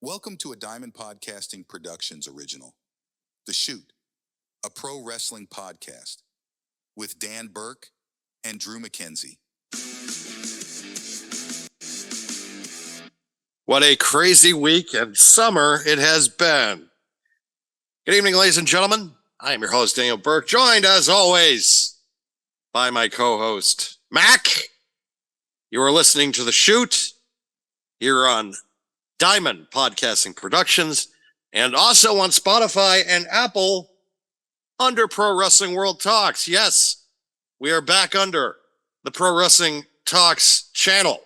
Welcome to a Diamond Podcasting Productions original, The Shoot, a pro wrestling podcast with Dan Burke and Drew McKenzie. What a crazy week and summer it has been. Good evening, ladies and gentlemen. I am your host, Daniel Burke, joined as always by my co-host, Mac. You are listening to The Shoot here on Diamond Podcasting Productions and also on Spotify and Apple under Pro Wrestling World Talks. Yes, we are back under the Pro Wrestling Talks channel.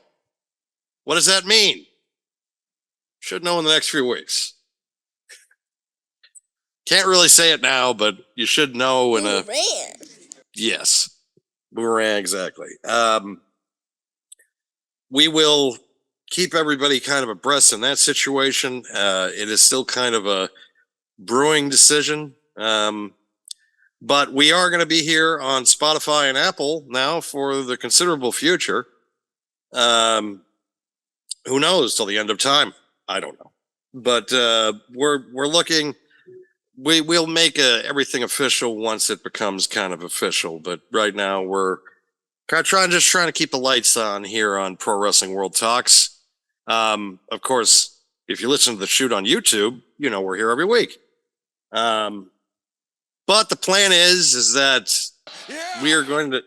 What does that mean? Should know in the next few weeks. Can't really say it now, but you should know in a... Boomerang. Yes. Boomerang, exactly. We will keep everybody kind of abreast in that situation. It is still kind of a brewing decision. But we are going to be here on Spotify and Apple now for the considerable future. Who knows till the end of time? I don't know. But we're looking... We'll make everything official once it becomes kind of official. But right now we're trying to keep the lights on here on Pro Wrestling World Talks. Of course, if you listen to The Shoot on YouTube, you know we're here every week. But the plan is that we are going to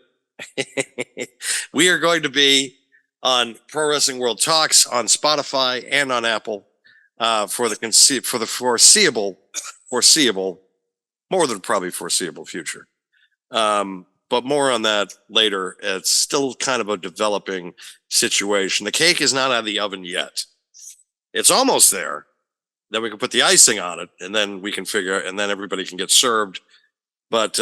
be on Pro Wrestling World Talks on Spotify and on Apple for the foreseeable, more than probably foreseeable future. But more on that later. It's still kind of a developing situation. The cake is not out of the oven yet. It's almost there. Then we can put the icing on it, and then we can and then everybody can get served. But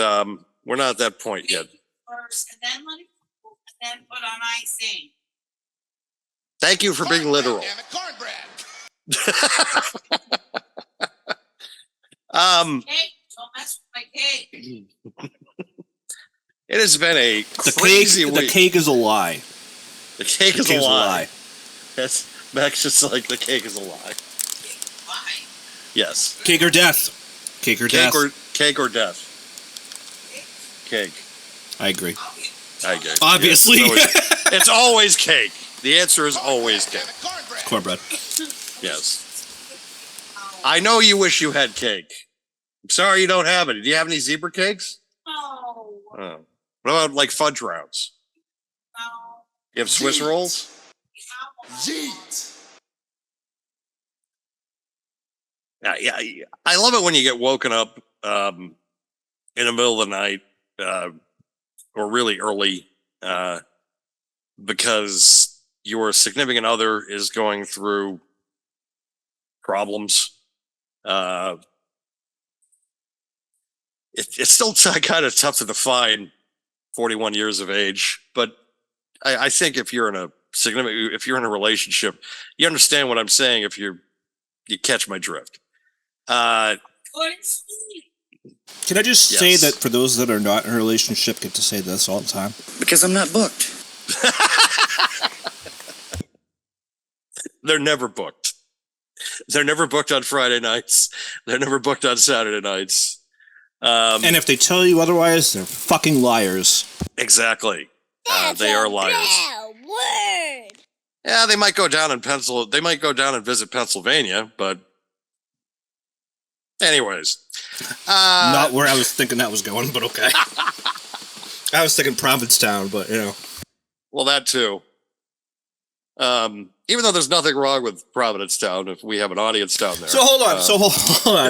we're not at that point yet. First, and then let it cool, and then put on icing. Thank you for being literal. Damn it, cornbread. Cake, don't mess with my cake. It has been a crazy week. The cake is a lie. The cake is a lie. Yes, Max just like the cake is a lie. Why? Yes. Cake or death. Cake or death. Cake or death. Cake. I agree. I agree. Obviously. Yeah, it's always cake. The answer is always cake. Cornbread. Yes. I know you wish you had cake. I'm sorry you don't have it. Do you have any zebra cakes? No. Oh. What about like fudge rounds? No. You have Swiss rolls? Jeez. Yeah. I love it when you get woken up in the middle of the night or really early because your significant other is going through problems. It's still kind of tough to define 41 years of age, but I think if you're in a relationship, you understand what I'm saying. If you catch my drift. Good. Can I just say that for those that are not in a relationship get to say this all the time? Because I'm not booked. They're never booked. They're never booked on Friday nights. They're never booked on Saturday nights. And if they tell you otherwise, they're fucking liars. Exactly. They are liars. Word. Yeah, they might go down in They might go down and visit Pennsylvania, but anyways. Not where I was thinking that was going, but okay. I was thinking Provincetown, but you know. Well, that too. Even though there's nothing wrong with Provincetown, if we have an audience down there. So hold on.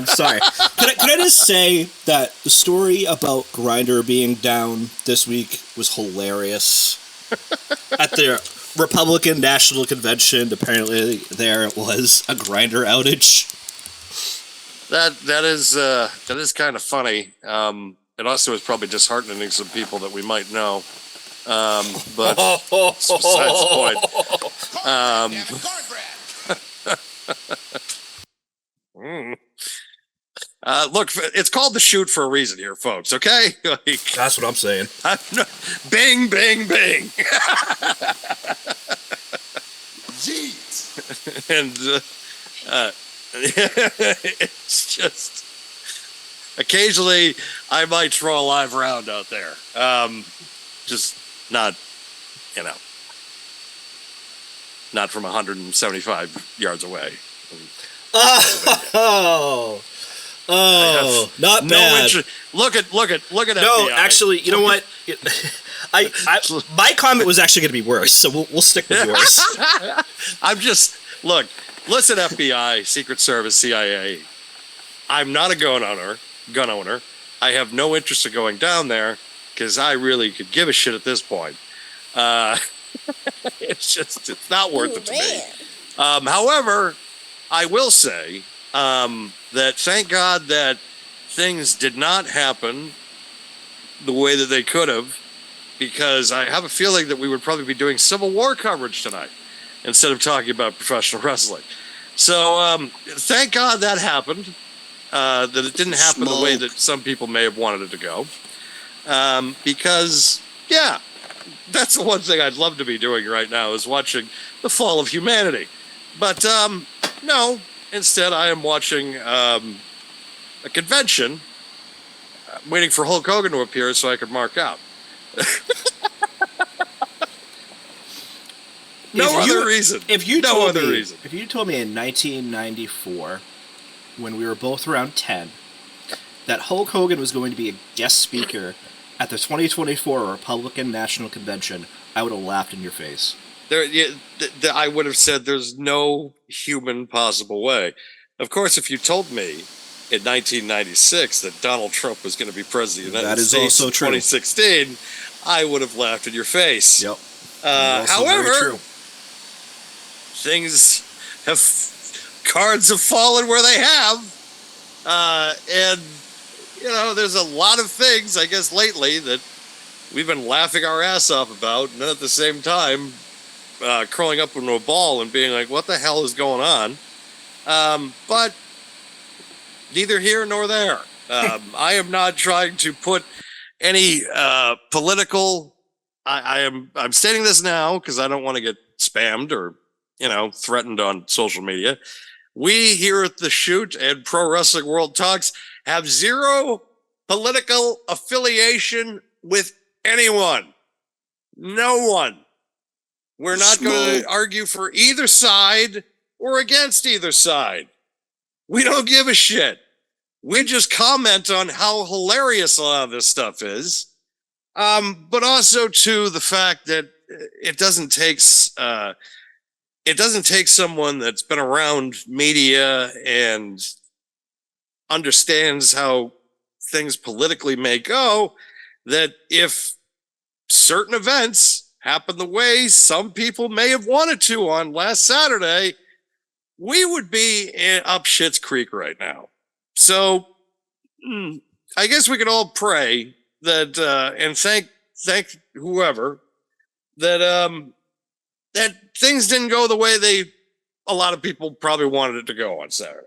Sorry. Can I just say that the story about Grindr being down this week was hilarious. At the Republican National Convention, apparently there was a Grindr outage. That is kind of funny. It also is probably disheartening to some people that we might know. But it's besides the point. Look, it's called The Shoot for a reason here, folks, okay? That's what I'm saying. Bing, bing, bing. Jeez. And It's just occasionally I might throw a live round out there. Just not, not from 175 yards away. Not bad. Look at No, FBI. actually, you know what? My comment was actually going to be worse, so we'll stick with yours. Listen, FBI, Secret Service, CIA. I'm not a gun owner. I have no interest in going down there because I really could give a shit at this point. It's not worth it to me. However, I will say that thank God that things did not happen the way that they could have, because I have a feeling that we would probably be doing Civil War coverage tonight instead of talking about professional wrestling. So thank God that happened, that it didn't happen the way that some people may have wanted it to go. Because, yeah, that's the one thing I'd love to be doing right now is watching the fall of humanity. But no, instead I am watching a convention, waiting for Hulk Hogan to appear so I could mark out. No other reason. If you told me in 1994, when we were both around 10, that Hulk Hogan was going to be a guest speaker at the 2024 Republican National Convention, I would have laughed in your face. I would have said there's no human possible way. Of course, if you told me in 1996 that Donald Trump was going to be president of the United States in 2016, I would have laughed in your face. Yep. However, cards have fallen where they have. And, there's a lot of things, I guess, lately that we've been laughing our ass off about, and then at the same time, curling up into a ball and being like, what the hell is going on? But neither here nor there. I am not trying to put any political. I'm stating this now because I don't want to get spammed or threatened on social media. We here at the Shoot and Pro Wrestling World Talks have zero political affiliation with anyone. No one. We're not going to argue for either side or against either side. We don't give a shit. We just comment on how hilarious a lot of this stuff is. But also to the fact that it doesn't take someone that's been around media and understands how things politically may go, that if certain events happen the way some people may have wanted to on last Saturday, we would be up shit's creek right now. So I guess we could all pray that and thank whoever that that things didn't go the way a lot of people probably wanted it to go on Saturday.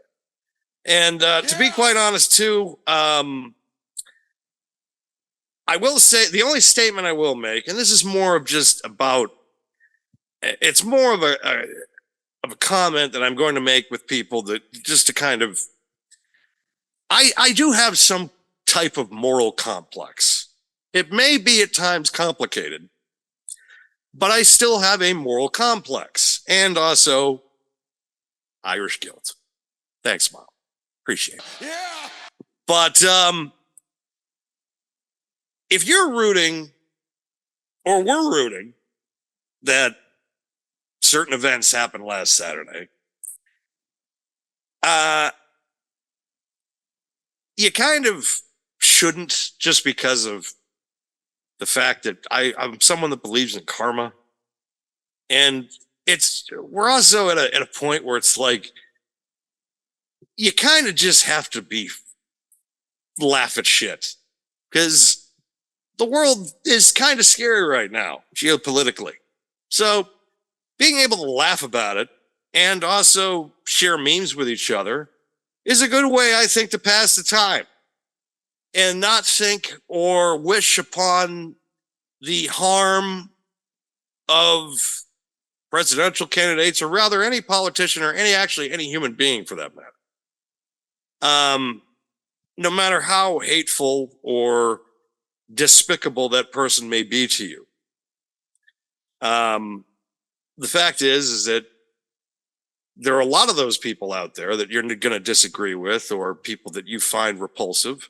And to be quite honest too, I will say the only statement I will make, and this is more of just about, it's more of a comment that I'm going to make with people that just to kind of, I do have some type of moral complex. It may be at times complicated, but I still have a moral complex and also Irish guilt. Thanks, Mom. Appreciate it. Yeah. But if you're rooting or we're rooting that certain events happened last Saturday, you kind of shouldn't, just because of the fact that I'm someone that believes in karma. And we're also at a point where it's like, you kind of just have to laugh at shit, because the world is kind of scary right now, geopolitically. So being able to laugh about it and also share memes with each other is a good way, I think, to pass the time and not think or wish upon the harm of presidential candidates, or rather any politician or any human being for that matter. No matter how hateful or despicable that person may be to you. The fact is that there are a lot of those people out there that you're going to disagree with, or people that you find repulsive.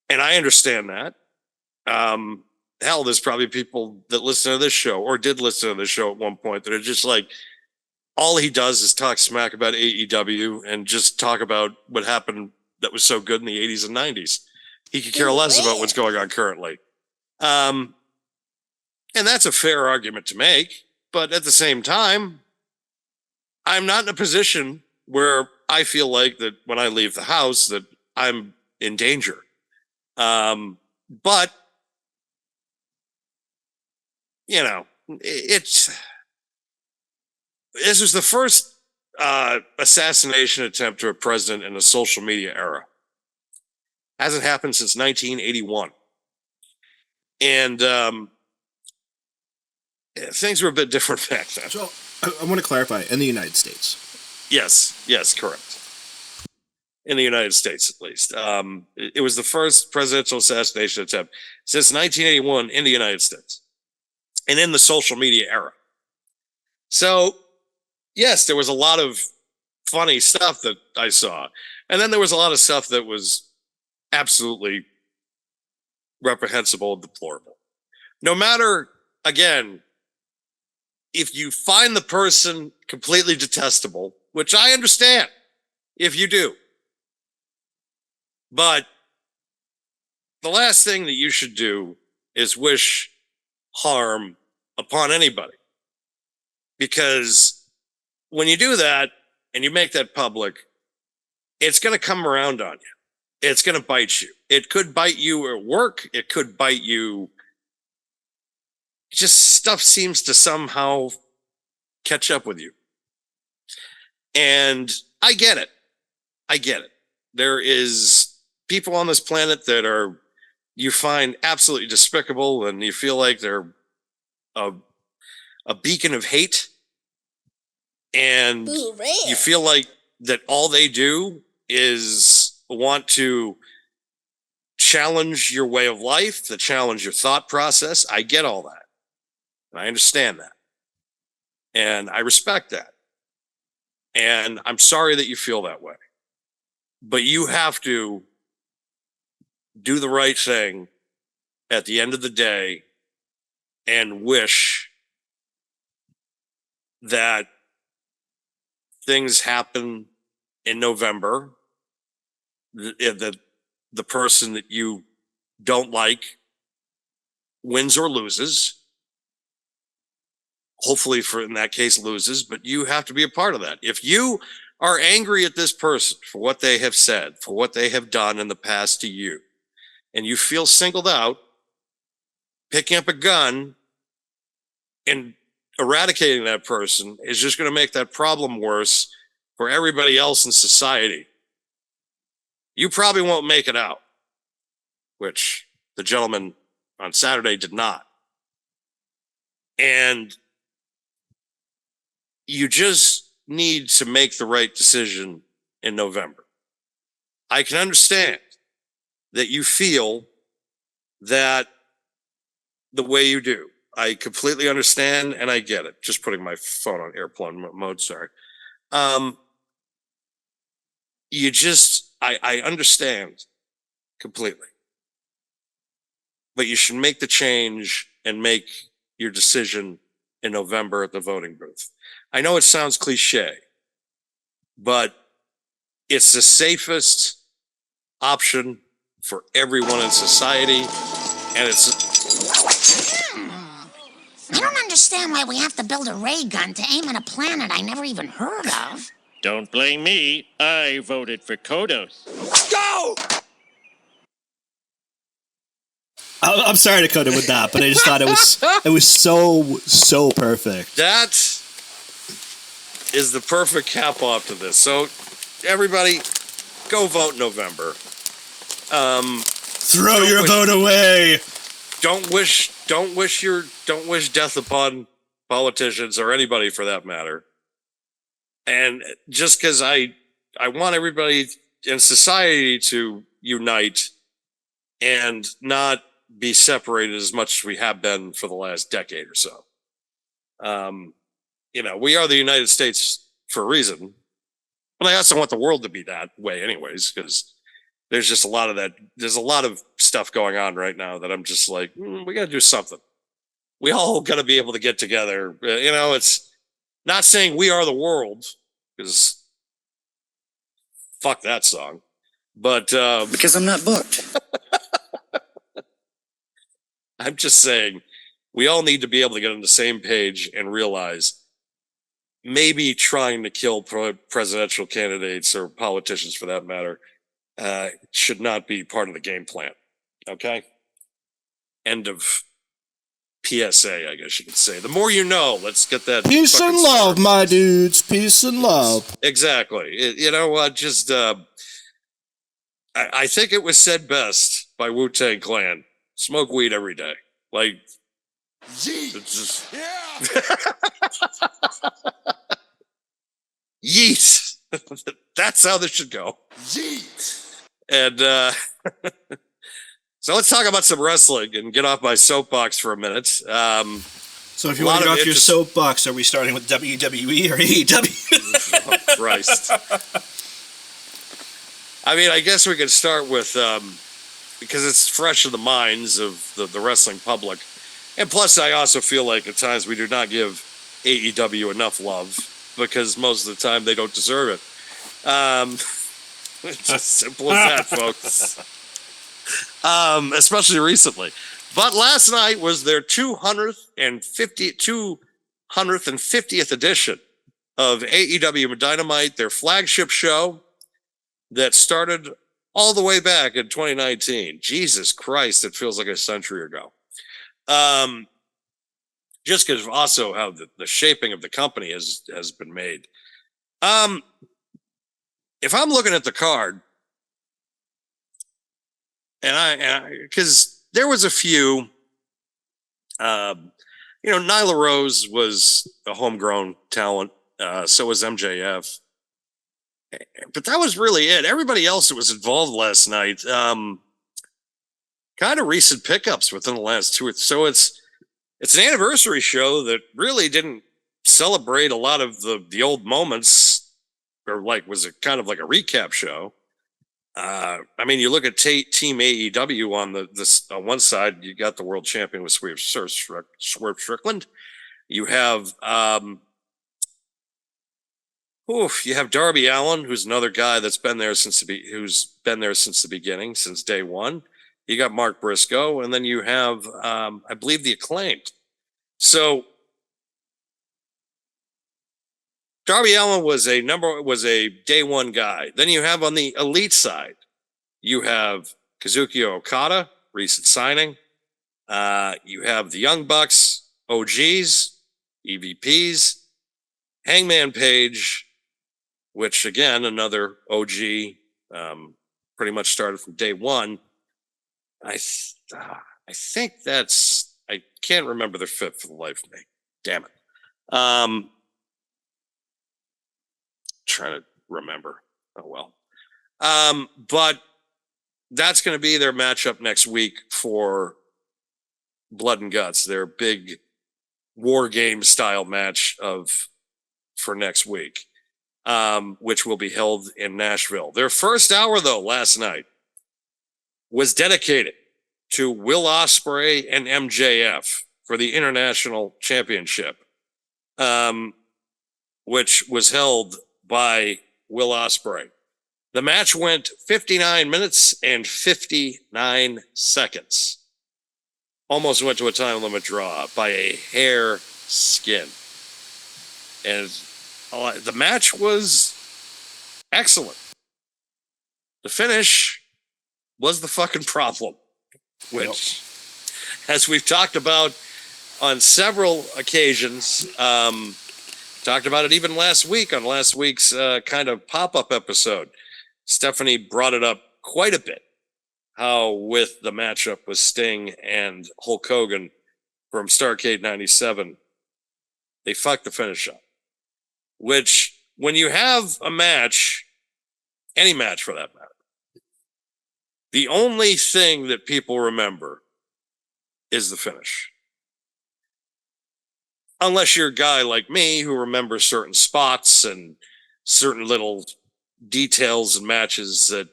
And I understand that. Hell, there's probably people that listen to this show or did listen to this show at one point that are just like, all he does is talk smack about AEW and just talk about what happened that was so good in the 80s and 90s. He could care less about what's going on currently. And that's a fair argument to make. But at the same time, I'm not in a position where I feel like that when I leave the house that I'm in danger. But, you know, this was the first assassination attempt to a president in the social media era. Hasn't happened since 1981. And things were a bit different back then. So I want to clarify, in the United States. Yes, correct. In the United States, at least. It was the first presidential assassination attempt since 1981 in the United States and in the social media era. So, yes, there was a lot of funny stuff that I saw. And then there was a lot of stuff that was absolutely reprehensible and deplorable. No matter, again, if you find the person completely detestable, which I understand if you do, but the last thing that you should do is wish harm upon anybody. Because when you do that and you make that public, it's going to come around on you. It's going to bite you. It could bite you at work. It could bite you. Just stuff seems to somehow catch up with you. And I get it. There is people on this planet that are, you find absolutely despicable, and you feel like they're a beacon of hate. And you feel like that all they do is want to challenge your way of life, to challenge your thought process. I get all that. And I understand that. And I respect that. And I'm sorry that you feel that way. But you have to do the right thing at the end of the day and wish that things happen in November, that the person that you don't like wins or loses. Hopefully, in that case, loses, but you have to be a part of that. If you are angry at this person for what they have said, for what they have done in the past to you, and you feel singled out, picking up a gun and eradicating that person is just going to make that problem worse for everybody else in society. You probably won't make it out, which the gentleman on Saturday did not. And you just need to make the right decision in November. I can understand that you feel that the way you do. I completely understand and I get it. Just putting my phone on airplane mode, sorry. I understand completely. But you should make the change and make your decision in November at the voting booth. I know it sounds cliche, but it's the safest option for everyone in society, and I don't understand why we have to build a ray gun to aim at a planet I never even heard of. Don't blame me. I voted for Kodos. Go! I'm sorry to cut in with that, but I just thought it was so perfect. That is the perfect cap off to this. So everybody, go vote in November. Throw your vote away. Don't wish death upon politicians or anybody for that matter. And just because I want everybody in society to unite and not be separated as much as we have been for the last decade or so. We are the United States for a reason, but I also want the world to be that way anyways, because there's just a lot of that. There's a lot of stuff going on right now that I'm just like, we got to do something. We all got to be able to get together. It's not saying we are the world, because fuck that song. But because I'm not booked. I'm just saying we all need to be able to get on the same page and realize maybe trying to kill presidential candidates or politicians for that matter should not be part of the game plan. Okay? End of PSA, I guess you could say. The more you know, let's get that. Peace and love, my dudes. Peace and love. Exactly. You know what? Just, I think it was said best by Wu-Tang Clan. Smoke weed every day. Like, it's just... Yeet. That's how this should go. Yeet. And so let's talk about some wrestling and get off my soapbox for a minute. So if you want to get off your soapbox, are we starting with WWE or AEW? Oh, Christ. I mean, I guess we could start with, because it's fresh in the minds of the wrestling public. And plus, I also feel like at times we do not give AEW enough love, because most of the time they don't deserve it. It's as simple as that, folks. Especially recently. But last night was their 250th edition of AEW Dynamite, their flagship show that started all the way back in 2019. Jesus Christ, it feels like a century ago. Just because also how the shaping of the company has been made. If I'm looking at the card, and because there was a few, Nyla Rose was a homegrown talent. So was MJF. But that was really it. Everybody else that was involved last night, kind of recent pickups within the last two. So it's an anniversary show that really didn't celebrate a lot of the old moments, or was it kind of like a recap show? I mean, you look at Team AEW on on one side, you got the world champion with Swerve Strickland. You have you have Darby Allin, who's another guy that's been there since the beginning, since day one. You got Mark Briscoe, and then you have, I believe, the Acclaimed. So Darby Allin was a day one guy. Then you have on the elite side, you have Kazuki Okada, recent signing. You have the Young Bucks, OGs, EVPs, Hangman Page, which again, another OG, pretty much started from day one. I think I can't remember their fit for the life of me. Damn it. Trying to remember. Oh, well. But that's going to be their matchup next week for Blood and Guts, their big war game style match for next week, which will be held in Nashville. Their first hour, though, last night was dedicated to Will Ospreay and MJF for the International Championship, which was held by Will Ospreay. The match went 59 minutes and 59 seconds. Almost went to a time limit draw by a hair skin. And the match was excellent. The finish was the fucking problem, which, as we've talked about on several occasions, talked about it even last week on last week's kind of pop-up episode. Stephanie brought it up quite a bit, how with the matchup with Sting and Hulk Hogan from Starrcade 97, they fucked the finish up. Which, when you have a match any match for that matter. The only thing that people remember is the finish. Unless you're a guy like me who remembers certain spots and certain little details and matches that,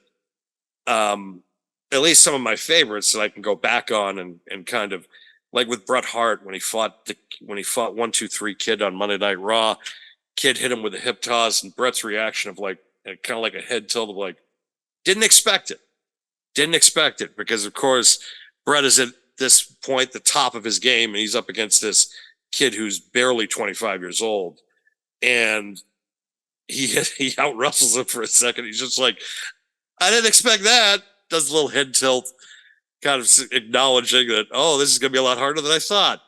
at least some of my favorites that I can go back on and kind of like with Bret Hart when he fought 1-2-3 Kid on Monday Night Raw. Kid hit him with a hip toss, and Bret's reaction of like kind of like a head tilt of like, didn't expect it because of course Bret is at this point the top of his game, and he's up against this kid who's barely 25 years old, and he out wrestles him for a second. He's just like, I didn't expect that. Does a little head tilt, kind of acknowledging that, oh, this is going to be a lot harder than I thought.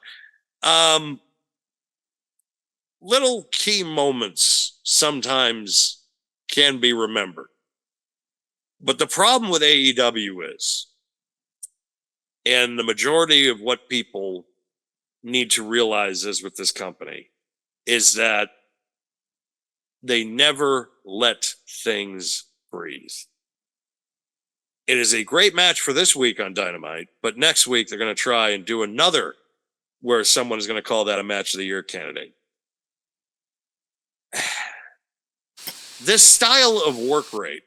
Little key moments sometimes can be remembered. But the problem with AEW is, and the majority of what people need to realize is with this company, is that they never let things breathe. It is a great match for this week on Dynamite, but next week they're going to try and do another where someone is going to call that a match of the year candidate. This style of work rate,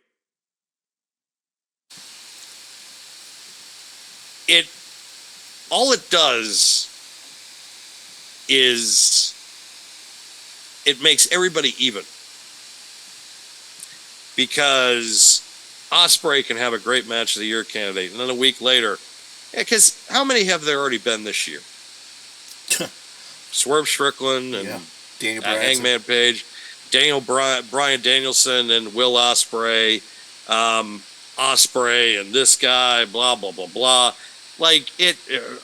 all it does is it makes everybody even. Because Ospreay can have a great match of the year candidate, and then a week later, because how many have there already been this year? Swerve Strickland and Daniel Hangman Page, Bryan Danielson and Will Ospreay, Ospreay and this guy, blah blah blah blah. Like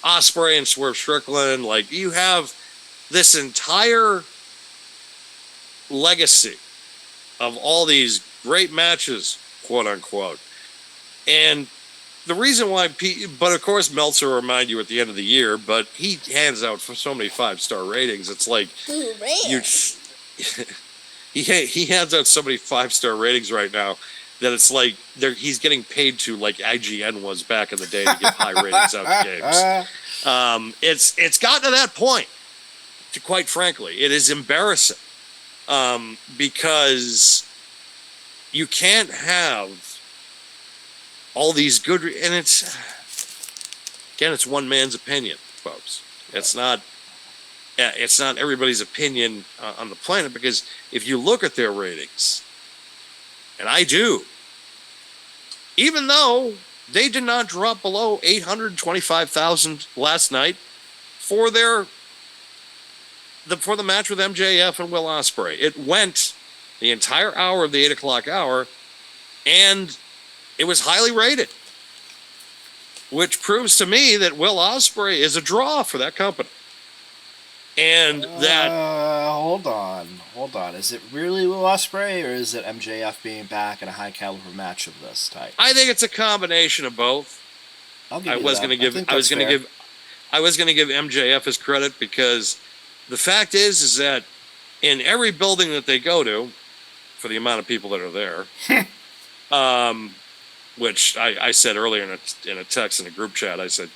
Ospreay and Swerve Strickland. Like you have this entire legacy of all these great matches, quote unquote. And the reason why, but of course, Meltzer will remind you at the end of the year, but he hands out for so many 5-star ratings. It's like, he hands out so many 5-star ratings right now that it's like he's getting paid to like IGN was back in the day to give high ratings out to games. It's gotten to that point, quite frankly. It is embarrassing because you can't have all these good, and it's one man's opinion, folks. It's not everybody's opinion on the planet, because if you look at their ratings, and I do, even though they did not drop below 825,000 last night for the match with MJF and Will Ospreay, it went the entire hour of the 8 o'clock hour, and it was highly rated, which proves to me that Will Ospreay is a draw for that company. And that hold on. Is it really Will Ospreay, or is it MJF being back in a high caliber match of this type? I think it's a combination of both. I was going to give MJF his credit, because the fact is that in every building that they go to, for the amount of people that are there, which I said earlier in a text in a group chat, I said,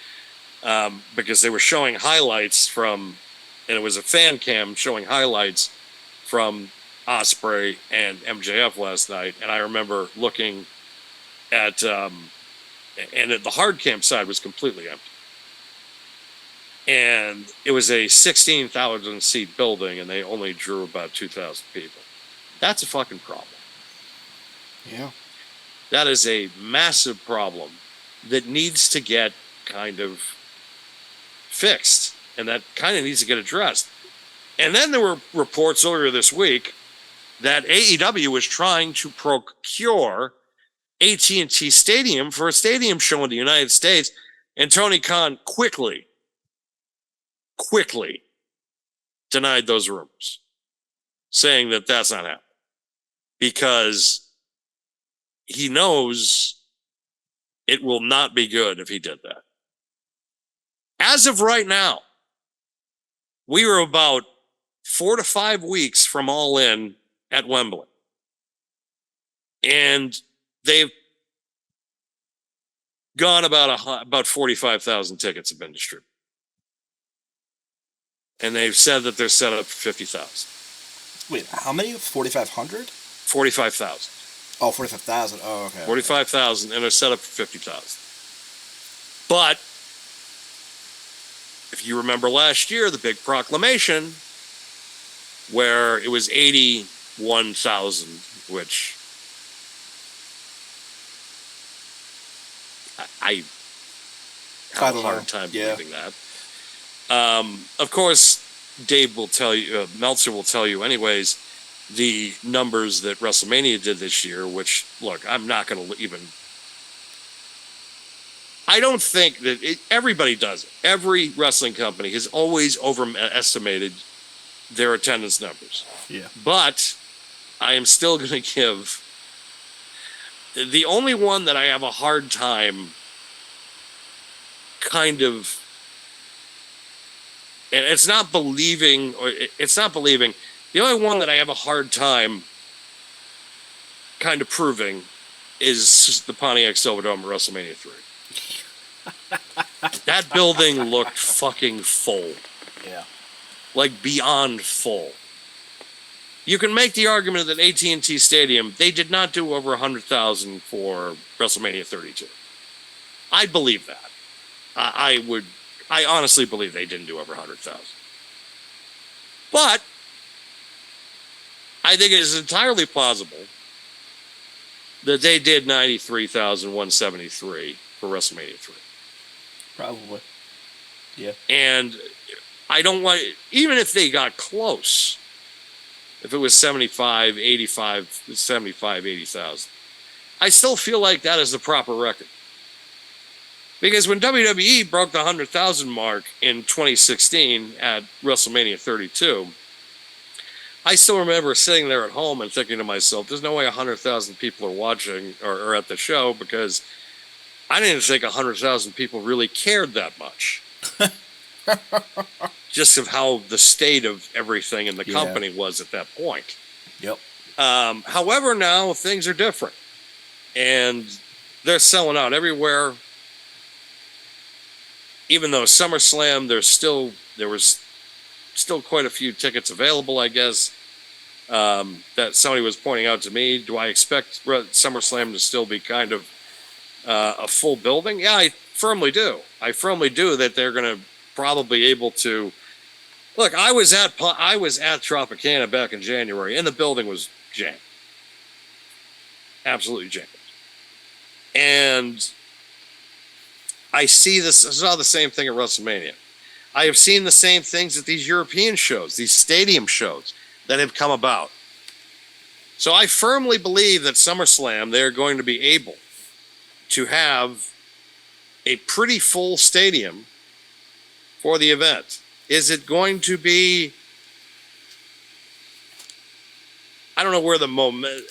because they were showing highlights from, and it was a fan cam showing highlights from Ospreay and MJF last night, and I remember looking at, and the hard cam side was completely empty. And it was a 16,000 seat building, and they only drew about 2,000 people. That's a fucking problem. Yeah. That is a massive problem that needs to get kind of fixed, and that kind of needs to get addressed. And then there were reports earlier this week that AEW was trying to procure AT&T Stadium for a stadium show in the United States, and Tony Khan quickly denied those rumors, saying that that's not happening, because he knows it will not be good if he did that. As of right now, we are about 4 to 5 weeks from All In at Wembley. And they've gone about 45,000 tickets have been distributed. And they've said that they're set up for 50,000. Wait, how many? 4,500? 45,000. Oh, 45,000. Oh, okay. 45,000, and they're set up for 50,000. But if you remember last year, the big proclamation where it was 81,000, which I have a hard time believing that. Of course, Dave will tell you, Meltzer will tell you anyways, the numbers that WrestleMania did this year, which, look, I'm not going to even... I don't think that everybody does it. Every wrestling company has always overestimated their attendance numbers. Yeah. But I am still going to give... The only one that I have a hard time kind of... And it's not believing... The only one that I have a hard time kind of proving is the Pontiac Silverdome at WrestleMania 3. That building looked fucking full. Yeah. Like beyond full. You can make the argument that AT&T Stadium, they did not do over 100,000 for WrestleMania 32. I believe that. I honestly believe they didn't do over 100,000. But I think it is entirely plausible that they did 93,173 for WrestleMania 3. Probably. Yeah. And I don't want, even if they got close, if it was 75, 80,000, I still feel like that is the proper record. Because when WWE broke the 100,000 mark in 2016 at WrestleMania 32, I still remember sitting there at home and thinking to myself, there's no way 100,000 people are watching or at the show, because I didn't think 100,000 people really cared that much. Just of how the state of everything in the company was at that point. Yep. However, now things are different. And they're selling out everywhere. Even though Summerslam, there was still quite a few tickets available, I guess. That somebody was pointing out to me. Do I expect SummerSlam to still be kind of a full building? Yeah, I firmly do. I firmly do that they're going to probably able to. Look, I was at Tropicana back in January, and the building was jammed, absolutely jammed. And I saw the same thing at WrestleMania. I have seen the same things at these European shows, these stadium shows that have come about. So I firmly believe that SummerSlam, they're going to be able to have a pretty full stadium for the event. Is it going to be... I don't know where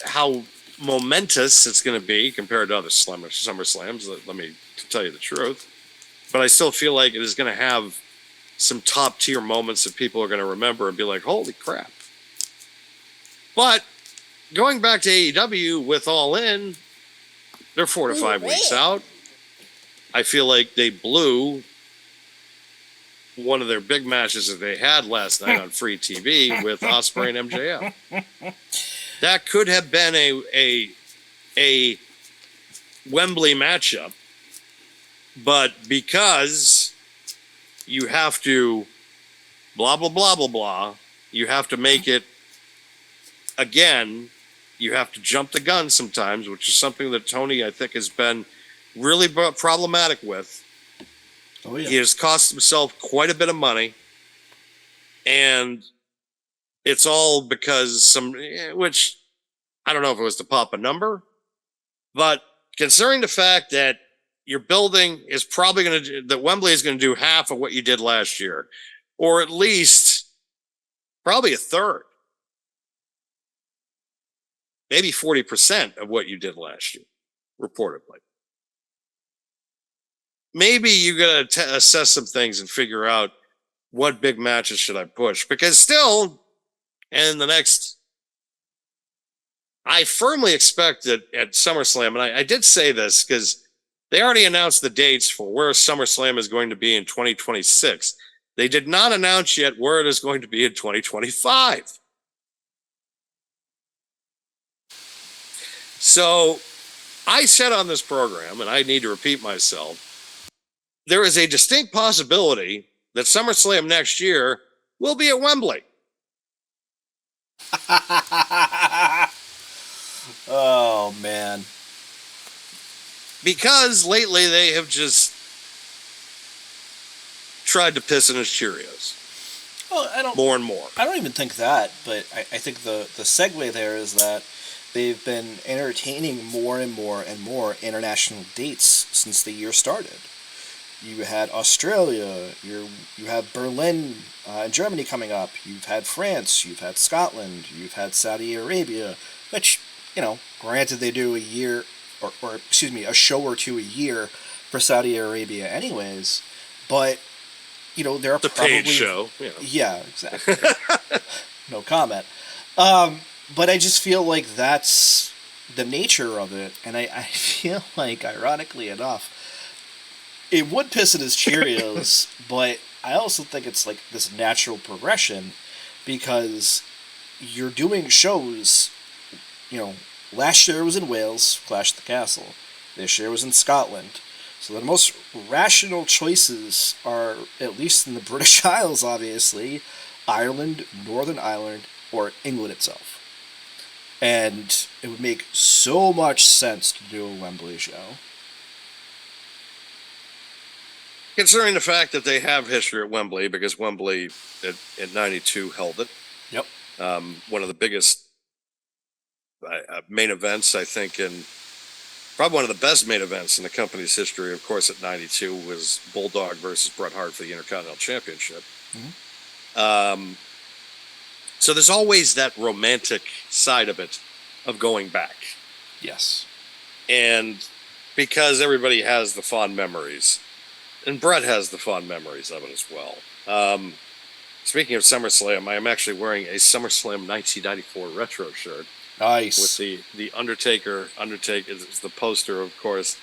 how momentous it's going to be compared to other SummerSlams, let me tell you the truth. But I still feel like it is going to have some top tier moments that people are going to remember and be like, holy crap. But going back to AEW with All In, they're 4 to 5 weeks out. I feel like they blew one of their big matches that they had last night on free TV with Ospreay and MJF. That could have been a Wembley matchup, but because you have to blah, blah, blah, blah, blah, you have to make it, again, you have to jump the gun sometimes, which is something that Tony, I think, has been really problematic with. Oh, yeah. He has cost himself quite a bit of money, and it's all because which I don't know if it was to pop a number, but considering the fact that your building is probably that Wembley is going to do half of what you did last year, or at least probably a third, maybe 40% of what you did last year, reportedly. Maybe you got to assess some things and figure out what big matches should I push, because still in the next, I firmly expect that at SummerSlam, and I did say this because they already announced the dates for where SummerSlam is going to be in 2026. They did not announce yet where it is going to be in 2025. So I said on this program, and I need to repeat myself, there is a distinct possibility that SummerSlam next year will be at Wembley. Oh, man. Because lately they have just tried to piss in his Cheerios. Well, more and more. I don't even think that, but I think the segue there is that they've been entertaining more and more and more international dates since the year started. You had Australia, you have Berlin and Germany coming up, you've had France, you've had Scotland, you've had Saudi Arabia, which, granted they do a year, or excuse me, a show or two a year for Saudi Arabia anyways, but, there are the probably... paid show. Yeah, exactly. No comment. But I just feel like that's the nature of it, and I feel like, ironically enough, it would piss in his Cheerios, but I also think it's like this natural progression, because you're doing shows, last year was in Wales, Clash at the Castle. This year was in Scotland. So the most rational choices are, at least in the British Isles, obviously, Ireland, Northern Ireland, or England itself. And it would make so much sense to do a Wembley show. Considering the fact that they have history at Wembley, because Wembley in 92 held it. Yep. One of the biggest main events, I think, probably one of the best main events in the company's history, of course, at 92 was Bulldog versus Bret Hart for the Intercontinental Championship. Mm-hmm. So there's always that romantic side of it, of going back. Yes. And because everybody has the fond memories, and Bret has the fond memories of it as well. Speaking of SummerSlam, I am actually wearing a SummerSlam 1994 retro shirt. Nice. With the Undertaker is the poster, of course.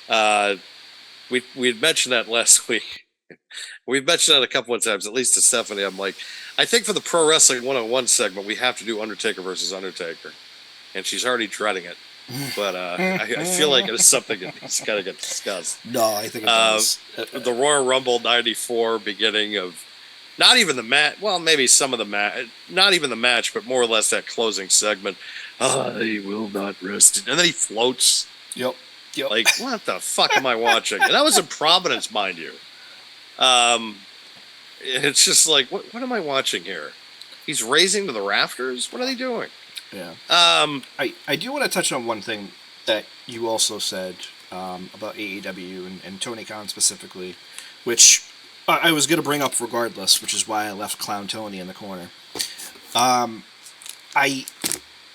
We had mentioned that last week. We've mentioned that a couple of times, at least to Stephanie. I'm like, I think for the Pro Wrestling 101 segment, we have to do Undertaker versus Undertaker. And she's already dreading it. But I feel like it is something that needs to kind of get discussed. No, I think it does. The Royal Rumble 94 beginning of, not even the match, well, maybe some of the match, not even the match, but more or less that closing segment. I will not rest. And then he floats. Yep. Like, what the fuck am I watching? And that was in Providence, mind you. It's just like, what am I watching here? He's raising to the rafters? What are they doing? Yeah. I do want to touch on one thing that you also said about AEW and Tony Khan specifically, which I was going to bring up regardless, which is why I left Clown Tony in the corner. I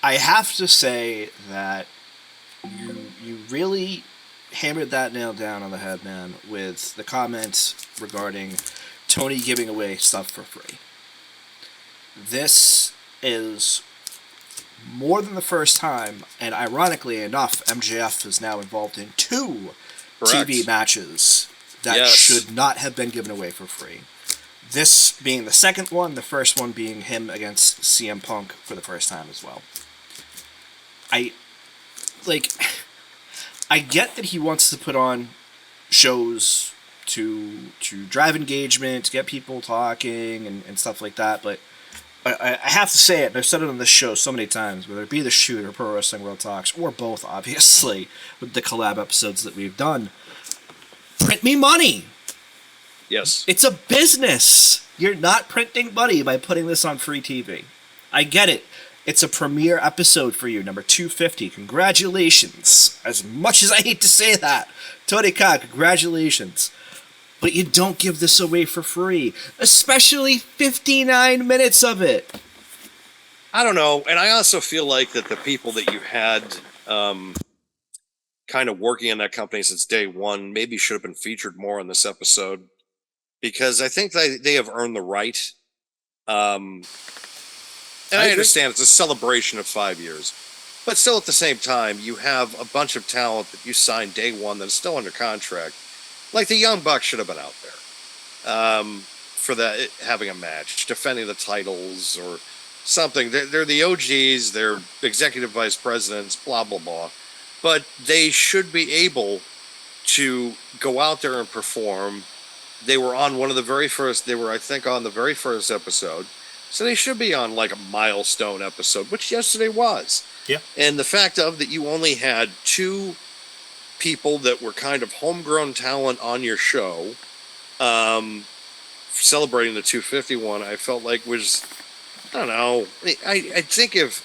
have to say that you really hammered that nail down on the head, man, with the comments regarding Tony giving away stuff for free. This is more than the first time, and ironically enough, MJF is now involved in 2 Correct. TV matches that should not have been given away for free. This being the second one, the first one being him against CM Punk for the first time as well. I get that he wants to put on shows to drive engagement, to get people talking and stuff like that, but I have to say it, and I've said it on this show so many times, whether it be The Shoot or Pro Wrestling World Talks, or both, obviously, with the collab episodes that we've done. Print me money! Yes. It's a business! You're not printing money by putting this on free TV. I get it. It's a premiere episode for you, number 250. Congratulations! As much as I hate to say that, Tony Khan, congratulations. But you don't give this away for free, especially 59 minutes of it. I don't know, and I also feel like that the people that you had kind of working in that company since day one maybe should have been featured more in this episode, because I think they have earned the right. And I understand it's a celebration of 5 years, But still, at the same time, you have a bunch of talent that you signed day one that's still under contract. Like the Young Bucks should have been out there for that, having a match, defending the titles or something. They're the OGs, they're executive vice presidents, blah, blah, blah. But they should be able to go out there and perform. They were on one of the very first, they were, I think, on the very first episode. So they should be on like a milestone episode, which yesterday was. Yeah. And the fact of that you only had two people that were kind of homegrown talent on your show, celebrating the 251, I felt like was, I don't know. I think if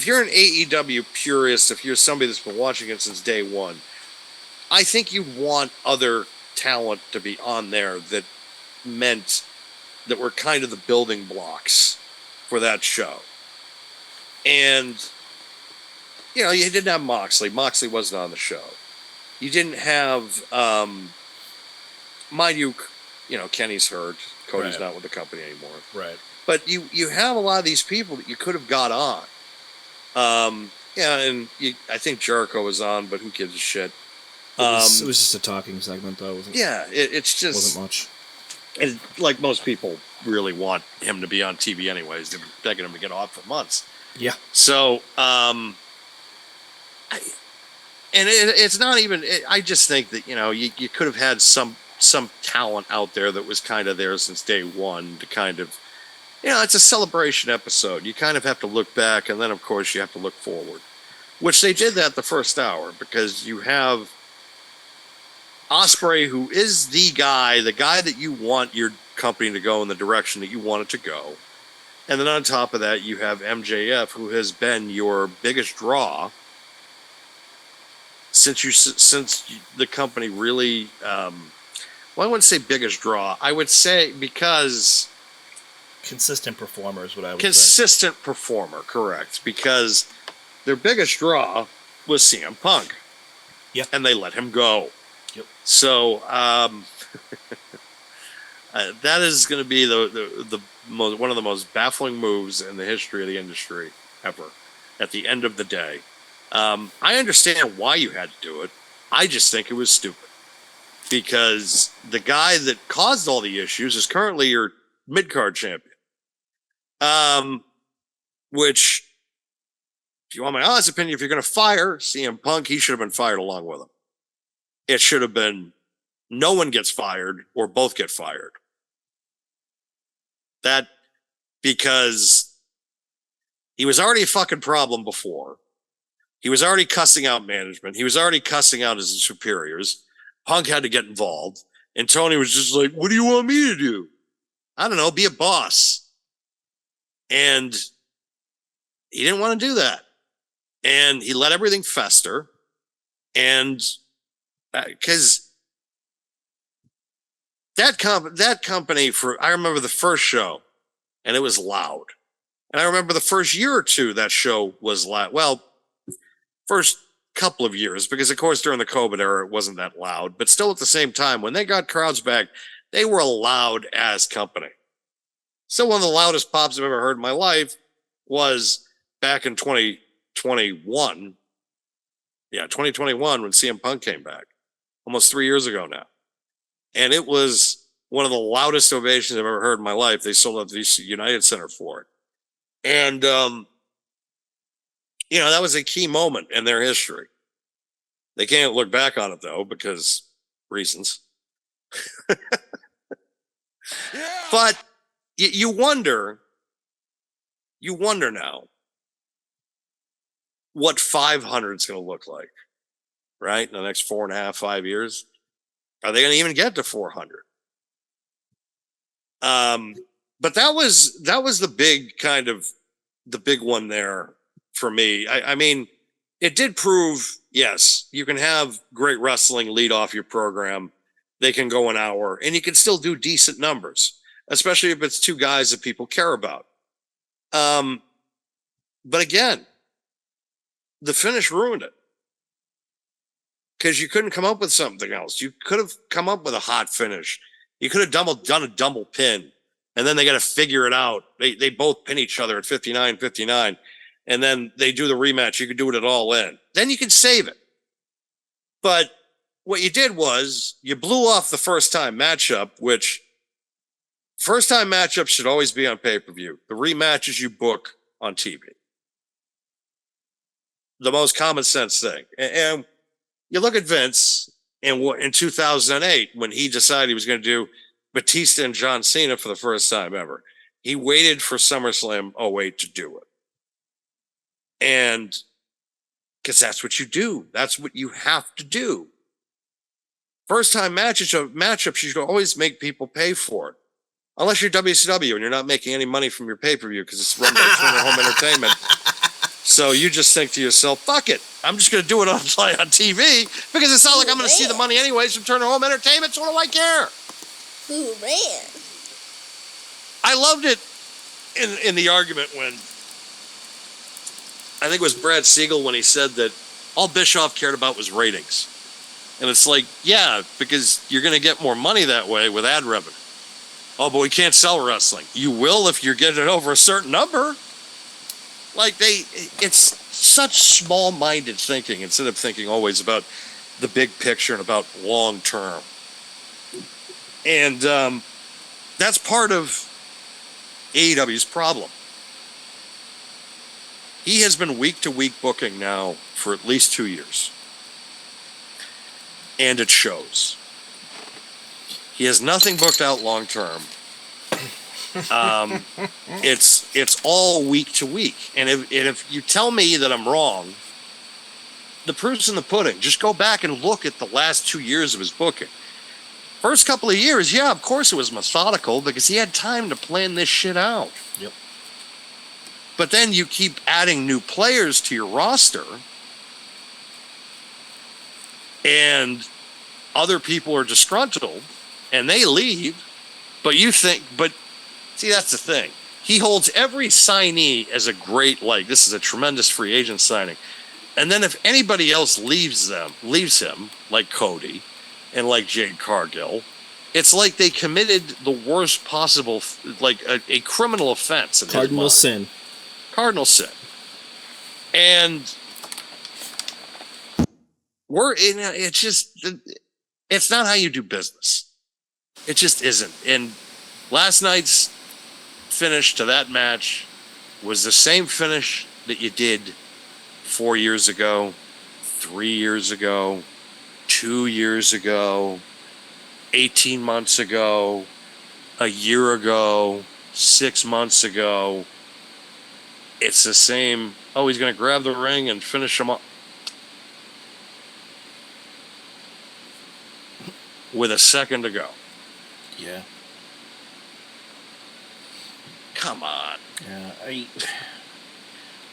you're an AEW purist, if you're somebody that's been watching it since day one, I think you want other talent to be on there that meant that were kind of the building blocks for that show. And, you know, you didn't have Moxley. Moxley wasn't on the show. You didn't have, mind you, Kenny's hurt. Cody's not with the company anymore. Right. But you have a lot of these people that you could have got on. And I think Jericho was on, but who gives a shit? It was just a talking segment, though. It's just wasn't much. And like most people really want him to be on TV anyways. They've been begging him to get off for months. Yeah. So, it's not even. I just think that you could have had some talent out there that was kind of there since day one to kind of, it's a celebration episode. You kind of have to look back, and then of course you have to look forward, which they did that the first hour because you have Ospreay, who is the guy that you want your company to go in the direction that you want it to go. And then on top of that, you have MJF, who has been your biggest draw since the company really, I wouldn't say biggest draw. I would say because consistent performer is what I would consistent performer, correct. Because their biggest draw was CM Punk. Yeah. And they let him go. Yep. So that is going to be one of the most baffling moves in the history of the industry ever. At the end of the day, I understand why you had to do it. I just think it was stupid because the guy that caused all the issues is currently your mid-card champion. Which, if you want my honest opinion, if you're going to fire CM Punk, he should have been fired along with him. It should have been no one gets fired or both get fired. That because he was already a fucking problem before. He was already cussing out management. He was already cussing out his superiors. Punk had to get involved. And Tony was just like, what do you want me to do? I don't know, be a boss. And he didn't want to do that. And he let everything fester. And because that company, I remember the first show, and it was loud. And I remember the first year or two that show was loud. Well, first couple of years, because of course during the COVID era it wasn't that loud. But still at the same time, when they got crowds back, they were a loud ass company. Still one of the loudest pops I've ever heard in my life was back in 2021. Yeah, 2021 when CM Punk came back. Almost 3 years ago now. And it was one of the loudest ovations I've ever heard in my life. They sold out the United Center for it. And, that was a key moment in their history. They can't look back on it, though, because reasons. But you wonder now what 500 is going to look like, right? In the next 4.5, 5 years. Are they going to even get to 400? But that was the big one there for me. I mean, it did prove, yes, you can have great wrestling lead off your program. They can go an hour and you can still do decent numbers, especially if it's two guys that people care about. But again, the finish ruined it. Because you couldn't come up with something else. You could have come up with a hot finish. You could have done a double pin. And then they got to figure it out. They both pin each other at 59-59. and then they do the rematch. You can do it at All In. Then you can save it. But what you did was you blew off the first time matchup, which first time matchups should always be on pay-per-view. The rematches you book on TV. The most common sense thing. And you look at Vince in 2008 when he decided he was going to do Batista and John Cena for the first time ever. He waited for SummerSlam 08 to do it. And because that's what you do. That's what you have to do. First time matchups, you should always make people pay for it. Unless you're WCW and you're not making any money from your pay-per-view because it's run by Turner Home Entertainment. So you just think to yourself, fuck it. I'm just going to do it on TV because it's not like I'm going to see the money anyways from Turner Home Entertainment, so what do I care? Who ran? I loved it in the argument when I think it was Brad Siegel when he said that all Bischoff cared about was ratings. And it's like, yeah, because you're going to get more money that way with ad revenue. Oh, but we can't sell wrestling. You will if you're getting it over a certain number. Like it's such small-minded thinking instead of thinking always about the big picture and about long term. And that's part of AEW's problem. He has been week-to-week booking now for at least 2 years. And it shows. He has nothing booked out long term. It's all week to week. And if you tell me that I'm wrong, the proof's in the pudding. Just go back and look at the last 2 years of his booking. First couple of years, yeah, of course it was methodical because he had time to plan this shit out. Yep. But then you keep adding new players to your roster, and other people are disgruntled, and they leave, but see, that's the thing. He holds every signee as a great, this is a tremendous free agent signing. And then if anybody else leaves him, like Cody and like Jade Cargill, it's like they committed the worst possible, a criminal offense. Cardinal sin. Cardinal sin. And it's not how you do business. It just isn't. And last night's finish to that match was the same finish that you did 4 years ago, 3 years ago, 2 years ago, 18 months ago, a year ago, 6 months ago. It's the same. Oh, he's going to grab the ring and finish him up with a second to go. Yeah. Come on. Yeah,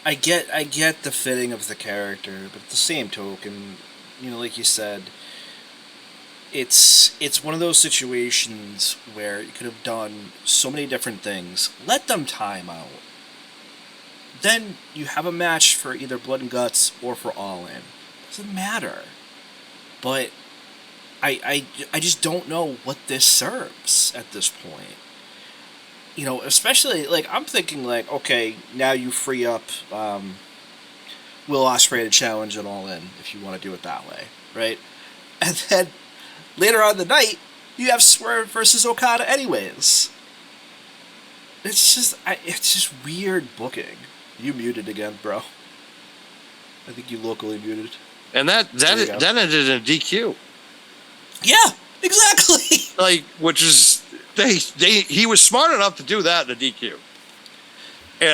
I get the fitting of the character, but at the same token, like you said, it's one of those situations where you could have done so many different things. Let them time out. Then you have a match for either Blood and Guts or for All In. Doesn't matter. But I just don't know what this serves at this point. Especially, I'm thinking, okay, now you free up Will Ospreay to challenge it All In, if you want to do it that way, right? And then, later on in the night, you have Swerve versus Okada anyways. It's just weird booking. You muted again, bro. I think you locally muted. And that ended in a DQ. Yeah, exactly. Which is he was smart enough to do that in a DQ.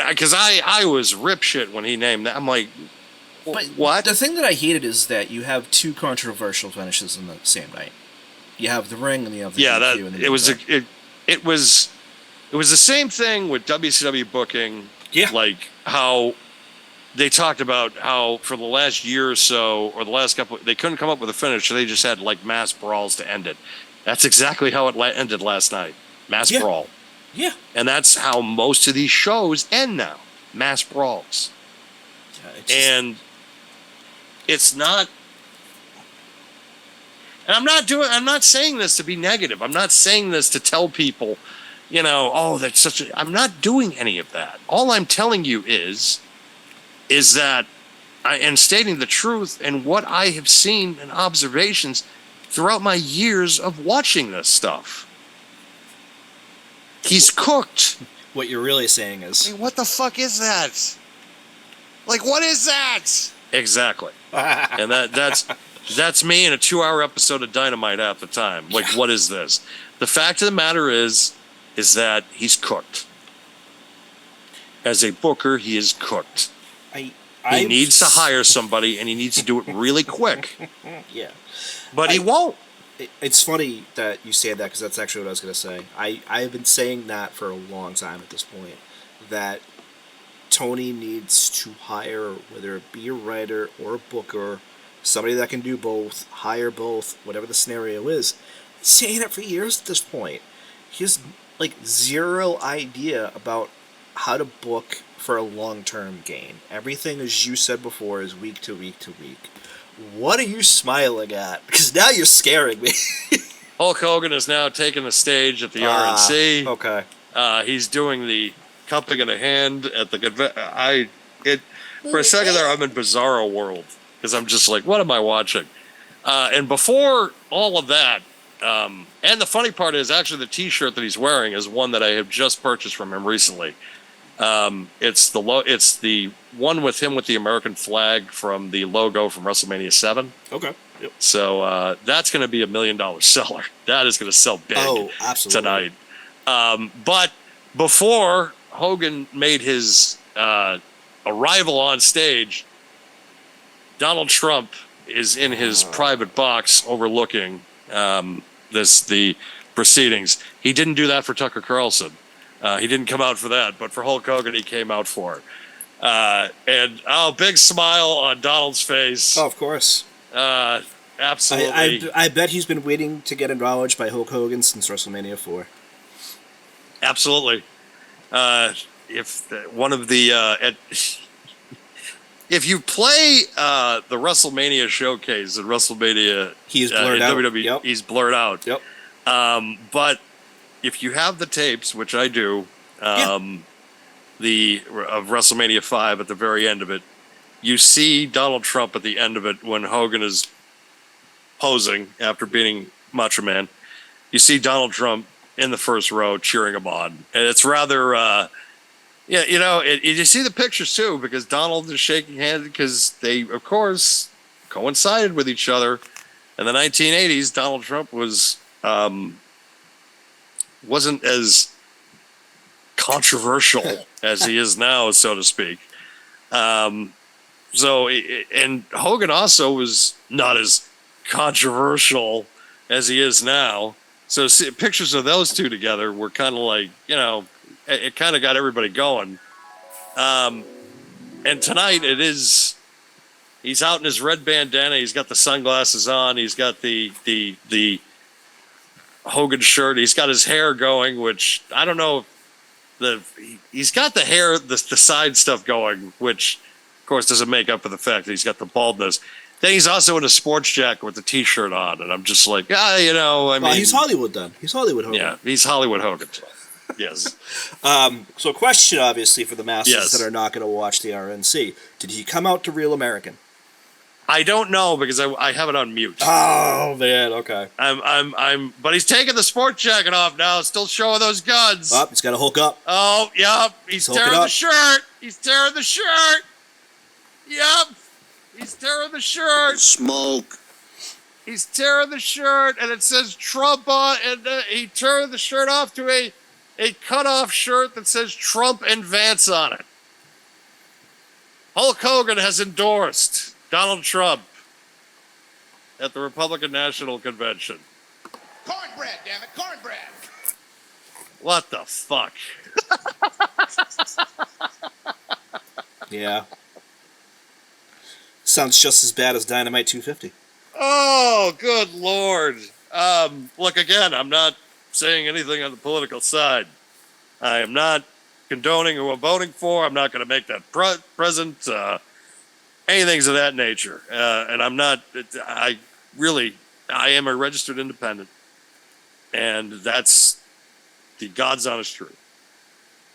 Because I was rip shit when he named that. I'm like, what? The thing that I hated is that you have two controversial finishes in the same night. You have the ring and you have the DQ. And it was the same thing with WCW booking. Yeah. How they talked about how for the last year or so, or the last couple, they couldn't come up with a finish, so they just had mass brawls to end it. That's exactly how it ended last night. Mass brawl. Yeah. And that's how most of these shows end now. Mass brawls. And it's not. And I'm not saying this to be negative. I'm not saying this to tell people, that's I'm not doing any of that. All I'm telling you is is that, and stating the truth and what I have seen and observations throughout my years of watching this stuff. He's cooked. What you're really saying is, What the fuck is that? Like, what is that? Exactly. And that's me in a 2-hour episode of Dynamite half the time. Like, what is this? The fact of the matter is that he's cooked. As a booker, he is cooked. He needs to hire somebody, and he needs to do it really quick. Yeah. But he won't. It's funny that you say that, because that's actually what I was going to say. I've been saying that for a long time at this point, that Tony needs to hire, whether it be a writer or a booker, somebody that can do both, hire both, whatever the scenario is. He's saying it for years at this point. He has, like, zero idea about how to book for a long-term gain. Everything, as you said before, is week to week to week. What are you smiling at? Because now you're scaring me. Hulk Hogan is now taking the stage at the RNC. Okay. He's doing the cupping in a hand at the convention. For a second there, I'm in Bizarro world, because I'm just like, what am I watching? And before all of that, and the funny part is, actually, the T-shirt that he's wearing is one that I have just purchased from him recently. It's the one with him with the American flag from the logo from WrestleMania 7. Okay. Yep. So that's going to be $1 million seller. That is going to sell big tonight. But before Hogan made his arrival on stage, Donald Trump is in his private box overlooking the proceedings. He didn't do that for Tucker Carlson. He didn't come out for that, but for Hulk Hogan, he came out for it. And big smile on Donald's face. Oh, of course. Absolutely. I bet he's been waiting to get acknowledged by Hulk Hogan since WrestleMania 4. Absolutely. If you play the WrestleMania showcase at WrestleMania, he's blurred out. WWE, yep. He's blurred out. Yep. But if you have the tapes, which I do, of WrestleMania 5 at the very end of it, you see Donald Trump at the end of it when Hogan is posing after beating Macho Man. You see Donald Trump in the first row cheering him on, and it's rather, you see the pictures too, because Donald is shaking hands because they, of course, coincided with each other. In the 1980s, Donald Trump wasn't as controversial as he is now, so to speak. And Hogan also was not as controversial as he is now. So pictures of those two together were kind of like, it kind of got everybody going. And tonight he's out in his red bandana. He's got the sunglasses on. He's got the Hogan shirt. He's got his hair going, which I don't know. He's got the hair, the side stuff going, which of course doesn't make up for the fact that he's got the baldness. Then he's also in a sports jacket with the T-shirt on, and I'm just like, I mean, he's Hollywood then. He's Hollywood Hogan. Yeah, he's Hollywood Hogan. Yes. So, question obviously for the masses Yes. that are not going to watch the RNC: did he come out to Real American? I don't know, because I have it on mute. Oh man, okay. But he's taking the sports jacket off now, still showing those guns. Oh, he's got to Hulk up. Oh, yep. He's tearing the shirt. He's tearing the shirt. Yep. He's tearing the shirt. Smoke. He's tearing the shirt, and it says Trump on, and he turned the shirt off to a cut-off shirt that says Trump and Vance on it. Hulk Hogan has endorsed Donald Trump at the Republican National Convention. Cornbread, damn it, cornbread. What the fuck? Yeah. Sounds just as bad as Dynamite 250. Oh, good Lord. Look, again, I'm not saying anything on the political side. I am not condoning who I'm voting for. I'm not going to make that present. Anything of that nature. And I'm not, I am a registered independent. And that's the God's honest truth.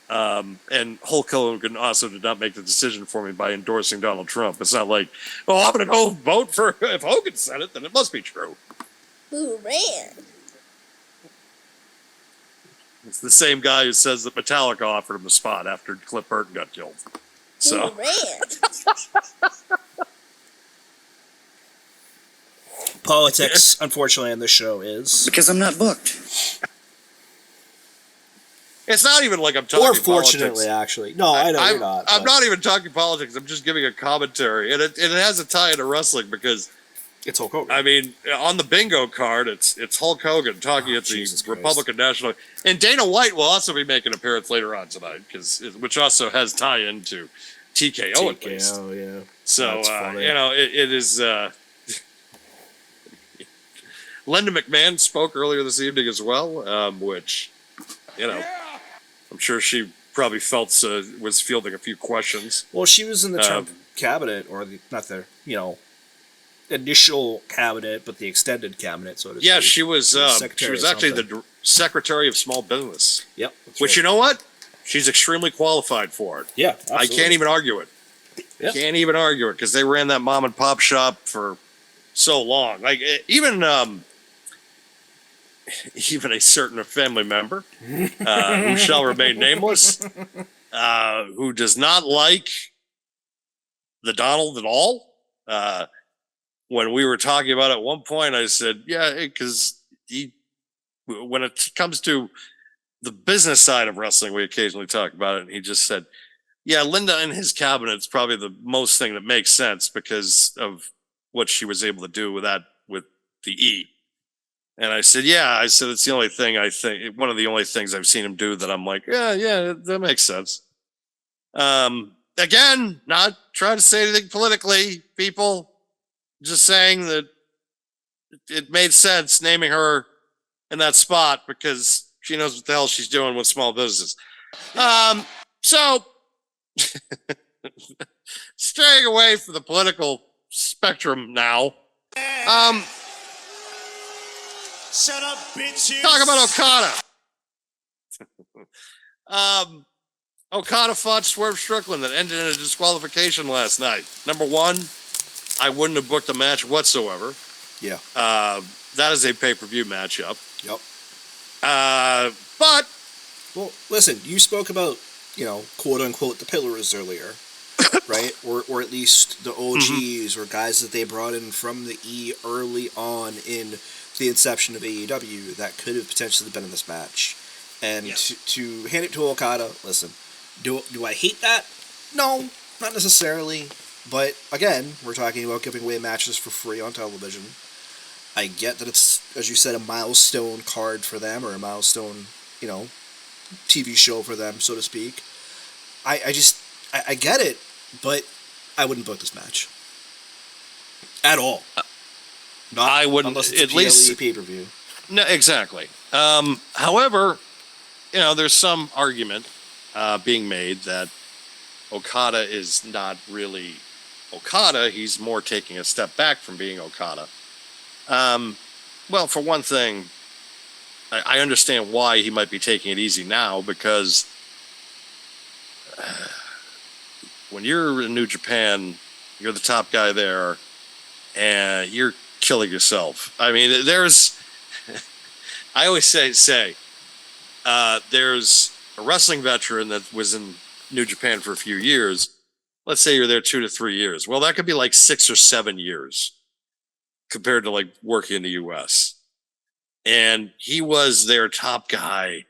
And Hulk Hogan also did not make the decision for me by endorsing Donald Trump. It's not like, oh, I'm going to go vote for, if Hogan said it, then it must be true. Who ran? It's the same guy who says that Metallica offered him a spot after Cliff Burton got killed. So, Who ran? Politics, unfortunately, on this show is. Because I'm not booked. it's not even like I'm talking Or fortunately, politics. actually. No, I know you're not. I'm but not even talking politics. I'm just giving a commentary. And it has a tie into wrestling because, It's Hulk Hogan. I mean, on the bingo card, it's Hulk Hogan talking at the Jesus Christ. Republican National. And Dana White will also be making an appearance later on tonight, which also has tie into TKO, at least. TKO, yeah. So, That's funny. it is. Linda McMahon spoke earlier this evening as well, which, I'm sure she probably felt was fielding a few questions. Well, she was in the Trump cabinet, or not the, initial cabinet, but the extended cabinet, so to speak. Yeah, she was. She Secretary was or actually something. the Secretary of Small Business. Yep. that's Which right. you know what? She's extremely qualified for it. Yeah, I absolutely. can't even argue it. Yep. Can't even argue it because they ran that mom and pop shop for so long. Like even a certain family member who shall remain nameless, who does not like the Donald at all. When we were talking about it at one point, I said, yeah, because when it comes to the business side of wrestling, we occasionally talk about it. And he just said, yeah, Linda and his cabinet is probably the most thing that makes sense because of what she was able to do with the E. And I said, yeah, it's the only thing one of the only things I've seen him do that I'm like, yeah, that makes sense. Again, not trying to say anything politically, people, just saying that it made sense naming her in that spot because she knows what the hell she's doing with small business. So straying away from the political spectrum now. Shut up, bitches. Talk about Okada. Okada fought Swerve Strickland that ended in a disqualification last night. Number one, I wouldn't have booked a match whatsoever. Yeah. That is a pay-per-view matchup. Yep. But Well, listen, you spoke about, quote unquote, the pillars earlier, right? Or at least the OGs or guys that they brought in from the E early on in the inception of AEW that could have potentially been in this match. And to hand it to Okada, listen, do I hate that? No, not necessarily. But again, we're talking about giving away matches for free on television. I get that it's, as you said, a milestone card for them, or a milestone, TV show for them, so to speak. I get it, but I wouldn't book this match at all. Not I wouldn't, unless it's at a least pay-per-view. No, exactly. However, there's some argument being made that Okada is not really Okada. He's more taking a step back from being Okada. Well, for one thing, I understand why he might be taking it easy now, because when you're in New Japan, you're the top guy there, and you're killing yourself. I mean, I always say, there's a wrestling veteran that was in New Japan for a few years. Let's say you're there 2 to 3 years. Well, that could be like 6 or 7 years compared to like working in the US. And he was their top guy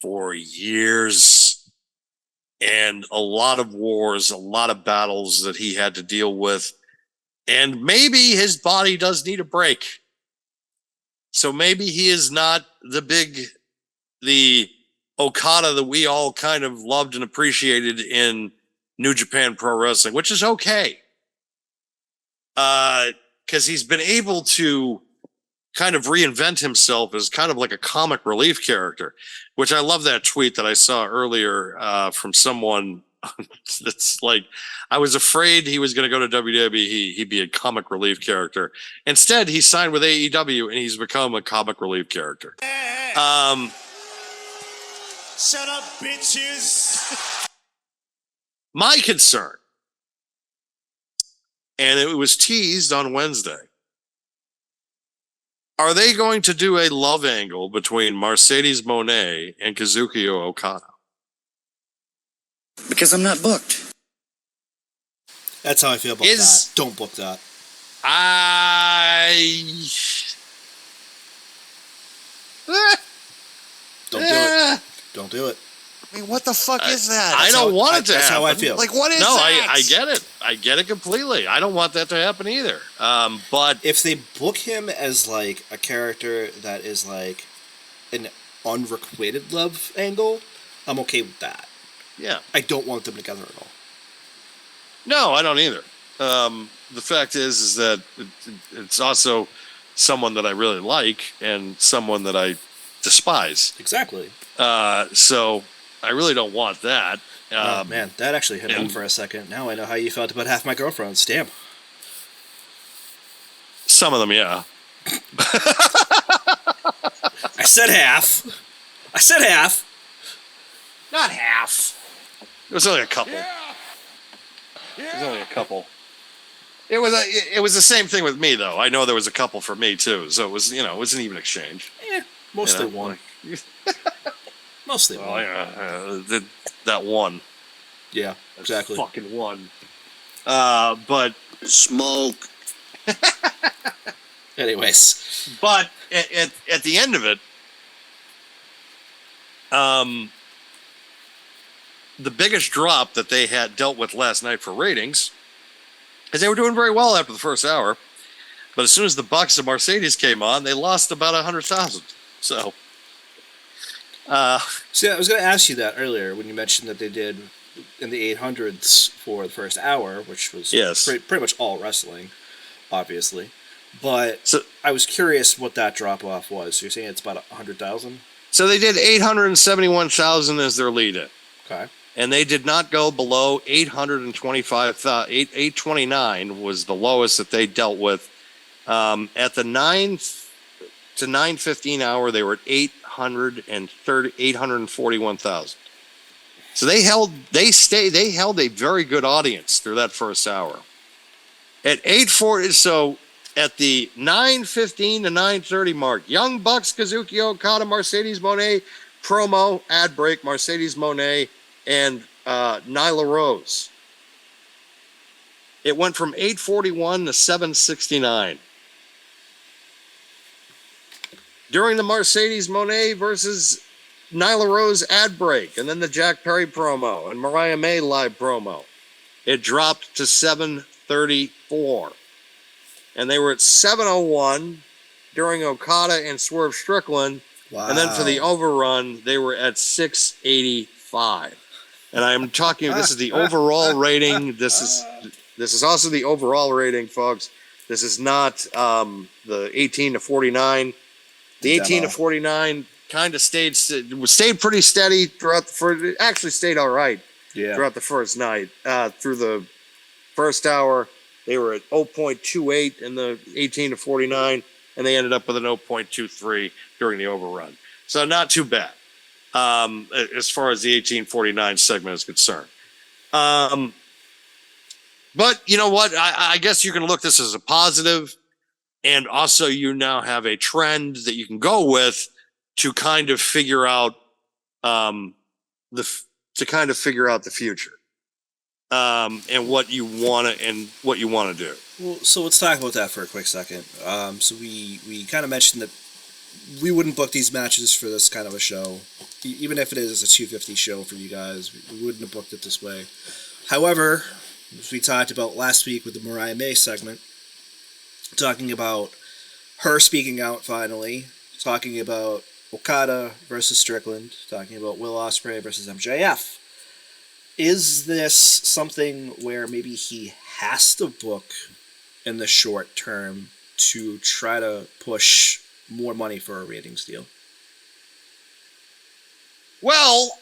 for years, and a lot of wars, a lot of battles that he had to deal with. And maybe his body does need a break. So maybe he is not the Okada that we all kind of loved and appreciated in New Japan Pro Wrestling, which is okay. Because he's been able to kind of reinvent himself as kind of like a comic relief character, which I love that tweet that I saw earlier from someone that's like, I was afraid he was going to go to WWE, he'd be a comic relief character. Instead, he signed with AEW and he's become a comic relief character. Shut up, bitches. My concern, and it was teased on Wednesday, are they going to do a love angle between Mercedes Moné and Kazuchika Okada? Because I'm not booked. That's how I feel about that. Don't book that. Don't do it. Don't do it. I mean, what the fuck is that? I don't want it to happen. That's how I feel. Like, what is that? I get it. I get it completely. I don't want that to happen either. But if they book him as like a character that is like an unrequited love angle, I'm okay with that. Yeah. I don't want them together at all. No, I don't either. The fact is that it's also someone that I really like and someone that I despise. Exactly. So I really don't want that. Oh, man, that actually hit home for a second. Now I know how you felt about half my girlfriends. Damn. Some of them, yeah. I said half. I said half. Not half. It was only a couple. It was only a couple. It was the same thing with me, though. I know there was a couple for me too, so it was it was an even exchange. Yeah, mostly one. Mostly one. Yeah, that one. Yeah, exactly. Fucking one. But Smoke. anyways, but at the end of it, the biggest drop that they had dealt with last night for ratings is they were doing very well after the first hour, but as soon as the Bucks and Mercedes came on, they lost about 100,000. So, see, I was going to ask you that earlier when you mentioned that they did in the 800s for the first hour, which was pretty much all wrestling, obviously. But so, I was curious what that drop off was. So you're saying it's about 100,000? So they did 871,000 as their lead-in. Okay. And they did not go below 825,000. 829 was the lowest that they dealt with. At the 9 to 9:15 hour, they were at 841,000. So they held a very good audience through that first hour. At 8:40, so at the 9:15 to 9:30 mark, Young Bucks, Kazuchika Okada, Mercedes Moné promo, ad break, Mercedes Moné, and Nyla Rose. It went from 841 to 769. During the Mercedes Moné versus Nyla Rose ad break, and then the Jack Perry promo and Mariah May live promo, it dropped to 734. And they were at 701 during Okada and Swerve Strickland. Wow. And then for the overrun, they were at 685. And I am talking, this is the overall rating. This is also the overall rating, folks. This is not the 18 to 49. The 18 to 49 kind of stayed pretty steady throughout actually stayed all right throughout the first night. Through the first hour, they were at 0.28 in the 18 to 49, and they ended up with an 0.23 during the overrun. So not too bad. As far as the 1849 segment is concerned. But you know what? I guess you can look this as a positive, and also you now have a trend that you can go with to kind of figure out the future. And what you want to do. Well, so let's talk about that for a quick second. So we kind of mentioned that we wouldn't book these matches for this kind of a show, even if it is a 250 show for you guys. We wouldn't have booked it this way. However, as we talked about last week with the Mariah May segment, talking about her speaking out finally, talking about Okada versus Strickland, talking about Will Ospreay versus MJF. Is this something where maybe he has to book in the short term to try to push more money for a ratings deal? Well,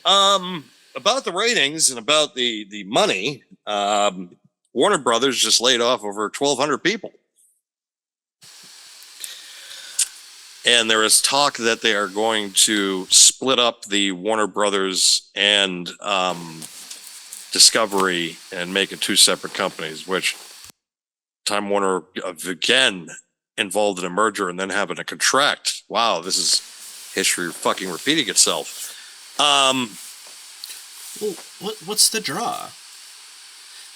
about the ratings and about the money, Warner Brothers just laid off over 1,200 people. And there is talk that they are going to split up the Warner Brothers and Discovery and make it two separate companies, which Time Warner again involved in a merger and then having to contract. Wow, this is history fucking repeating itself. Well, what's the draw?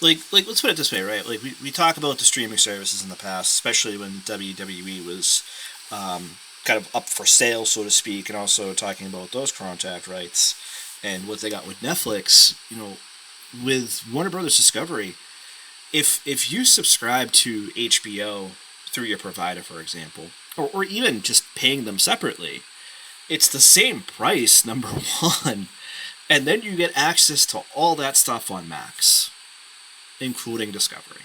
Like, let's put it this way, right? Like, we talk about the streaming services in the past, especially when WWE was kind of up for sale, so to speak, and also talking about those contract rights and what they got with Netflix. You know, with Warner Brothers Discovery, if you subscribe to HBO through your provider, for example, or even just paying them separately, it's the same price, number one, and then you get access to all that stuff on Max, including Discovery.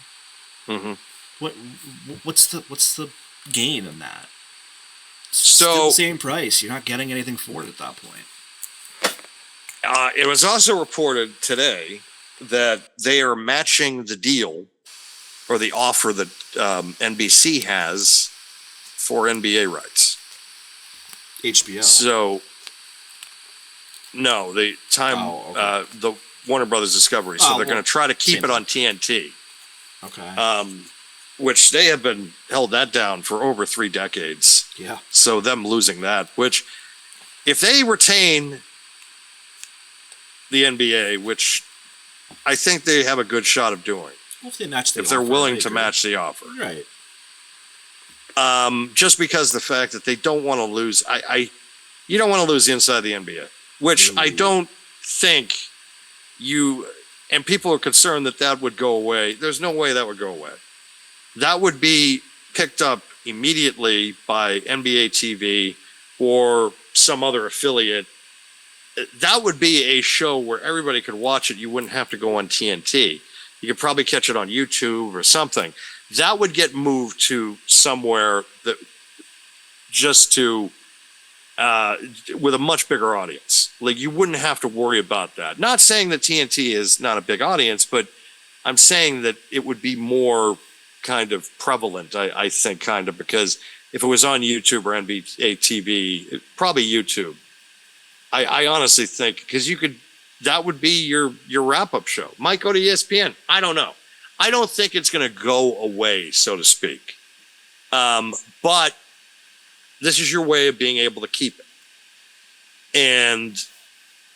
Mm-hmm. What's the gain in that? It's So still the same price. You're not getting anything for it at that point. it was also reported today that they are matching the deal or the offer that NBC has for NBA rights. HBO. So, no, the time, okay. the Warner Brothers Discovery. So they're going to try to keep same it on TNT. Okay. Which they have been held that down for over 3 decades. Yeah. So them losing that, which if they retain the NBA, which I think they have a good shot of doing, Well, if they match the if they're offer, willing I to agree. match the offer. Right. Just because the fact that they don't want to lose, you don't want to lose the inside of the NBA, which I don't think and people are concerned that would go away. There's no way that would go away. That would be picked up immediately by NBA TV or some other affiliate. That would be a show where everybody could watch it. You wouldn't have to go on TNT. You could probably catch it on YouTube or something. That would get moved to somewhere that just to with a much bigger audience. Like, you wouldn't have to worry about that. Not saying that TNT is not a big audience, but I'm saying that it would be more kind of prevalent, I think, kind of, because if it was on YouTube or NBA TV, probably YouTube. I honestly think, because that would be your wrap-up show. Might go to ESPN. I don't know. I don't think it's going to go away, so to speak. But this is your way of being able to keep it. And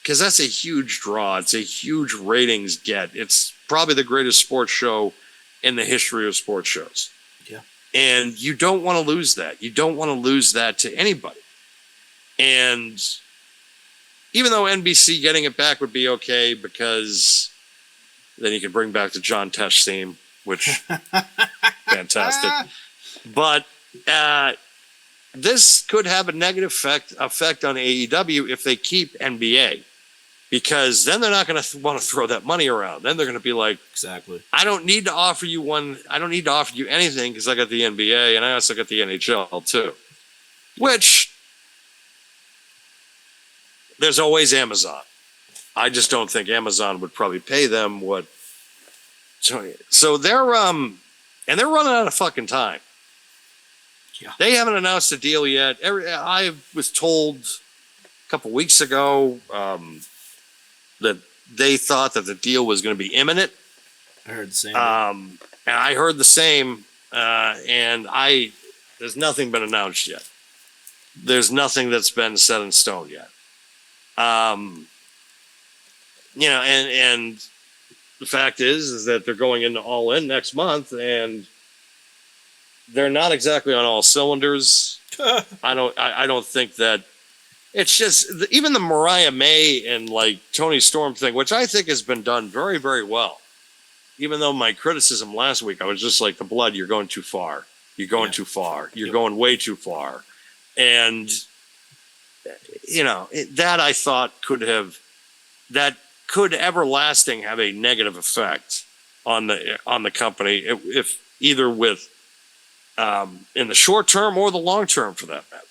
because that's a huge draw. It's a huge ratings get. It's probably the greatest sports show in the history of sports shows. Yeah. And you don't want to lose that. You don't want to lose that to anybody. And even though NBC getting it back would be okay, because then you can bring back the John Tesh theme, which fantastic. But this could have a negative effect on AEW if they keep NBA, because then they're not going to want to throw that money around. Then they're going to be like, exactly, I don't need to offer you anything because I got the NBA and I also got the NHL too. Which, there's always Amazon. I just don't think Amazon would probably pay them what. So they're running out of fucking time. Yeah. They haven't announced a deal yet. I was told a couple weeks ago that they thought that the deal was going to be imminent. I heard the same. And I heard the same. And there's nothing been announced yet. There's nothing that's been set in stone yet. And the fact is that they're going into All In next month, and they're not exactly on all cylinders. I don't think that. It's just even the Mariah May and like Tony Storm thing, which I think has been done very, very well. Even though my criticism last week, I was just like, the blood, you're going too far. You're going too far. You're going way too far. And that I thought could everlasting have a negative effect on the company, if either with in the short term or the long term for that matter.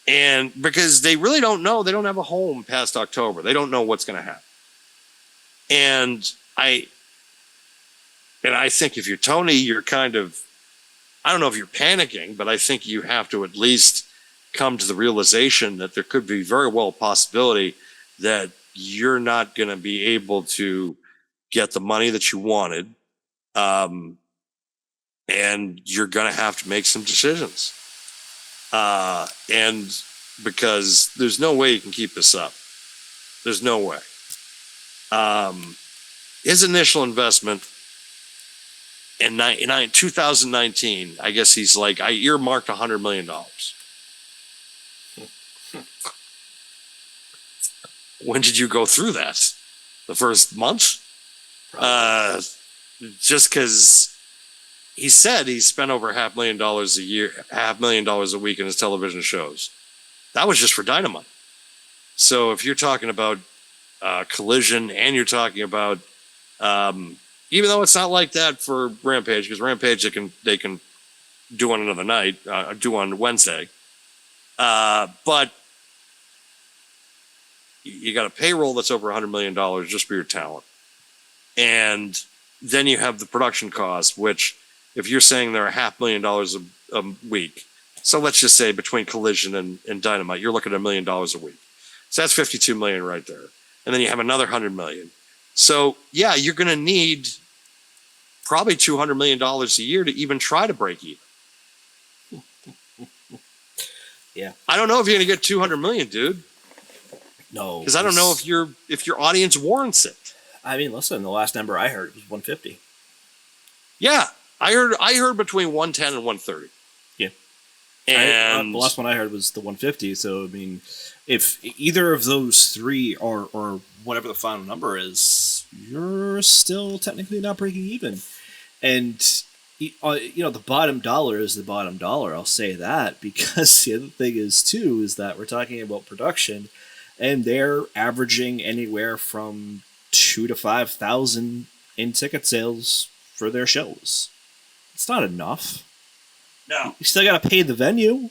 And because they really don't know, they don't have a home past October. They don't know what's going to happen. And I think if you're Tony, you're kind of, I don't know if you're panicking, but I think you have to at least come to the realization that there could be very well a possibility that you're not going to be able to get the money that you wanted. And you're going to have to make some decisions. And because there's no way you can keep this up. There's no way. His initial investment in 2019, I guess he's like, I earmarked $100 million. When did you go through that? The first month? Just because he said he spent over $500,000 a year, $500,000 a week in his television shows. That was just for Dynamite. So if you're talking about Collision, and you're talking about, even though it's not like that for Rampage, because Rampage they can do on another night, do on Wednesday, but you got a payroll that's over $100 million just for your talent, and then you have the production cost, which if you're saying they're $500,000 a week, so let's just say between Collision and Dynamite, you're looking at $1 million a week. So that's $52 million right there. And then you have another $100 million. So yeah, you're going to need probably $200 million a year to even try to break even. Yeah. I don't know if you're going to get 200 million, dude. No. Because I don't know if your audience warrants it. I mean, listen, the last number I heard was 150. Yeah. I heard between 110 and 130. Yeah. And the last one I heard was the 150. So, I mean, if either of those three or whatever the final number is, you're still technically not breaking even. And, the bottom dollar is the bottom dollar. I'll say that, because the other thing is, too, is that we're talking about production, and they're averaging anywhere from 2,000 to 5,000 in ticket sales for their shows. It's not enough. No. You still got to pay the venue.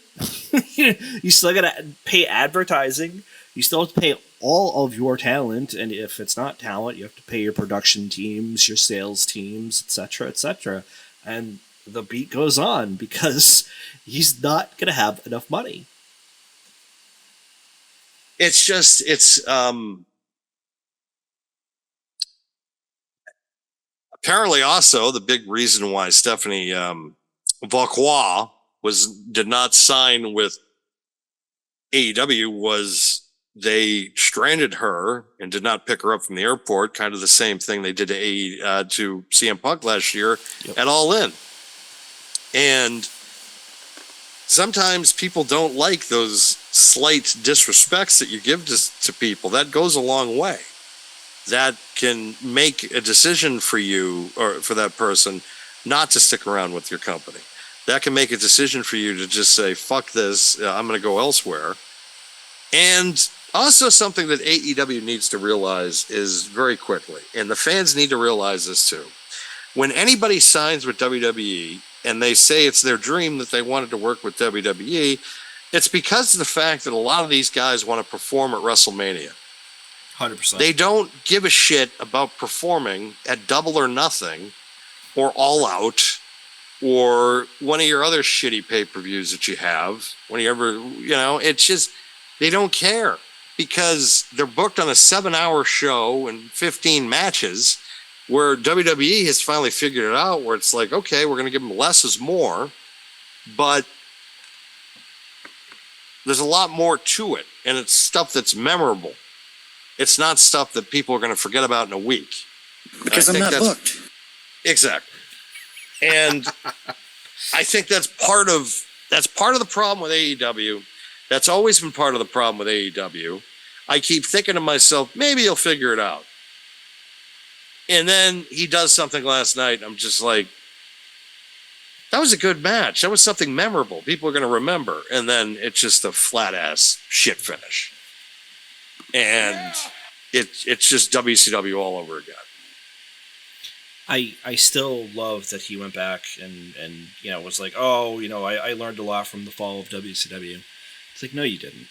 You still got to pay advertising. You still have to pay all of your talent, and if it's not talent, you have to pay your production teams, your sales teams, etc., etc. And the beat goes on, because he's not going to have enough money. It's apparently also the big reason why Stephanie Vauquois did not sign with AEW was they stranded her and did not pick her up from the airport. Kind of the same thing they did to CM Punk last year at All In. And sometimes people don't like those slight disrespects that you give to people. That goes a long way. That can make a decision for you or for that person not to stick around with your company. That can make a decision for you to just say, fuck this, I'm going to go elsewhere. And also something that AEW needs to realize is very quickly, and the fans need to realize this too. When anybody signs with WWE and they say it's their dream that they wanted to work with WWE, it's because of the fact that a lot of these guys want to perform at WrestleMania. 100%. They don't give a shit about performing at Double or Nothing or All Out or one of your other shitty pay-per-views that you have. It's just, they don't care, because they're booked on a 7-hour show and 15 matches, where WWE has finally figured it out, where it's like, okay, we're going to give them less is more, but there's a lot more to it, and it's stuff that's memorable. It's not stuff that people are going to forget about in a week. Because I'm not booked. Exactly. And I think that's part of the problem with AEW. That's always been part of the problem with AEW. I keep thinking to myself, maybe he'll figure it out. And then he does something last night. I'm just like, that was a good match. That was something memorable. People are going to remember. And then it's just a flat ass shit finish. And it's just WCW all over again. I still love that he went back and was like, I learned a lot from the fall of WCW. It's like, no, you didn't.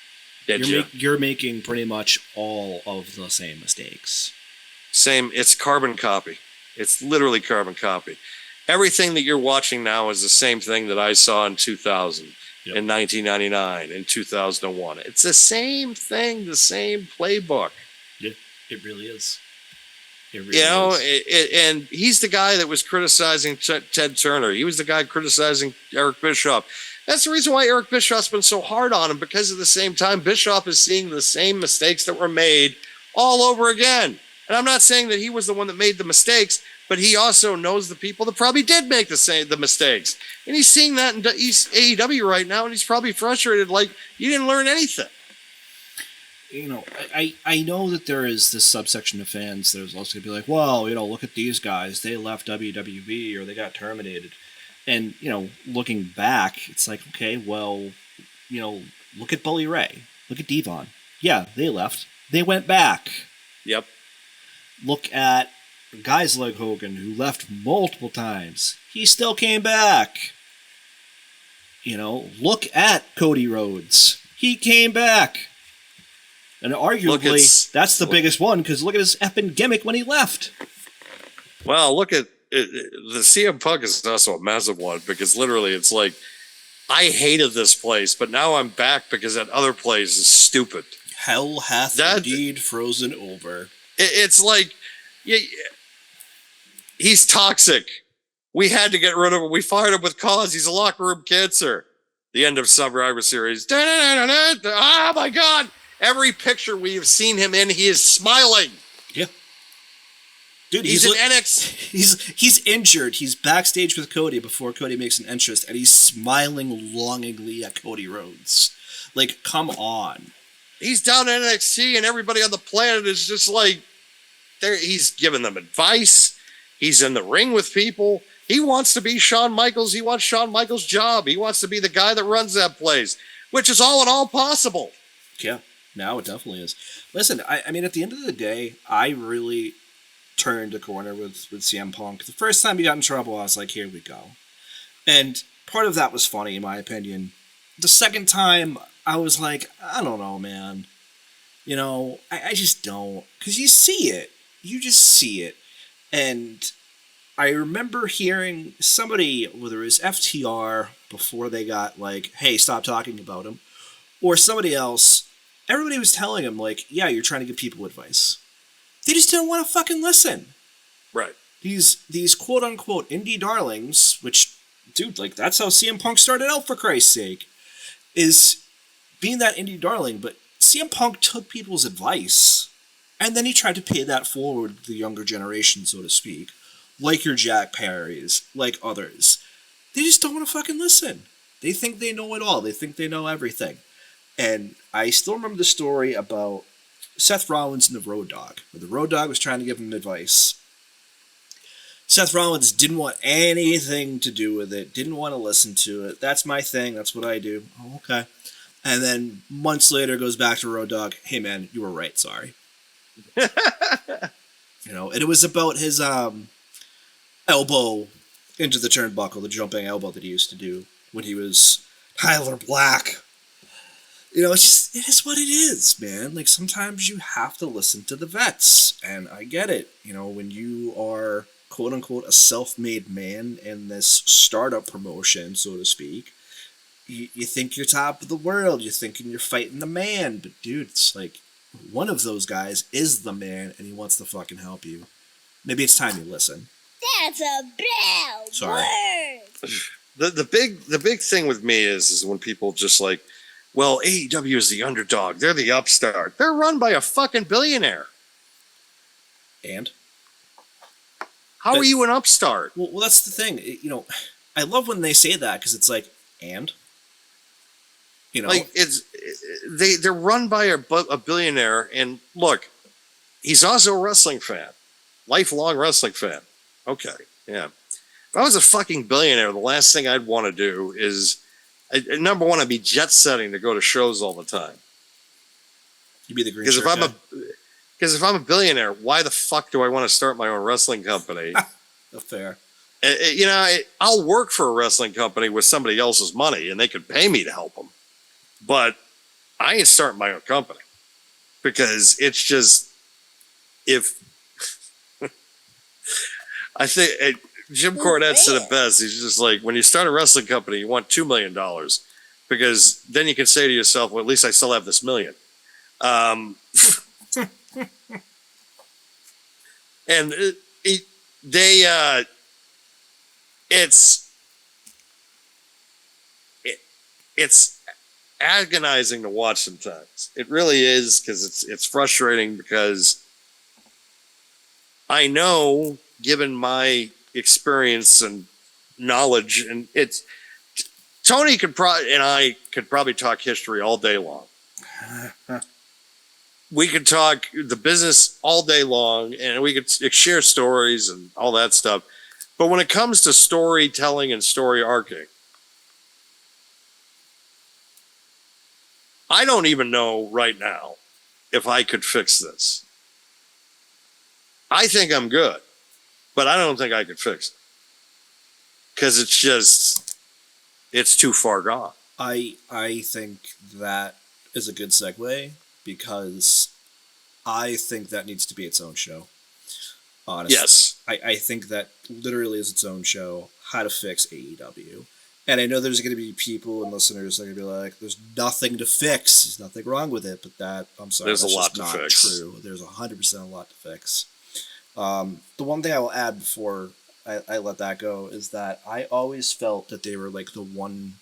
You're making pretty much all of the same mistakes. Same. It's carbon copy. It's literally carbon copy. Everything that you're watching now is the same thing that I saw in 2000. in 1999, in 2001. It's the same thing, the same playbook. Yeah, it really is. It really and he's the guy that was criticizing Ted Turner. He was the guy criticizing Eric Bischoff. That's the reason why Eric Bischoff's been so hard on him, because at the same time, Bischoff is seeing the same mistakes that were made all over again. And I'm not saying that he was the one that made the mistakes, but he also knows the people that probably did make the mistakes. And he's seeing that in AEW right now, and he's probably frustrated, like, you didn't learn anything. I know that there is this subsection of fans that is also going to be like, well, look at these guys. They left WWE or they got terminated. And, looking back, it's like, okay, well, look at Bully Ray. Look at Devon. Yeah, they left. They went back. Yep. Look at guys like Hogan, who left multiple times. He still came back. Look at Cody Rhodes. He came back. And arguably, that's the biggest one, because look at his effing gimmick when he left. Well, look at the CM Punk is also a massive one, because literally it's like, I hated this place, but now I'm back because that other place is stupid. Hell hath indeed frozen over. It's like, he's toxic. We had to get rid of him. We fired him with cause. He's a locker room cancer. The end of Survivor Series. Oh my God. Every picture we have seen him in, he is smiling. Yeah. Dude, he's in NXT. He's injured. He's backstage with Cody before Cody makes an entrance, and he's smiling longingly at Cody Rhodes. Like, come on. He's down in NXT, and everybody on the planet is just like, he's giving them advice. He's in the ring with people. He wants to be Shawn Michaels. He wants Shawn Michaels' job. He wants to be the guy that runs that place, which is all in all possible. Yeah. Now it definitely is. Listen, I mean, at the end of the day, I really turned a corner with CM Punk. The first time he got in trouble, I was like, here we go. And part of that was funny, in my opinion. The second time, I was like, I don't know, man. I just don't. Because you see it. You just see it. And I remember hearing somebody, whether it was FTR, before they got like, hey, stop talking about him, or somebody else, everybody was telling him, like, yeah, you're trying to give people advice. They just didn't want to fucking listen. Right. These quote-unquote indie darlings, which, dude, like, that's how CM Punk started out, for Christ's sake, is being that indie darling. But CM Punk took people's advice, and then he tried to pay that forward to the younger generation, so to speak, like your Jack Perrys, like others. They just don't want to fucking listen. They think they know it all. They think they know everything. And I still remember the story about Seth Rollins and the Road Dogg, where the Road Dogg was trying to give him advice. Seth Rollins didn't want anything to do with it, didn't want to listen to it. That's my thing, that's what I do. Oh, okay. And then months later goes back to Road Dogg, hey man, you were right, sorry. And it was about his elbow into the turnbuckle, the jumping elbow that he used to do when he was Tyler Black. It is what it is, man. Like, sometimes you have to listen to the vets, and I get it. When you are, quote-unquote, a self-made man in this startup promotion, so to speak, you think you're top of the world. You're thinking you're fighting the man. But, dude, it's like, one of those guys is the man, and he wants to fucking help you. Maybe it's time you listen. That's a bad word. The big thing with me is when people just like, well, AEW is the underdog. They're the upstart. They're run by a fucking billionaire. And? How are you an upstart? Well, that's the thing. I love when they say that, because it's like, and? Like, they're run by a billionaire, and look, he's also a wrestling fan. Lifelong wrestling fan. Okay, yeah. If I was a fucking billionaire, the last thing I'd want to do is, number one, I'd be jet setting to go to shows all the time. You'd be the green shirt guy. Because if I'm a billionaire, why the fuck do I want to start my own wrestling company? Fair. I'll work for a wrestling company with somebody else's money, and they could pay me to help them. But I ain't starting my own company, because it's just, if I think Jim Cornette said it best. He's just like, when you start a wrestling company, you want $2 million, because then you can say to yourself, well, at least I still have this million. And it's agonizing to watch sometimes. It really is, because it's frustrating, because I know, given my experience and knowledge, and it's Tony and I could probably talk history all day long. We could talk the business all day long, and we could share stories and all that stuff. But when it comes to storytelling and story arcing, I don't even know right now if I could fix this. I think I'm good, but I don't think I could fix it, because it's too far gone. I think that is a good segue, because I think that needs to be its own show. Honestly. Yes. I think that literally is its own show, how to fix AEW. And I know there's going to be people and listeners that are going to be like, there's nothing to fix. There's nothing wrong with it. But I'm sorry, there's that's a lot just to not fix. True. There's 100% a lot to fix. The one thing I will add before I let that go is that I always felt that they were like the one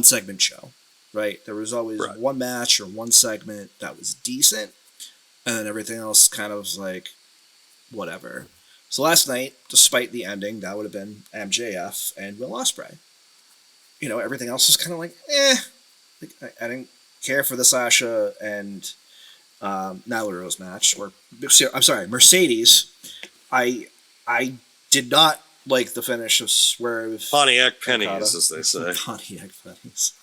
segment show, right? There was always one match or one segment that was decent, and then everything else kind of was like, whatever. So last night, despite the ending, that would have been MJF and Will Ospreay. You know, everything else was kind of like, eh. Like, I didn't care for the Sasha and Nyla Rose match, or I'm sorry, Mercedes. I did not like the finish of Swerve. Pontiac pennies, as they say. Pontiac pennies.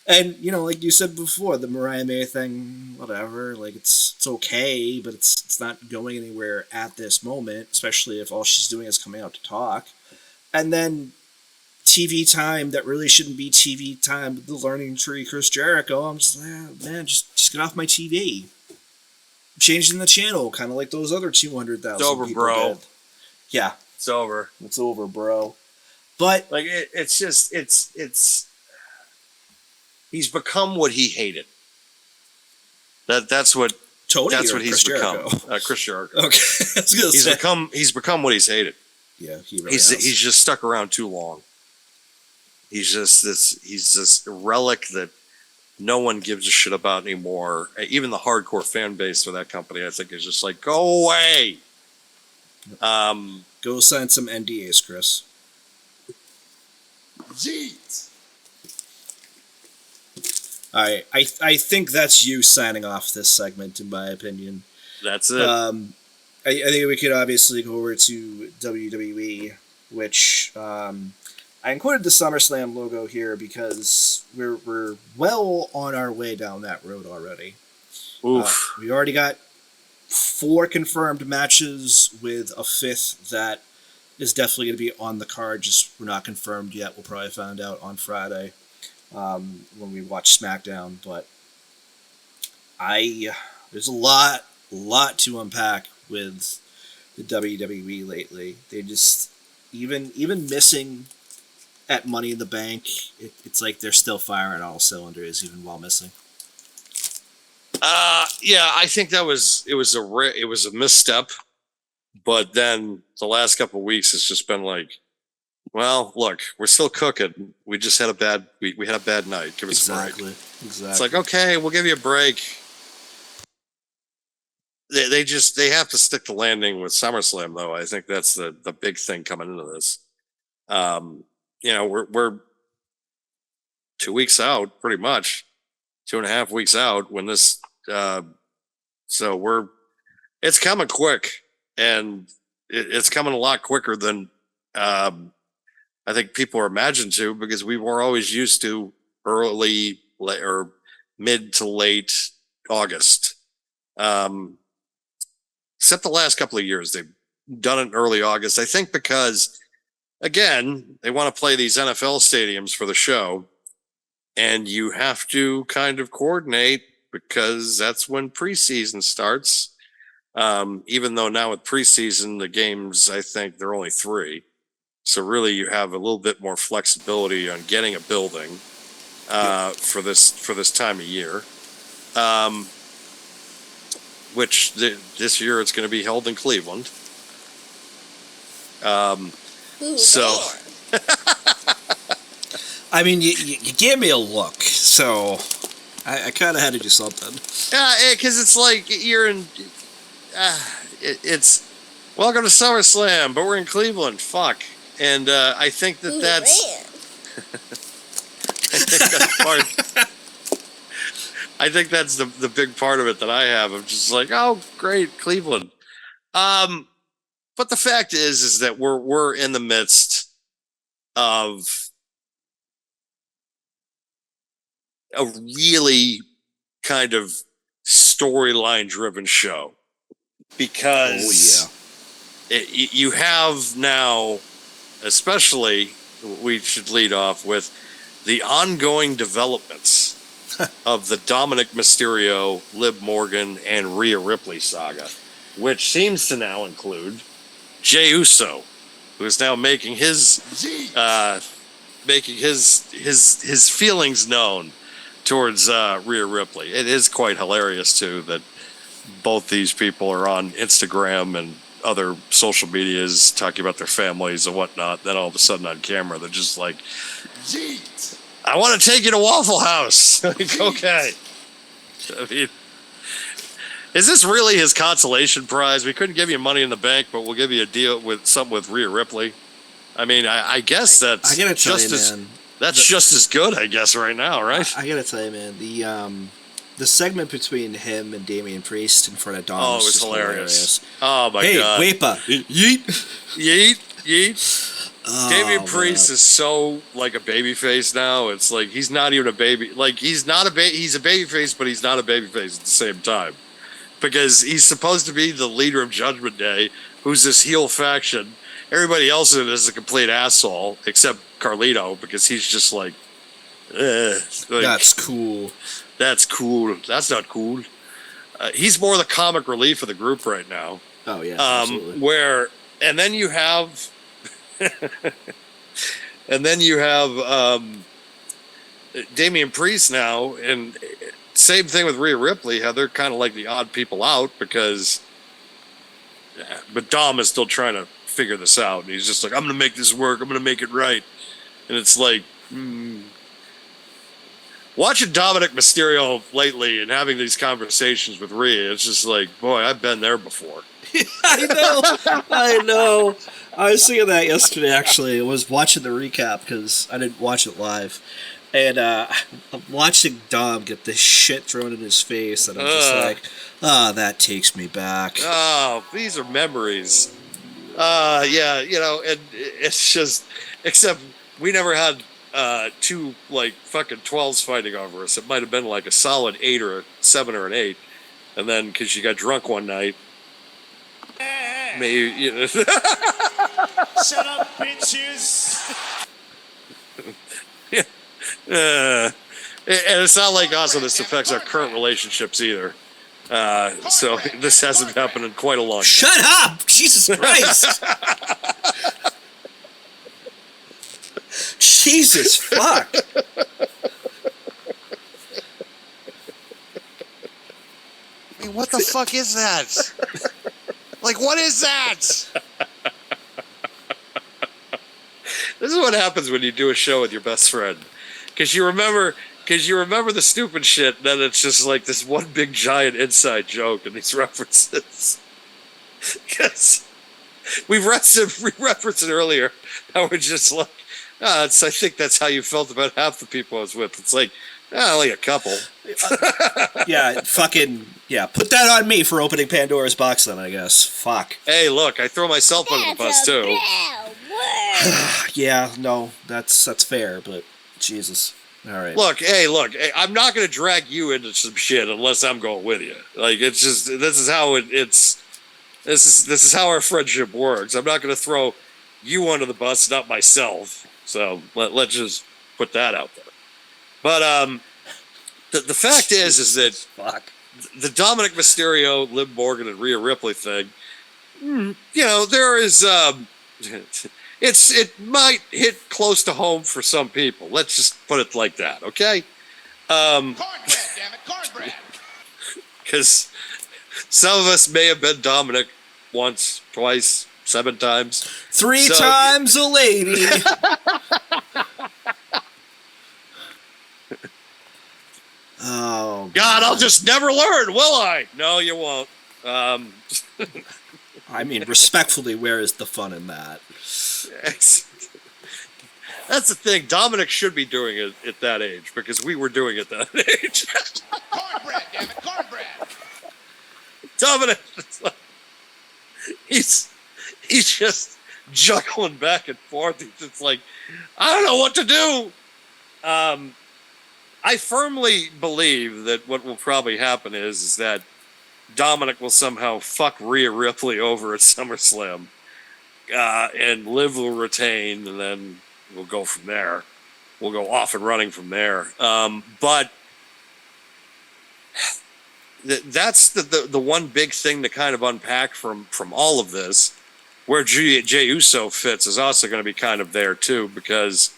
And, you know, like you said before, the Mariah May thing, whatever, like, it's okay, but it's not going anywhere at this moment, especially if all she's doing is coming out to talk. And then TV time that really shouldn't be TV time, the Learning Tree, Chris Jericho, I'm just like, man, just get off my TV. I'm changing the channel, kind of like those other 200,000 It's over, people bro. did. Yeah. It's over. It's over, bro. But like, it's he's become what he hated. That's what Tony. That's what he's Jericho? become. Chris Jericho. Okay, he's become what he's hated. Yeah, he's just stuck around too long. He's this relic that no one gives a shit about anymore. Even the hardcore fan base for that company, I think, is just like, go away. Go sign some NDAs, Chris. Jeez. I think that's you signing off this segment, in my opinion. That's it. I think we could obviously go over to WWE, which I included the SummerSlam logo here because we're well on our way down that road already. Oof. We already got 4 confirmed matches with a 5th that is definitely going to be on the card. Just we're not confirmed yet. We'll probably find out on Friday when we watch SmackDown. But there's a lot to unpack with the WWE lately. They just even missing at Money in the Bank, it's like they're still firing all cylinders even while missing. Yeah, I think it was a misstep, but then the last couple of weeks it's just been like, well, look, we're still cooking. We just had a bad we had a bad night. Give us a break. Exactly. It's like, okay, we'll give you a break. They have to stick the landing with SummerSlam, though. I think that's the big thing coming into this. You know, we're 2 weeks out, pretty much 2.5 weeks out when this. So it's coming quick, and it's coming a lot quicker than I think people are imagined to, because we were always used to early or mid to late August. Except the last couple of years, they've done it in early August. I think because, again, they want to play these NFL stadiums for the show, and you have to kind of coordinate because that's when preseason starts. Even though now with preseason, the games, I think they're only 3. So really you have a little bit more flexibility on getting a building. for this time of year. Which this year it's going to be held in Cleveland. So, I mean, you gave me a look, so I kind of had to do something. Yeah, because it's like you're in. It's welcome to Summerslam, but we're in Cleveland. Fuck, and I think that's. I think that's part. I think that's the big part of it that I have. I'm just like, oh, great, Cleveland. But the fact is that we're in the midst of a really kind of storyline driven show because you have now, especially, we should lead off with the ongoing developments of the Dominic Mysterio, Liv Morgan, and Rhea Ripley saga, which seems to now include Jey Uso, who is now making his feelings known towards Rhea Ripley. It is quite hilarious too that both these people are on Instagram and other social medias talking about their families and whatnot. Then all of a sudden on camera, they're just like, I want to take you to Waffle House. Like, okay. I mean, is this really his consolation prize? We couldn't give you money in the bank, but we'll give you a deal with something with Rhea Ripley. I mean, I guess that's just as good, I guess, right now, right? I gotta tell you, man, the segment between him and Damian Priest in front of Dom was hilarious. Oh my god! Hey, Weepa, yeet. Damian Priest is so like a baby face now. It's like he's not even a baby. Like he's a baby face, but he's not a baby face at the same time. Because he's supposed to be the leader of Judgment Day, who's this heel faction. Everybody else in it is a complete asshole, except Carlito, because he's just like, that's cool. That's cool. That's not cool. He's more the comic relief of the group right now. Oh yeah, absolutely. And then you have. And then you have Damian Priest now, and same thing with Rhea Ripley, how they're kind of like the odd people out because, but Dom is still trying to figure this out, and he's just like, I'm going to make this work, I'm going to make it right, and it's like, watching Dominic Mysterio lately and having these conversations with Rhea, it's just like, boy, I've been there before. I know. I was thinking that yesterday, actually. I was watching the recap because I didn't watch it live. And I'm watching Dom get this shit thrown in his face, and I'm just like, that takes me back. Oh, these are memories. Yeah, you know, and it's just, except we never had two, like, fucking 12s fighting over us. It might have been like a solid 8 or a 7 or an 8. And then, because you got drunk one night, maybe, you know. Shut up, bitches. Yeah. And it's not like also this affects our current relationships either. So this hasn't happened in quite a long time. Shut up! Jesus Christ! Jesus fuck! I mean, what the fuck is that? Like, what is that? This is what happens when you do a show with your best friend. Because you remember the stupid shit, and then it's just like this one big giant inside joke and these references. Because we referenced it earlier. How we're just like, I think that's how you felt about half the people I was with. It's like, only a couple. Yeah, put that on me for opening Pandora's box then, I guess. Fuck. Hey, look, I throw myself under the bus too. Yeah, no, that's fair, but Jesus. All right. Look, I'm not going to drag you into some shit unless I'm going with you. Like, it's just, this is how this is how our friendship works. I'm not going to throw you under the bus, not myself. So let's just put that out there. But the fact is that the Dominic Mysterio, Liv Morgan, and Rhea Ripley thing, you know, there is it might hit close to home for some people. Let's just put it like that, okay? Cornbread, damn it, cornbread. Because some of us may have been Dominic once, twice, 7 times. 3 times a lady. Oh God, I'll just never learn, will I? No, you won't. I mean, respectfully, where is the fun in that? That's the thing. Dominic should be doing it at that age because we were doing it that age. Cornbread, damn it, cornbread. Dominic, he's just juggling back and forth. He's just like, I don't know what to do. I firmly believe that what will probably happen is that Dominic will somehow fuck Rhea Ripley over at SummerSlam, and Liv will retain, and then we'll go from there. We'll go off and running from there. But that's the one big thing to kind of unpack from all of this, where Jey Uso fits is also going to be kind of there too, because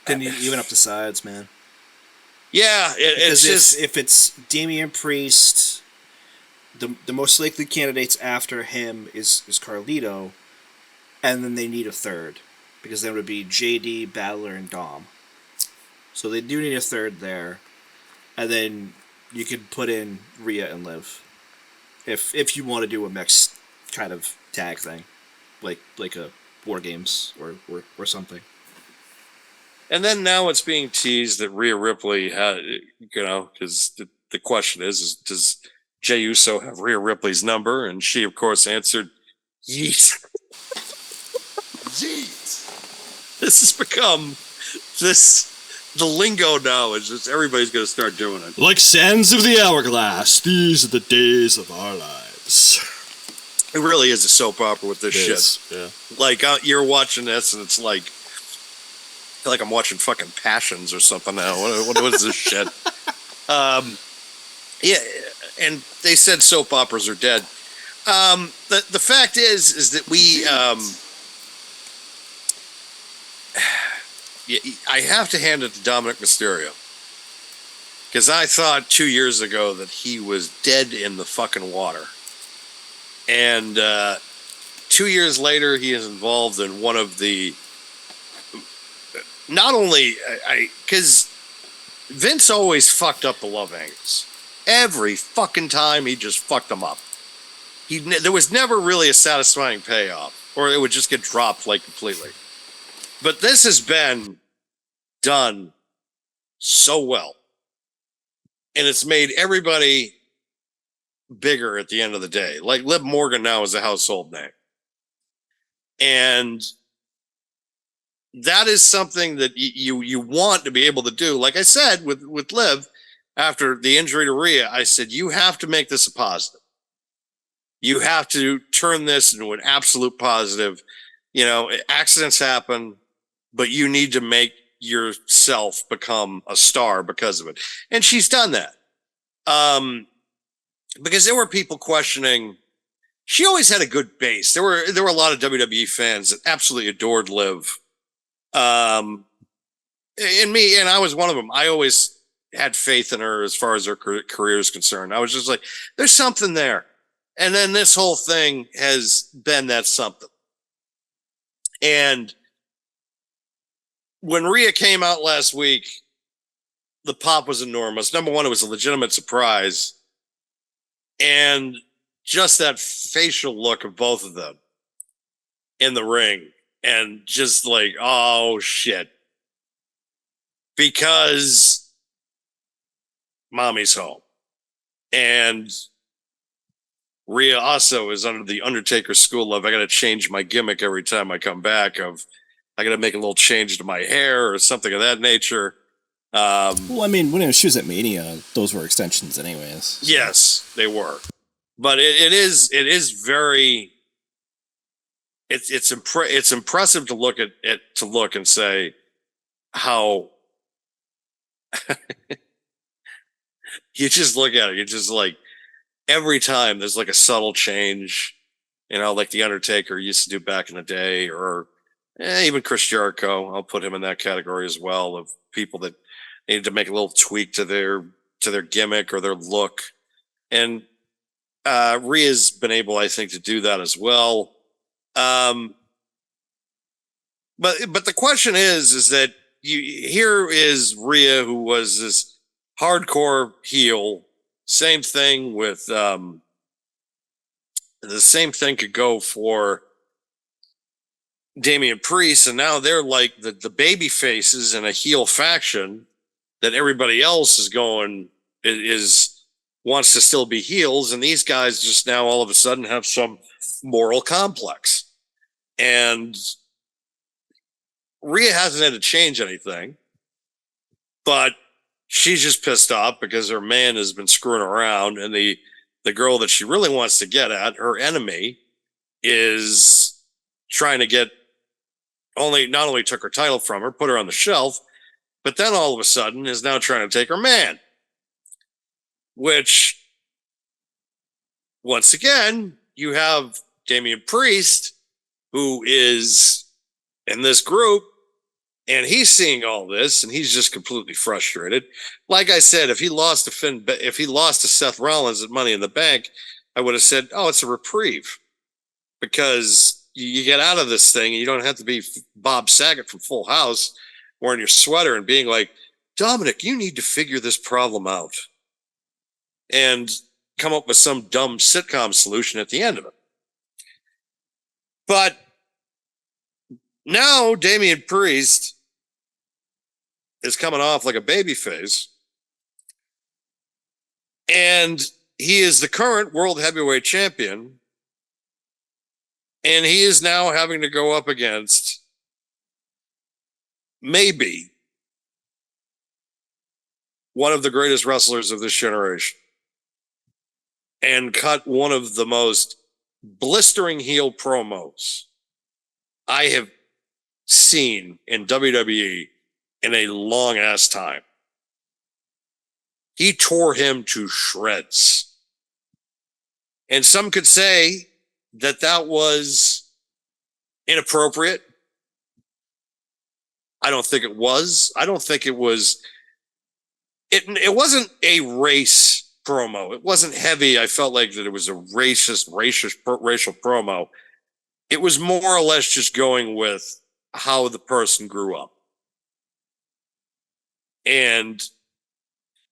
Didn't even up the sides, man. Yeah, it's just if it's Damian Priest, the most likely candidates after him is Carlito, and then they need a third, because then it would be JD, Battler, and Dom. So they do need a third there, and then you could put in Rhea and Liv, if you want to do a mixed kind of tag thing, like a War Games or something. And then now it's being teased that Rhea Ripley had, because the question is does Jey Uso have Rhea Ripley's number? And she, of course, answered, yeet. Yeet. This has become the lingo now is just everybody's going to start doing it. Like sands of the hourglass, these are the days of our lives. It really is a soap opera with this shit. Yeah. Like, you're watching this and it's like, I feel like I'm watching fucking Passions or something now. What is this shit? Yeah, and they said soap operas are dead. The fact is that we, I have to hand it to Dominic Mysterio, because I thought 2 years ago that he was dead in the fucking water, and 2 years later he is involved in one of the. Not only, because Vince always fucked up the love angles. Every fucking time he just fucked them up. There was never really a satisfying payoff, or it would just get dropped like completely. But this has been done so well. And it's made everybody bigger at the end of the day. Like Liv Morgan now is a household name. And that is something that you want to be able to do. Like I said with Liv, after the injury to Rhea, I said, you have to make this a positive. You have to turn this into an absolute positive. Accidents happen, but you need to make yourself become a star because of it. And she's done that. Because there were people questioning, she always had a good base. There were a lot of WWE fans that absolutely adored Liv. And me, and I was one of them. I always had faith in her as far as her career is concerned. I was just like, there's something there. And then this whole thing has been that something. And when Rhea came out last week, the pop was enormous. Number one, it was a legitimate surprise. And just that facial look of both of them in the ring. And just like, oh, shit. Because mommy's home. And Rhea also is under the Undertaker school of, I got to change my gimmick every time I come back. I got to make a little change to my hair or something of that nature. Well, I mean, when she was at Mania, those were extensions anyways. So. Yes, they were. But it is very... It's impressive to look at it, to look and say how you just look at it. You're just like, every time there's like a subtle change like The Undertaker used to do back in the day, or even Chris Jericho. I'll put him in that category as well, of people that needed to make a little tweak to their gimmick or their look. And Rhea's been able, I think, to do that as well. But the question is that here is Rhea, who was this hardcore heel. Same thing with the same thing could go for Damian Priest, and now they're like the baby faces in a heel faction that everybody else is going wants to still be heels, and these guys just now all of a sudden have some moral complex. And Rhea hasn't had to change anything, but she's just pissed off because her man has been screwing around, and the girl that she really wants to get at, her enemy, is trying to get not only took her title from her, put her on the shelf, but then all of a sudden is now trying to take her man. Which, once again, you have Damian Priest, who is in this group, and he's seeing all this, and he's just completely frustrated. Like I said, if he lost to Seth Rollins at Money in the Bank, I would have said, "Oh, it's a reprieve," because you get out of this thing, and you don't have to be Bob Saget from Full House wearing your sweater and being like, "Dominic, you need to figure this problem out," and come up with some dumb sitcom solution at the end of it. But now Damian Priest is coming off like a babyface, and he is the current world heavyweight champion, and he is now having to go up against maybe one of the greatest wrestlers of this generation, and cut one of the most blistering heel promos I have seen in WWE in a long ass time. He tore him to shreds. And some could say that was inappropriate. I don't think it was. I don't think it was. It wasn't a race promo. It wasn't heavy. I felt like that it was a racial promo. It was more or less just going with how the person grew up. And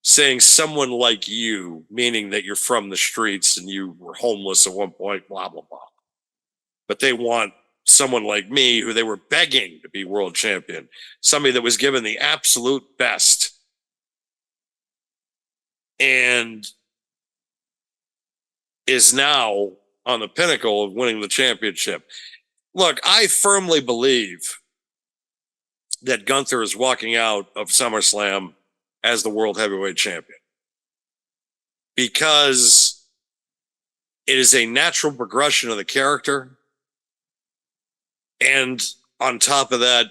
saying someone like you, meaning that you're from the streets and you were homeless at one point, blah, blah, blah. But they want someone like me, who they were begging to be world champion, somebody that was given the absolute best, and is now on the pinnacle of winning the championship. Look, I firmly believe that Gunther is walking out of SummerSlam as the world heavyweight champion, because it is a natural progression of the character. And on top of that,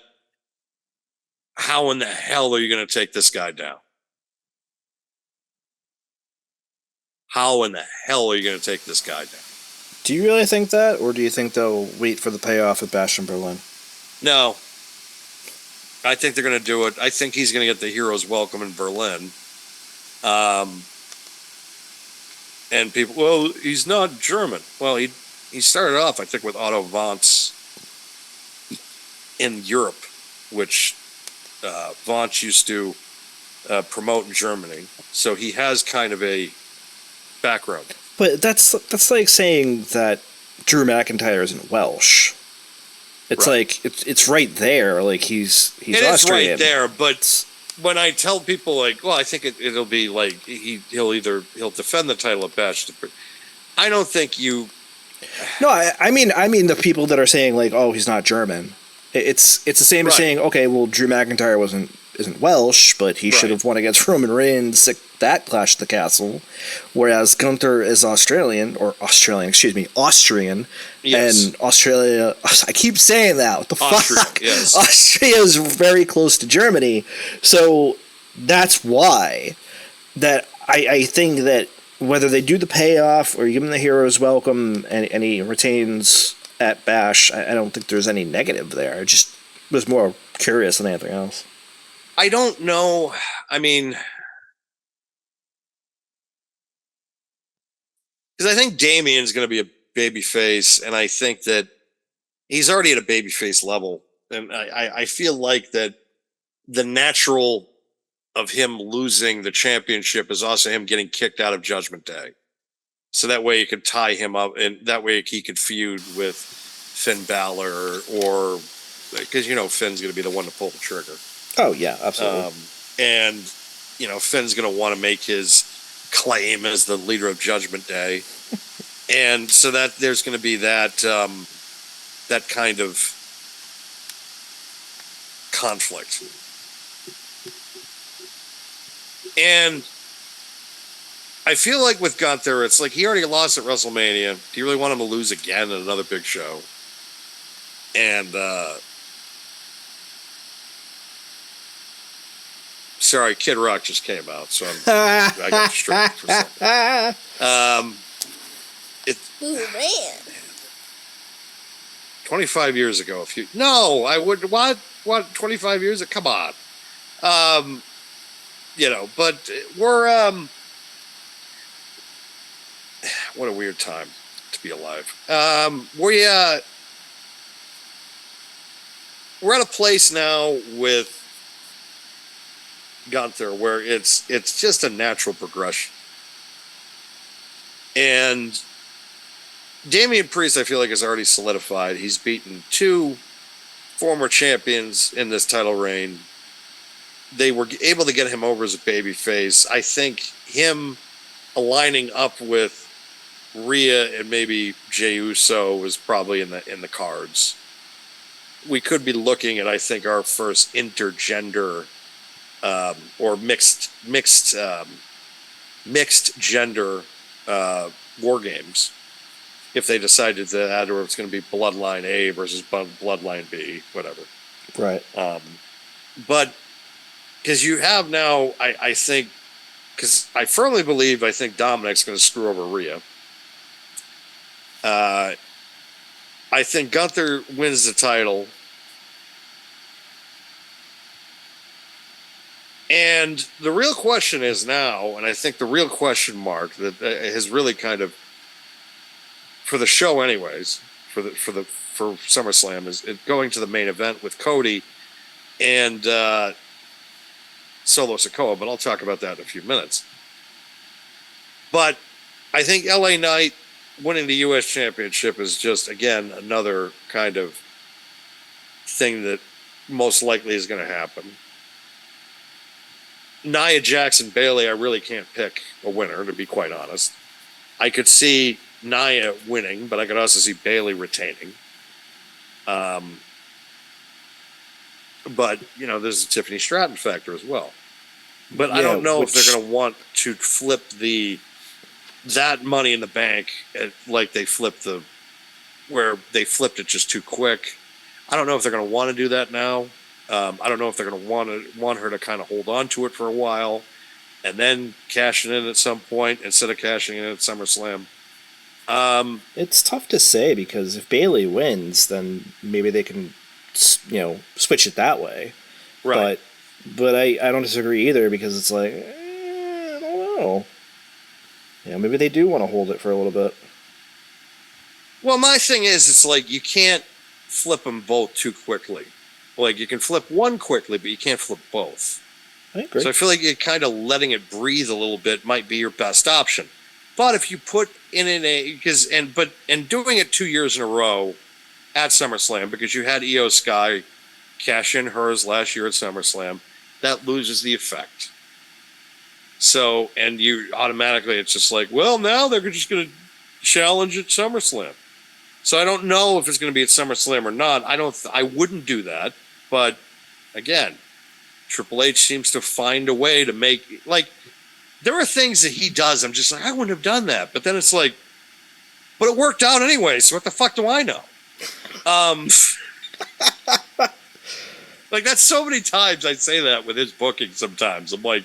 how in the hell are you going to take this guy down? How in the hell are you going to take this guy down? Do you really think that, or do you think they'll wait for the payoff at Bash in Berlin? No. I think they're going to do it. I think he's going to get the hero's welcome in Berlin. And people, well, he's not German. Well, he started off, I think, with Otto Wanz in Europe, which Wanz used to promote in Germany. So he has kind of a background. But that's like saying that Drew McIntyre isn't Welsh. It's right. Like it's right there. Like he's it Australian. Is right there. But when I tell people, like, well, I think it'll be like he'll defend the title at Bash. I don't think you. No, I mean the people that are saying like, oh, he's not German. It's the same as saying, okay, well, Drew McIntyre isn't Welsh, but he should have won against Roman Reigns at that Clash at the Castle, whereas Gunther is Austrian, yes. And Australia, I keep saying that, what the fuck? Yes. Austria is very close to Germany, so that's why that I think that whether they do the payoff or you give him the hero's welcome and he retains at Bash, I don't think there's any negative there. I just was more curious than anything else. I don't know. I mean, because I think Damien's going to be a babyface, and I think that he's already at a babyface level. And I feel like that the natural of him losing the championship is also him getting kicked out of Judgment Day. So that way you could tie him up, and that way he could feud with Finn Balor, or because, you know, Finn's going to be the one to pull the trigger. Oh, yeah, absolutely. And, you know, Finn's going to want to make his claim as the leader of Judgment Day. And so that there's going to be that that kind of conflict. And I feel like with Gunther, it's like he already lost at WrestleMania. Do you really want him to lose again at another big show? And sorry, Kid Rock just came out, so I got distracted for a second. Ooh, man. 25 years ago, I would, what, 25 years ago? Come on. You know, but we're, what a weird time to be alive. We're at a place now with Gunther where it's just a natural progression. And Damian Priest, I feel like, is already solidified. He's beaten 2 former champions in this title reign. They were able to get him over as a babyface. I think him aligning up with Rhea and maybe Jey Uso was probably in the cards. We could be looking at, I think, our first intergender or mixed gender war games, if they decided that, or it's going to be Bloodline A versus Bloodline B, whatever. Right. But because you have now, I think, because I firmly believe, I think Dominic's going to screw over Rhea. I think Gunther wins the title. And the real question is now, and I think the real question mark that has really kind of, for the show anyways, for SummerSlam, is going to the main event with Cody and Solo Sikoa, but I'll talk about that in a few minutes. But I think LA Knight winning the U.S. Championship is just, again, another kind of thing that most likely is going to happen. Nia Jackson Bailey, I really can't pick a winner, to be quite honest. I could see Nia winning, but I could also see Bailey retaining. But, you know, there's a Tiffany Stratton factor as well. But I don't know if they're going to want to flip that Money in the Bank like they flipped where they flipped it just too quick. I don't know if they're going to want to do that now. I don't know if they're going to want her to kind of hold on to it for a while and then cash it in at some point instead of cashing it in at SummerSlam. It's tough to say, because if Bailey wins, then maybe they can, you know, switch it that way. Right. But I don't disagree either, because it's like, I don't know. Yeah, maybe they do want to hold it for a little bit. Well, my thing is, it's like you can't flip them both too quickly. Like, you can flip one quickly, but you can't flip both. I agree. So I feel like you're kind of letting it breathe a little bit might be your best option. But if you put in and doing it 2 years in a row at SummerSlam, because you had Io Sky cash in hers last year at SummerSlam, that loses the effect. So, and you automatically, it's just like, well, now they're just going to challenge at SummerSlam. So I don't know if it's going to be at SummerSlam or not. I wouldn't do that. But again, Triple H seems to find a way to make, like, there are things that he does. I'm just like, I wouldn't have done that. But then it's like, but it worked out anyway. So what the fuck do I know? Like, that's so many times I say that with his booking sometimes. I'm like,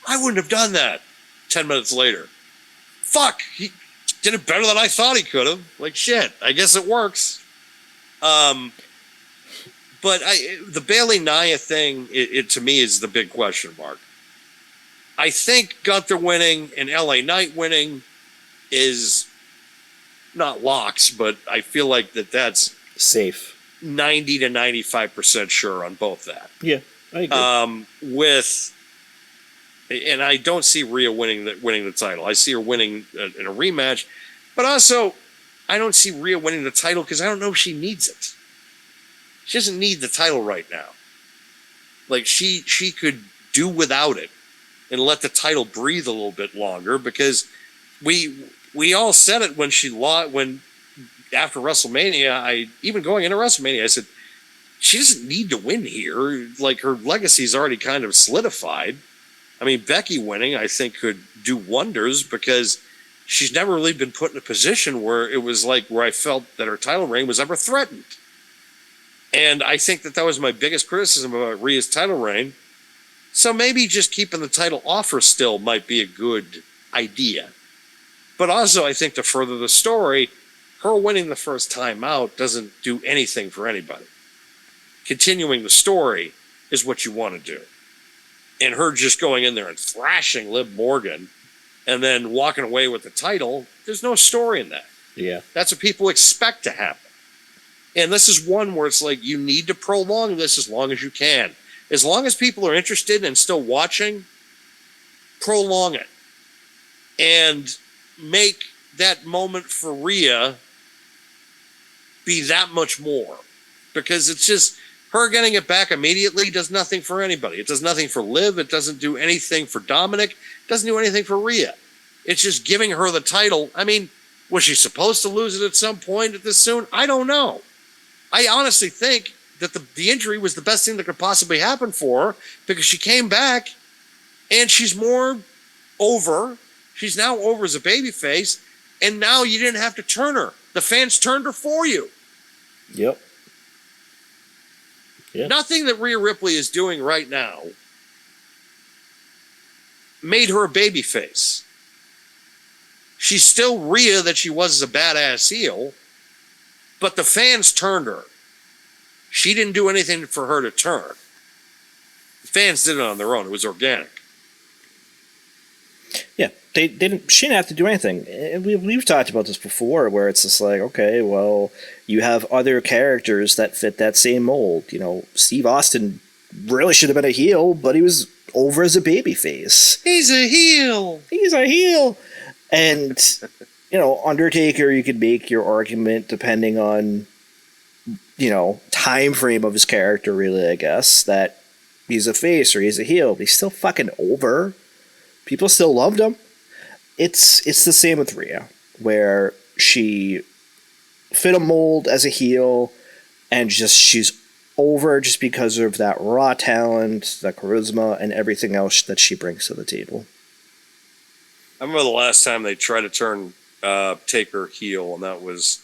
I wouldn't have done that 10 minutes later. fuck, he did it better than I thought he could have. Like, shit, I guess it works. But the Bailey Nia thing, it to me is the big question mark. I think Gunther winning and LA Knight winning is not locks, but I feel like that's safe. 90 to 95% sure on both that. Yeah, I agree. And I don't see Rhea winning the title. I see her winning in a rematch, but also I don't see Rhea winning the title because I don't know if she needs it. She doesn't need the title right now. Like she could do without it and let the title breathe a little bit longer, because we all said it when she lost, when after WrestleMania, even going into WrestleMania, I said she doesn't need to win here. Like, her legacy is already kind of solidified. I mean, Becky winning, I think, could do wonders, because she's never really been put in a position where it was like where I felt that her title reign was ever threatened. And I think that was my biggest criticism about Rhea's title reign. So maybe just keeping the title off her still might be a good idea. But also, I think to further the story, her winning the first time out doesn't do anything for anybody. Continuing the story is what you want to do. And her just going in there and thrashing Liv Morgan and then walking away with the title, there's no story in that. Yeah. That's what people expect to happen. And this is one where it's like, you need to prolong this as long as you can. As long as people are interested and still watching, prolong it. And make that moment for Rhea be that much more. Because it's just, her getting it back immediately does nothing for anybody. It does nothing for Liv. It doesn't do anything for Dominic. It doesn't do anything for Rhea. It's just giving her the title. I mean, was she supposed to lose it at some point at this soon? I don't know. I honestly think that the injury was the best thing that could possibly happen for her, because she came back and she's more over. She's now over as a babyface, and now you didn't have to turn her. The fans turned her for you. Yep. Yeah. Nothing that Rhea Ripley is doing right now made her a babyface. She's still Rhea that she was as a badass heel, but the fans turned her. She didn't do anything for her to turn. The fans did it on their own. It was organic. Yeah, they didn't. She didn't have to do anything. And we've talked about this before, where it's just like, okay, well, you have other characters that fit that same mold. You know, Steve Austin really should have been a heel, but he was over as a babyface. He's a heel. He's a heel. And, you know, Undertaker, you could make your argument depending on, you know, time frame of his character, really, I guess, that he's a face or he's a heel, but he's still fucking over. People still loved him. It's the same with Rhea, where she fit a mold as a heel, and just she's over just because of that raw talent, the charisma, and everything else that she brings to the table. I remember the last time they tried to turn Taker heel, and that was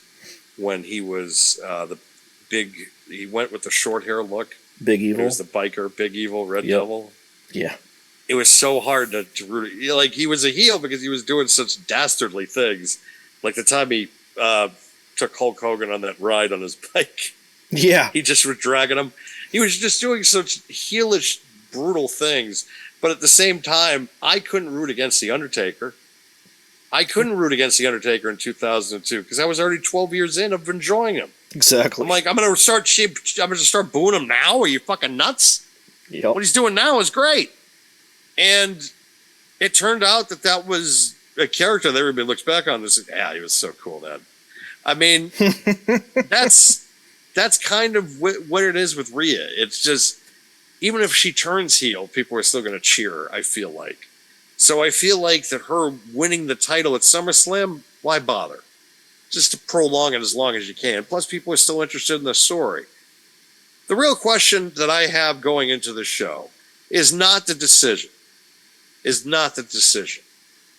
when he was he went with the short hair look. Big Evil. He was the biker, Big Evil, Red Devil. Yeah. It was so hard to root. Like, he was a heel because he was doing such dastardly things. Like the time he took Hulk Hogan on that ride on his bike. Yeah. He just was dragging him. He was just doing such heelish, brutal things. But at the same time, I couldn't root against The Undertaker. I couldn't root against The Undertaker in 2002 because I was already 12 years in of enjoying him. Exactly. I'm like, I'm going to start booing him now? Are you fucking nuts? Yep. What he's doing now is great. And it turned out that was a character that everybody looks back on and says, yeah, he was so cool then. I mean, that's kind of what it is with Rhea. It's just, even if she turns heel, people are still going to cheer her, I feel like. So I feel like that her winning the title at SummerSlam, why bother? Just to prolong it as long as you can. Plus, people are still interested in the story. The real question that I have going into the show is not the decision.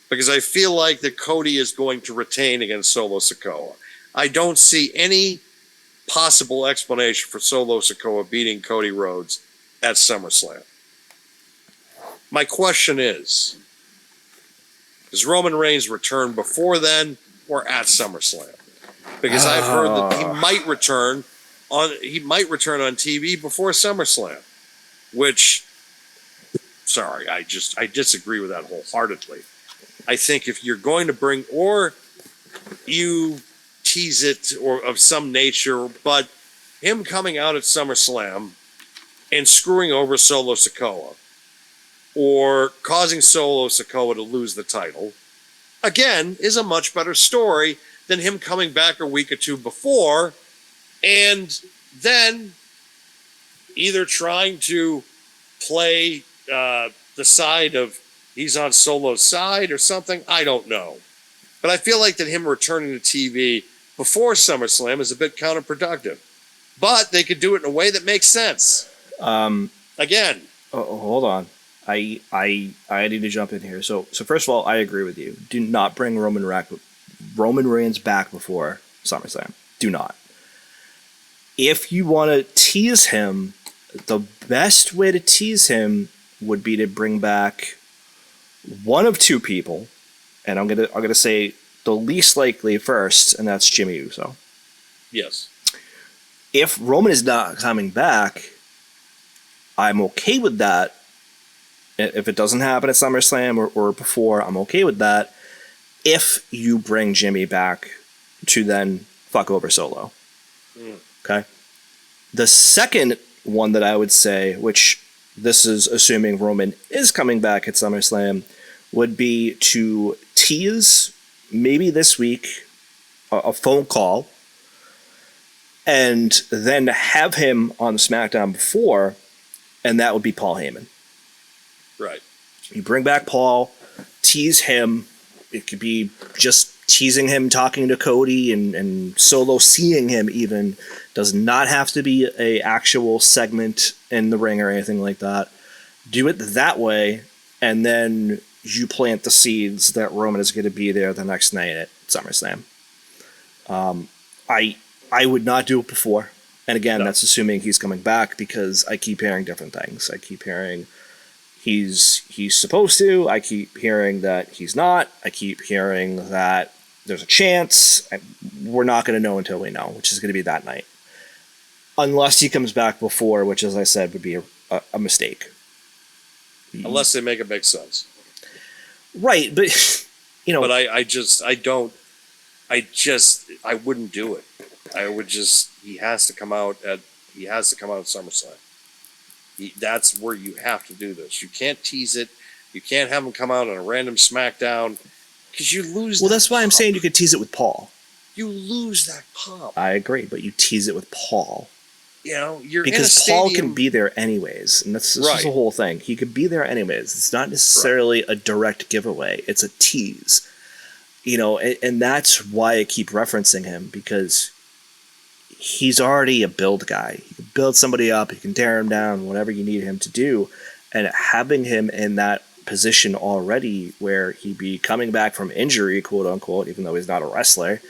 Because I feel like that Cody is going to retain against Solo Sikoa. I don't see any possible explanation for Solo Sikoa beating Cody Rhodes at SummerSlam. My question is, Does Roman Reigns return before then or at SummerSlam? Because I've heard that he might return on TV before SummerSlam, which, sorry, I disagree with that wholeheartedly. I think if you're going to bring, or you tease it or of some nature, but him coming out at SummerSlam and screwing over Solo Sikoa or causing Solo Sikoa to lose the title, again, is a much better story than him coming back a week or two before and then either trying to play the side of he's on Solo's side or something. I don't know. But I feel like that him returning to TV before SummerSlam is a bit counterproductive. But they could do it in a way that makes sense. Again. Hold on. I need to jump in here. So first of all, I agree with you. Do not bring Roman Reigns back before SummerSlam. Do not. If you want to tease him, the best way to tease him would be to bring back one of two people, and I'm gonna say the least likely first, and that's Jimmy Uso. Yes. If Roman is not coming back, I'm okay with that. If it doesn't happen at SummerSlam or before, I'm okay with that. If you bring Jimmy back to then fuck over Solo. Okay? The second one that I would say, which this is assuming Roman is coming back at SummerSlam, would be to tease, maybe this week, a phone call, and then have him on SmackDown before, and that would be Paul Heyman. Right. You bring back Paul, tease him. It could be just teasing him, talking to Cody, and Solo seeing him even. Does not have to be a actual segment in the ring or anything like that. Do it that way, and then you plant the seeds that Roman is going to be there the next night at SummerSlam. I would not do it before. And again, that's assuming he's coming back, because I keep hearing different things. I keep hearing he's supposed to. I keep hearing that he's not. I keep hearing that there's a chance. We're not going to know until we know, which is going to be that night. Unless he comes back before, which, as I said, would be a mistake. Unless they make it make sense. Right, but, you know... But I wouldn't do it. I would just... He has to come out at SummerSlam. That's where you have to do this. You can't tease it. You can't have him come out on a random SmackDown, because you lose. Well, that's why I'm saying you could tease it with Paul. You lose that pop. I agree, but you tease it with Paul. You know, you're because in a Paul stadium. can be there anyways, and this Right. is the whole thing. He could be there anyways. It's not necessarily a direct giveaway. It's a tease. You know, and that's why I keep referencing him, because he's already a build guy. You can build somebody up, you can tear him down, whatever you need him to do. And having him in that position already, where he'd be coming back from injury, quote unquote, even though he's not a wrestler,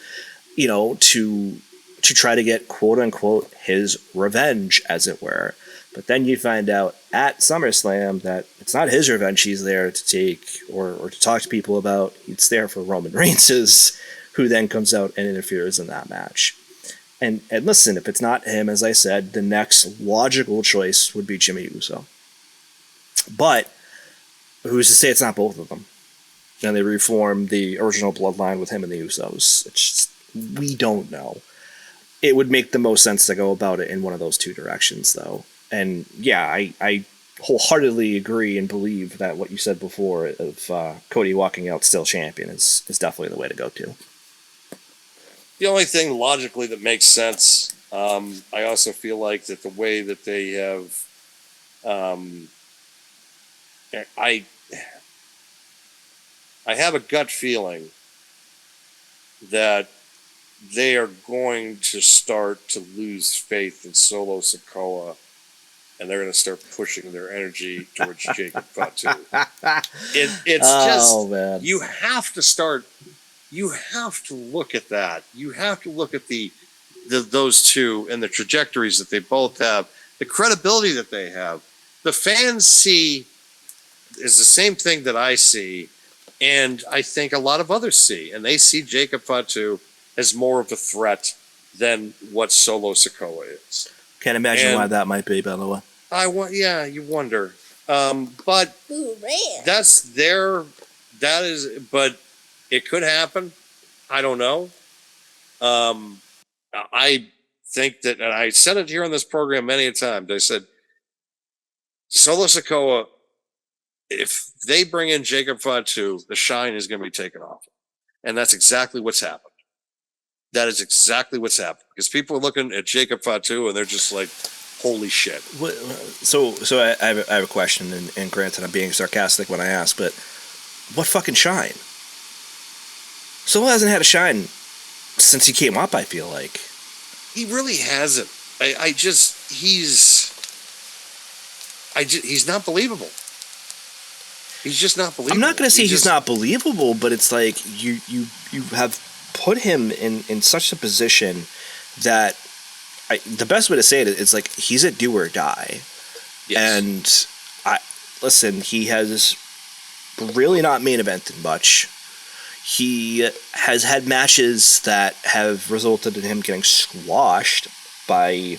you know, to try to get quote unquote his revenge, as it were. But then you find out at SummerSlam that it's not his revenge he's there to take or to talk to people about. It's there for Roman Reigns, who then comes out and interferes in that match. And listen, if it's not him, as I said, the next logical choice would be Jimmy Uso. But who's to say it's not both of them? And they reform the original bloodline with him and the Usos. It's just, we don't know. It would make the most sense to go about it in one of those two directions, though. And yeah, I wholeheartedly agree and believe that what you said before of Cody walking out still champion is definitely the way to go to. The only thing logically that makes sense, I also feel like that the way that they have, I have a gut feeling that they are going to start to lose faith in Solo Sikoa, and they're going to start pushing their energy towards Jacob Fatu. It's just, man. You have to look at that. You have to look at those two and the trajectories that they both have, the credibility that they have. The fans see is the same thing that I see And I think a lot of others see, and they see Jacob Fatu as more of a threat than what Solo Sikoa is. Can't imagine And why that might be, by the way. You wonder. But Ooh, man. but it could happen. I don't know. I think that, and I said it here on this program many a times. I said, Solo Sikoa, if they bring in Jacob Fatu, the shine is going to be taken off. And that's exactly what's happened. That is exactly what's happened. Because people are looking at Jacob Fatu and they're just like, holy shit. So I have a question, and granted, I'm being sarcastic when I ask, but what fucking shine? Solo hasn't had a shine since he came up, I feel like. He really hasn't. He's not believable. He's just not believable. I'm not going to say he's not believable, but it's like you have put him in such a position that the best way to say it is like he's a do or die. Yes. And he has really not main evented much. He has had matches that have resulted in him getting squashed by,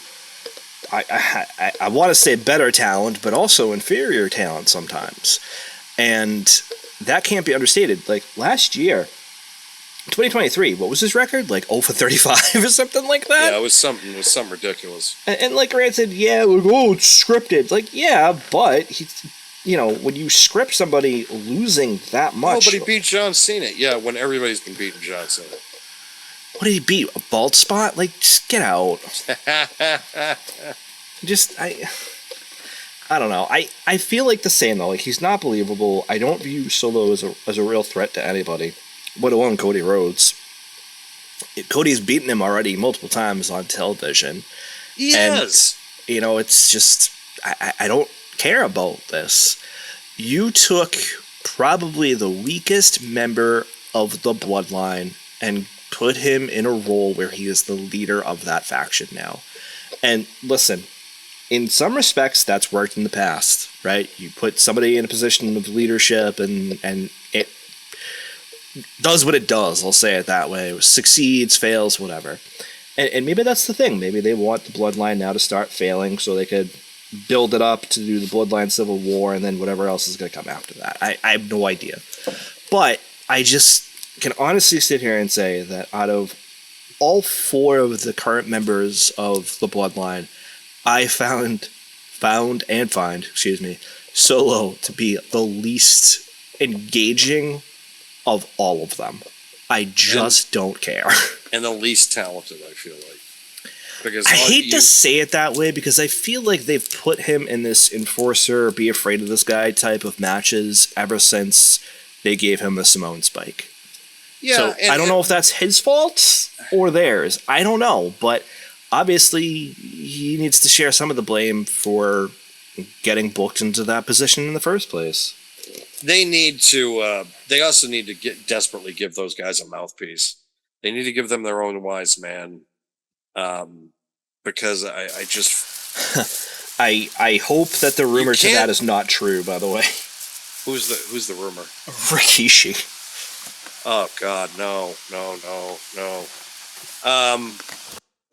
I want to say better talent, but also inferior talent sometimes. And that can't be understated. Like last year, 2023, what was his record? Like 0 for 35 or something like that? Yeah, it was something ridiculous. And like granted, yeah, like, oh, it's scripted. Like, yeah, but when you script somebody losing that much. Oh, but he beat John Cena. Yeah, when everybody's been beating John Cena. What did he beat? A bald spot? Like, just get out. I don't know. I feel like the same though. Like, he's not believable. I don't view Solo as a real threat to anybody, let alone Cody Rhodes. Cody's beaten him already multiple times on television. Yes. And, it's just I don't care about this. You took probably the weakest member of the Bloodline and put him in a role where he is the leader of that faction now. And listen, in some respects, that's worked in the past, right? You put somebody in a position of leadership and it does what it does, I'll say it that way. It succeeds, fails, whatever. And maybe that's the thing. Maybe they want the Bloodline now to start failing so they could build it up to do the Bloodline Civil War and then whatever else is going to come after that. I have no idea. But I just can honestly sit here and say that out of all 4 of the current members of the Bloodline, I find Solo to be the least engaging of all of them. I just don't care. And the least talented, I feel like. Because I hate to say it that way because I feel like they've put him in this enforcer, be afraid of this guy type of matches ever since they gave him the Simone spike. Yeah, so I don't know if that's his fault or theirs. I don't know, but obviously he needs to share some of the blame for getting booked into that position in the first place. They need to. They also need to desperately give those guys a mouthpiece. They need to give them their own wise man. Because I just I hope that the rumor to that is not true, by the way. Who's the rumor? Rikishi. Oh God, no.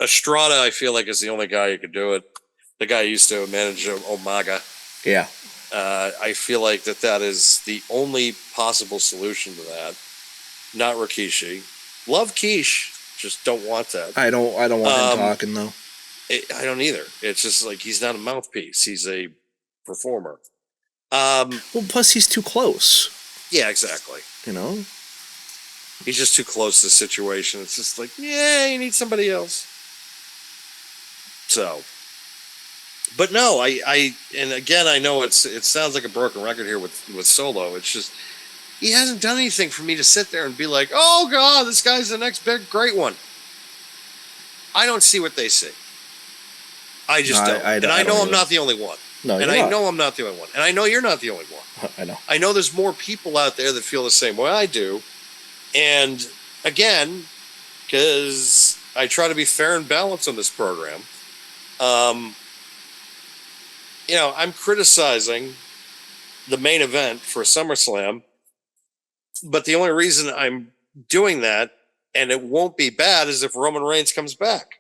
Estrada, I feel like, is the only guy who could do it. The guy who used to manage Omega. Yeah. I feel like that is the only possible solution to that. Not Rikishi. Love Quiche. Just don't want that. I don't want him talking though. I don't either. It's just like he's not a mouthpiece. He's a performer. Well, plus he's too close. Yeah, exactly. He's just too close to the situation. It's just like, yeah, you need somebody else. So, but no, and again, I know it sounds like a broken record here with Solo. It's just he hasn't done anything for me to sit there and be like, oh God, this guy's the next big great one. I don't see what they see. I just don't. And I know I'm not the only one. No, and I know I'm not the only one. And I know you're not the only one. I know. I know there's more people out there that feel the same way I do. And again, because I try to be fair and balanced on this program, I'm criticizing the main event for SummerSlam But the only reason I'm doing that, and it won't be bad, is if Roman Reigns comes back.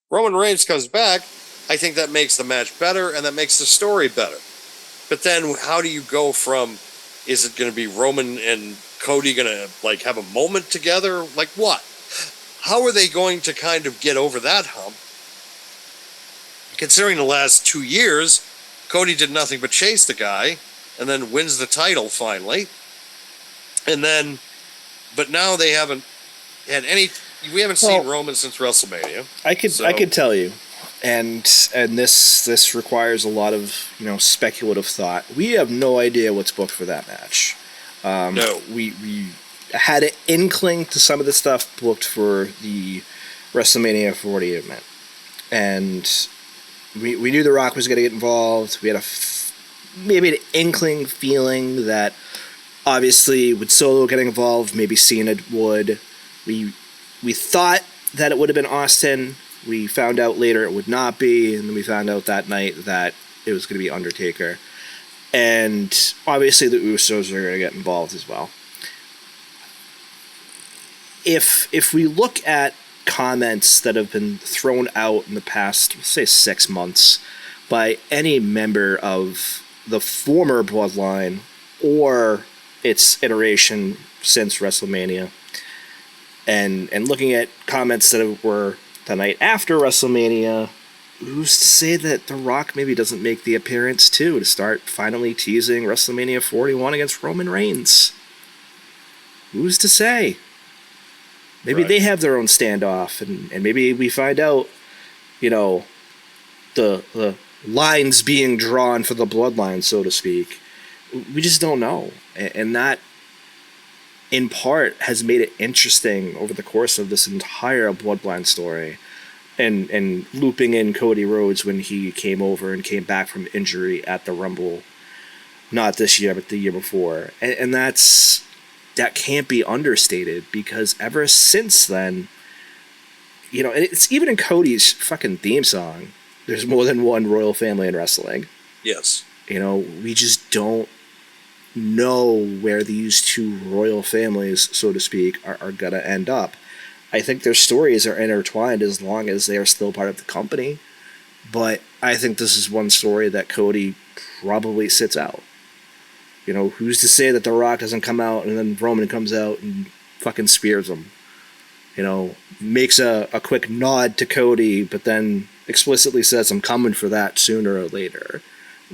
Roman Reigns comes back, I think that makes the match better, and that makes the story better. But then how do you go from, is it going to be Roman and Cody going to like have a moment together? Like what? How are they going to kind of get over that hump? Considering the last 2 years, Cody did nothing but chase the guy and then wins the title finally. And then, but now they haven't had any, we haven't seen Roman since WrestleMania. I could tell you. And this requires a lot of speculative thought. We have no idea what's booked for that match. No, we had an inkling to some of the stuff booked for the WrestleMania 40 event, and we knew The Rock was going to get involved. We had maybe an inkling feeling that obviously with Solo getting involved, maybe Cena would. We thought that it would have been Austin. We found out later it would not be, and then we found out that night that it was going to be Undertaker. And obviously the Usos are going to get involved as well. If we look at comments that have been thrown out in the past, say 6 months, by any member of the former Bloodline or its iteration since WrestleMania, and looking at comments that were the night after WrestleMania, who's to say that The Rock maybe doesn't make the appearance too, to start finally teasing WrestleMania 41 against Roman Reigns? Who's to say? Maybe they have their own standoff, and maybe we find out, the lines being drawn for the bloodline, so to speak. We just don't know. And that, in part, has made it interesting over the course of this entire bloodline story. And looping in Cody Rhodes when he came over and came back from injury at the Rumble, not this year, but the year before. And that can't be understated, because ever since then, and it's even in Cody's fucking theme song, there's more than one royal family in wrestling. Yes. We just don't know where these two royal families, so to speak, are going to end up. I think their stories are intertwined as long as they are still part of the company. But I think this is one story that Cody probably sits out. Who's to say that The Rock doesn't come out and then Roman comes out and fucking spears him? Makes a quick nod to Cody, but then explicitly says, I'm coming for that sooner or later.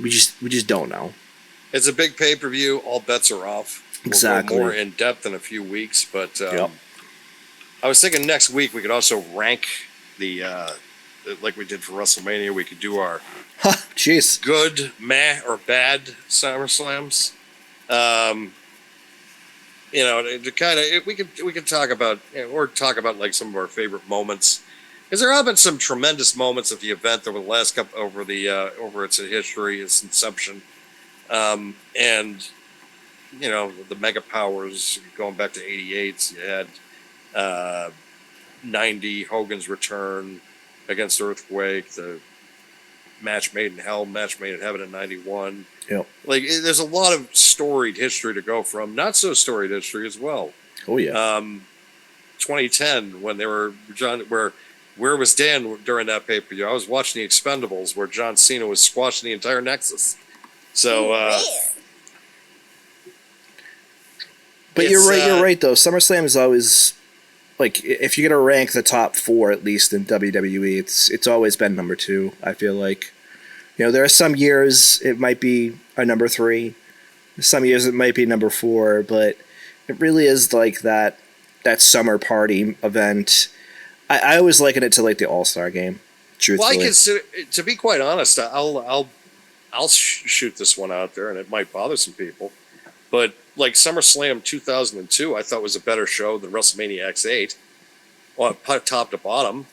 We just don't know. It's a big pay-per-view. All bets are off. Exactly. We'll go more in depth in a few weeks, but I was thinking next week we could also rank the, like we did for WrestleMania, we could do our good, meh, or bad SummerSlams. To kind of, we could talk about, or talk about like some of our favorite moments, because there have been some tremendous moments at the event over the last couple, over its history, its inception, and the mega powers going back to '88. You had 90 Hogan's return against Earthquake, the match made in hell, match made in heaven in '91. Yep. Like, there's a lot of storied history to go from, not so storied history as well. Oh yeah. 2010, when they were where was Dan during that pay-per-view? I was watching the Expendables, where John Cena was squashing the entire Nexus. So but you're right though. SummerSlam is always, like, if you're gonna rank the top 4 at least in WWE, it's always been number 2. I feel like, there are some years it might be a number 3, some years it might be number 4, but it really is like that summer party event. I always liken it to like the All-Star game. Truthfully, well, I consider, to be quite honest, I'll shoot this one out there, and it might bother some people, but like SummerSlam 2002, I thought was a better show than WrestleMania X8, top to bottom,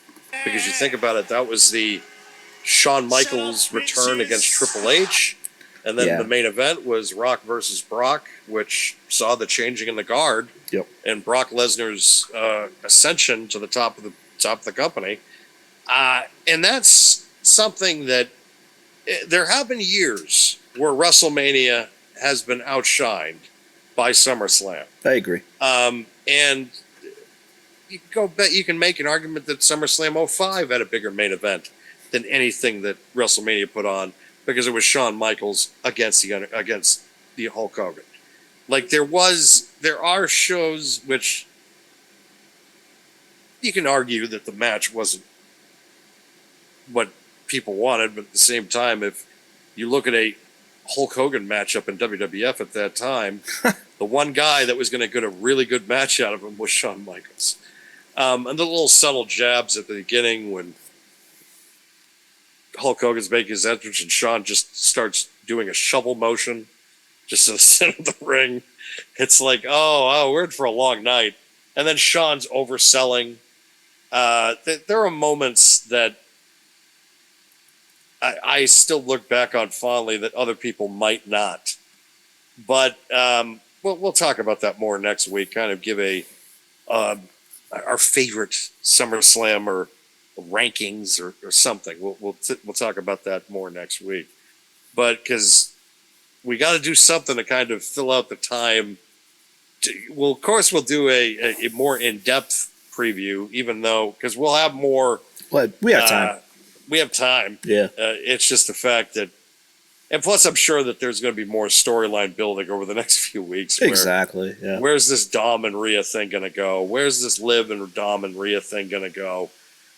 because you think about it, that was the Shawn Michaels return against Triple H, and then the main event was Rock versus Brock, which saw the changing in the guard, and Brock Lesnar's ascension to the top of the company, and that's something that there have been years where WrestleMania has been outshined by SummerSlam. I agree. And you can make an argument that SummerSlam 05 had a bigger main event than anything that WrestleMania put on, because it was Shawn Michaels against the Hulk Hogan. Like there are shows which you can argue that the match wasn't what people wanted, but at the same time, if you look at a Hulk Hogan matchup in WWF at that time, the one guy that was going to get a really good match out of him was Shawn Michaels. And the little subtle jabs at the beginning when Hulk Hogan's making his entrance and Shawn just starts doing a shovel motion just to the center of the ring. It's like, oh, we're in for a long night. And then Shawn's overselling. There are moments that I still look back on fondly that other people might not. But we'll talk about that more next week. Kind of give our favorite SummerSlam or rankings or something. We'll talk about that more next week. But because we got to do something to kind of fill out the time. Of course, we'll do a more in-depth preview, even though because we'll have more. Well, we have time. We have time. Yeah. It's just the fact that, and plus, I'm sure that there's going to be more storyline building over the next few weeks. Exactly. Yeah. Where's this Dom and Rhea thing going to go? Where's this Liv and Dom and Rhea thing going to go?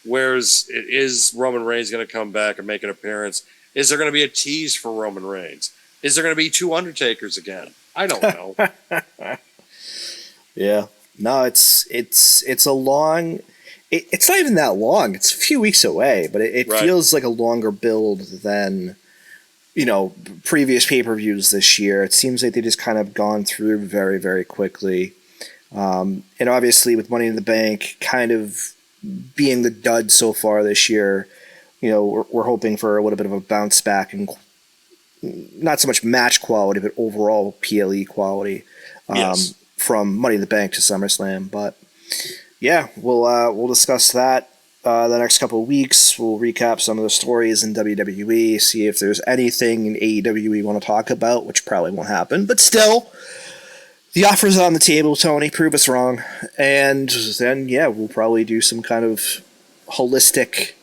Is Roman Reigns going to come back and make an appearance? Is there going to be a tease for Roman Reigns? Is there going to be 2 Undertakers again? I don't know. Yeah. No, it's a long. It's not even that long. It's a few weeks away, but it Right. feels like a longer build than, previous pay-per-views this year. It seems like they just kind of gone through very, very quickly. And obviously with Money in the Bank kind of being the dud so far this year, we're hoping for a little bit of a bounce back and not so much match quality, but overall PLE quality Yes. from Money in the Bank to SummerSlam. But yeah, we'll discuss that the next couple of weeks. We'll recap some of the stories in WWE, see if there's anything in AEW we want to talk about, which probably won't happen. But still, the offer's on the table, Tony. Prove us wrong. And then, yeah, we'll probably do some kind of holistic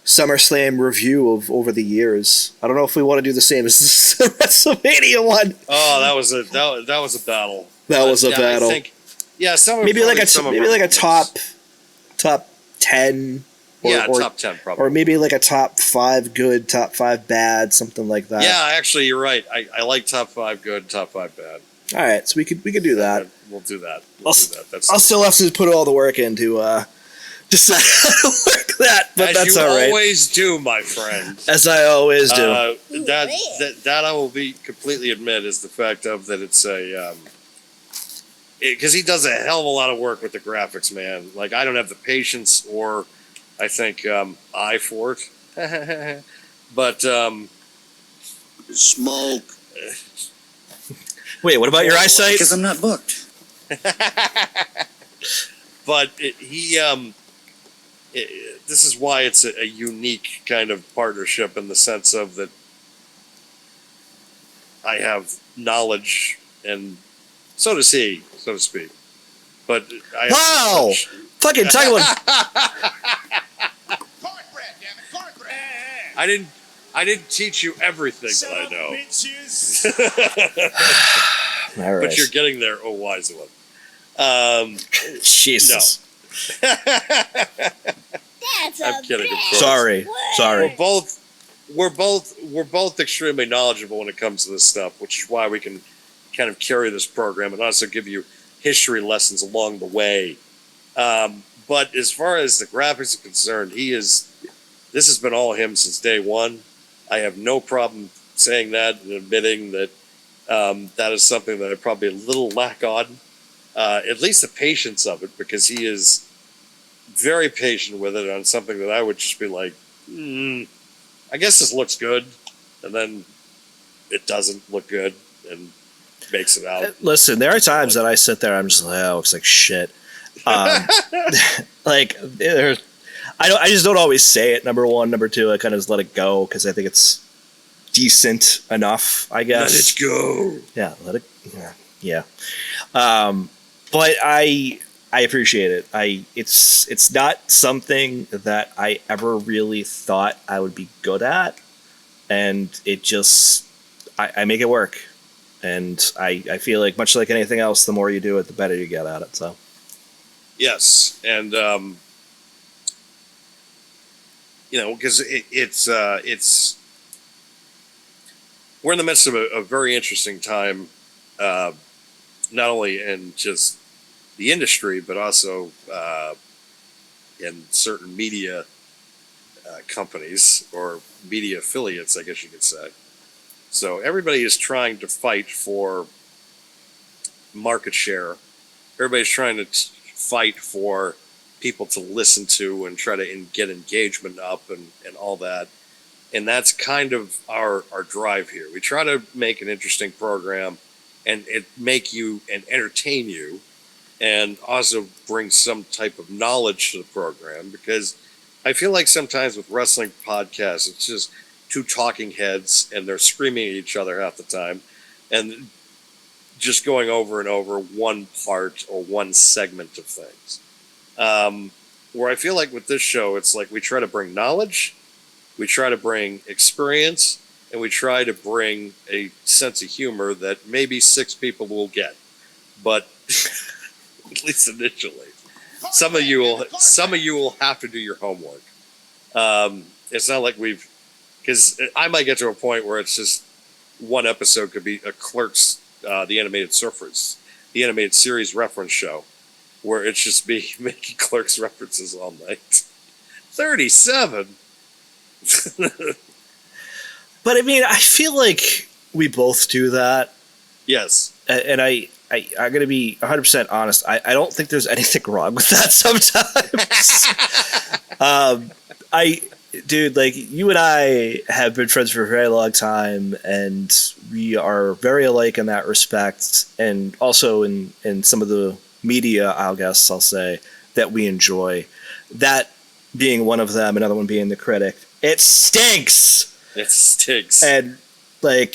SummerSlam review of over the years. I don't know if we want to do the same as the WrestleMania one. Oh, that was a battle. That was a battle. I think, some maybe like a top 10. Or top 10 probably. Or maybe like a top 5 good, top 5 bad, something like that. Yeah, actually, you're right. I like top 5 good, top 5 bad. All right, so we could do that. We'll do that. I'll still have to put all the work into decide how to work that, but as that's you all right. Always do, my friend. As I always do. That I will be completely admit is the fact of that it's a because he does a hell of a lot of work with the graphics, man. Like I don't have the patience or I think eye for it, but Smoke. Wait, what about your eyesight? Because I'm not booked. But this is why it's a unique kind of partnership in the sense of that I have knowledge and so does he, so to speak. But wow! Fucking talk about. Cornbread, damn it, cornbread. I didn't teach you everything Shut that I up, know. bitches. All right. But you're getting there, oh wise one. Jesus. No. That's I'm kidding. Of course. Sorry. We're both extremely knowledgeable when it comes to this stuff, which is why we can kind of carry this program and also give you history lessons along the way. But as far as the graphics are concerned, this has been all him since day one. I have no problem saying that and admitting that that is something that I probably a little lack on. At least the patience of it, because he is very patient with it on something that I would just be like, I guess this looks good, and then it doesn't look good and makes it out. Listen, there are times that I sit there, I'm just like, oh, it looks like shit. Like, I just don't always say it. Number one, number two, I kind of just let it go because I think it's decent enough, I guess. Let it go. Yeah, let it. Yeah. Yeah. But I appreciate it. It's not something that I ever really thought I would be good at, and it just I make it work. And I feel like, much like anything else, the more you do it, the better you get at it. So Yes, and because it's we're in the midst of a very interesting time, not only in just the industry, but also in certain media companies or media affiliates, I guess you could say. So everybody is trying to fight for market share. Everybody's trying to fight for people to listen to and try to get engagement up and all that. And that's kind of our drive here. We try to make an interesting program and make you and entertain you, and also bring some type of knowledge to the program, because I feel like sometimes with wrestling podcasts, it's just two talking heads and they're screaming at each other half the time and just going over and over one part or one segment of things. Where I feel like with this show, it's like we try to bring knowledge, we try to bring experience, and we try to bring a sense of humor that maybe 6 people will get. But at least initially, some of you will have to do your homework. It's not like because I might get to a point where it's just one episode could be a Clerks, the animated series reference show, where it's just me making Clerks references all night. 37. but I mean, I feel like we both do that. Yes. And I'm going to be 100% honest. I don't think there's anything wrong with that sometimes. Dude, like, you and I have been friends for a very long time, and we are very alike in that respect, and also in some of the media, I'll say, that we enjoy. That being one of them, another one being the critic. It stinks! It stinks. And, like,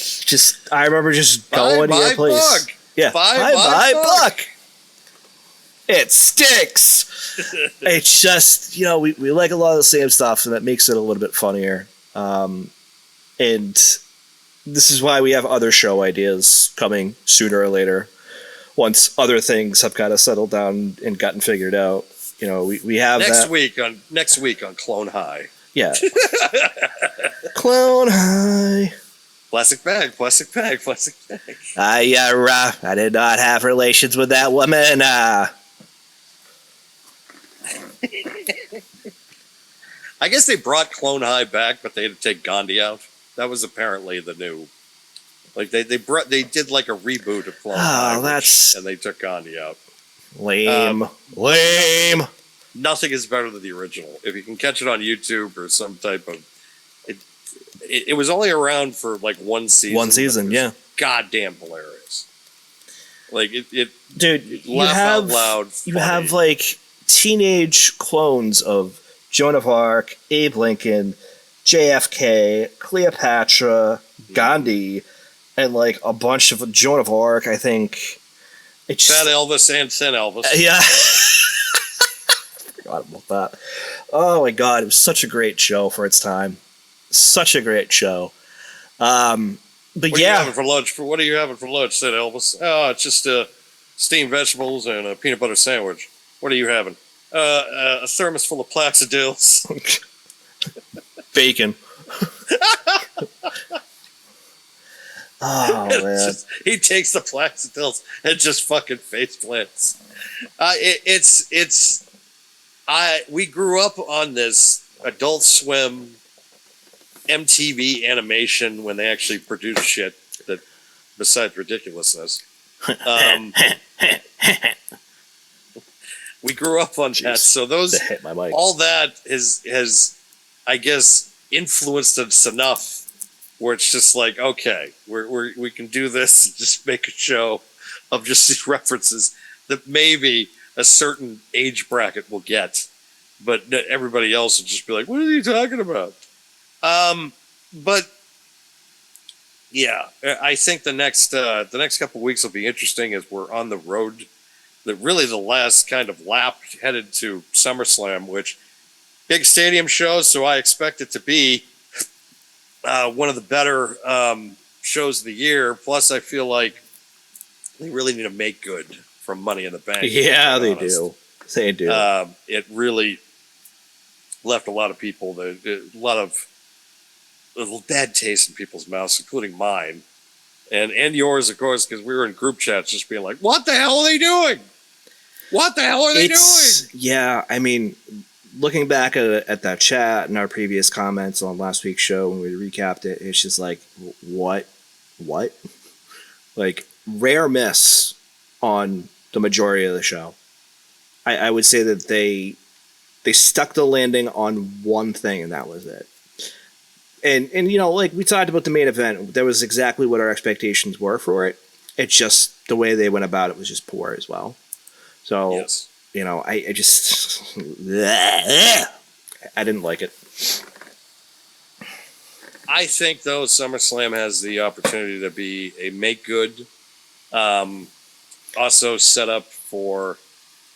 I remember just going to your place. Book. Yeah, buy book. It stinks. It's just, we like a lot of the same stuff, and that makes it a little bit funnier. And this is why we have other show ideas coming sooner or later, once other things have kind of settled down and gotten figured out. We have next week on Clone High. Yeah. Clone High. Plastic bag. I did not have relations with that woman. I guess they brought Clone High back, but they had to take Gandhi out. That was apparently the new. Like they did like a reboot of Clone High, and they took Gandhi out. Lame. Nothing is better than the original. If you can catch it on YouTube or some type of, it was only around for like one season. One season, yeah. Goddamn hilarious. Like dude, laugh out loud. You have like teenage clones of Joan of Arc, Abe Lincoln, JFK, Cleopatra, Gandhi, and like a bunch of Joan of Arc, I think. Fat Elvis and Thin Elvis. Yeah. Forgot about that. Oh my god, it was such a great show for its time. Such a great show. But what are you having for lunch? What are you having for lunch, said Elvis? Oh, it's just steamed vegetables and a peanut butter sandwich. What are you having? A thermos full of Plaxidils. Bacon. Oh man! He takes the Plaxidils and just fucking face plants. We grew up on this Adult Swim, MTV animation when they actually produced shit that, besides ridiculousness. We grew up on that, so hit my mic. all that has, I guess, influenced us enough where it's just like, okay, we can do this and just make a show of just these references that maybe a certain age bracket will get, but everybody else will just be like, what are you talking about? But Yeah, I think the next couple of weeks will be interesting as we're on the road. Really the last kind of lap headed to SummerSlam, which big stadium shows, so I expect it to be one of the better shows of the year. Plus, I feel like they really need to make good from Money in the Bank. Yeah, they do. They do. It really left a lot of people, a lot of bad taste in people's mouths, including mine. And yours, of course, because we were in group chats just being like, what the hell are they doing? What the hell are they doing? Yeah, I mean, looking back at that chat and our previous comments on last week's show when we recapped it, it's just like, what? Like, rare miss on the majority of the show. I would say that they stuck the landing on one thing, and that was it. And you know, like we talked about the main event, that was exactly what our expectations were for it. It's just the way they went about it was just poor as well. So, yes. You know, I just I didn't like it. I think though SummerSlam has the opportunity to be a make good, also set up for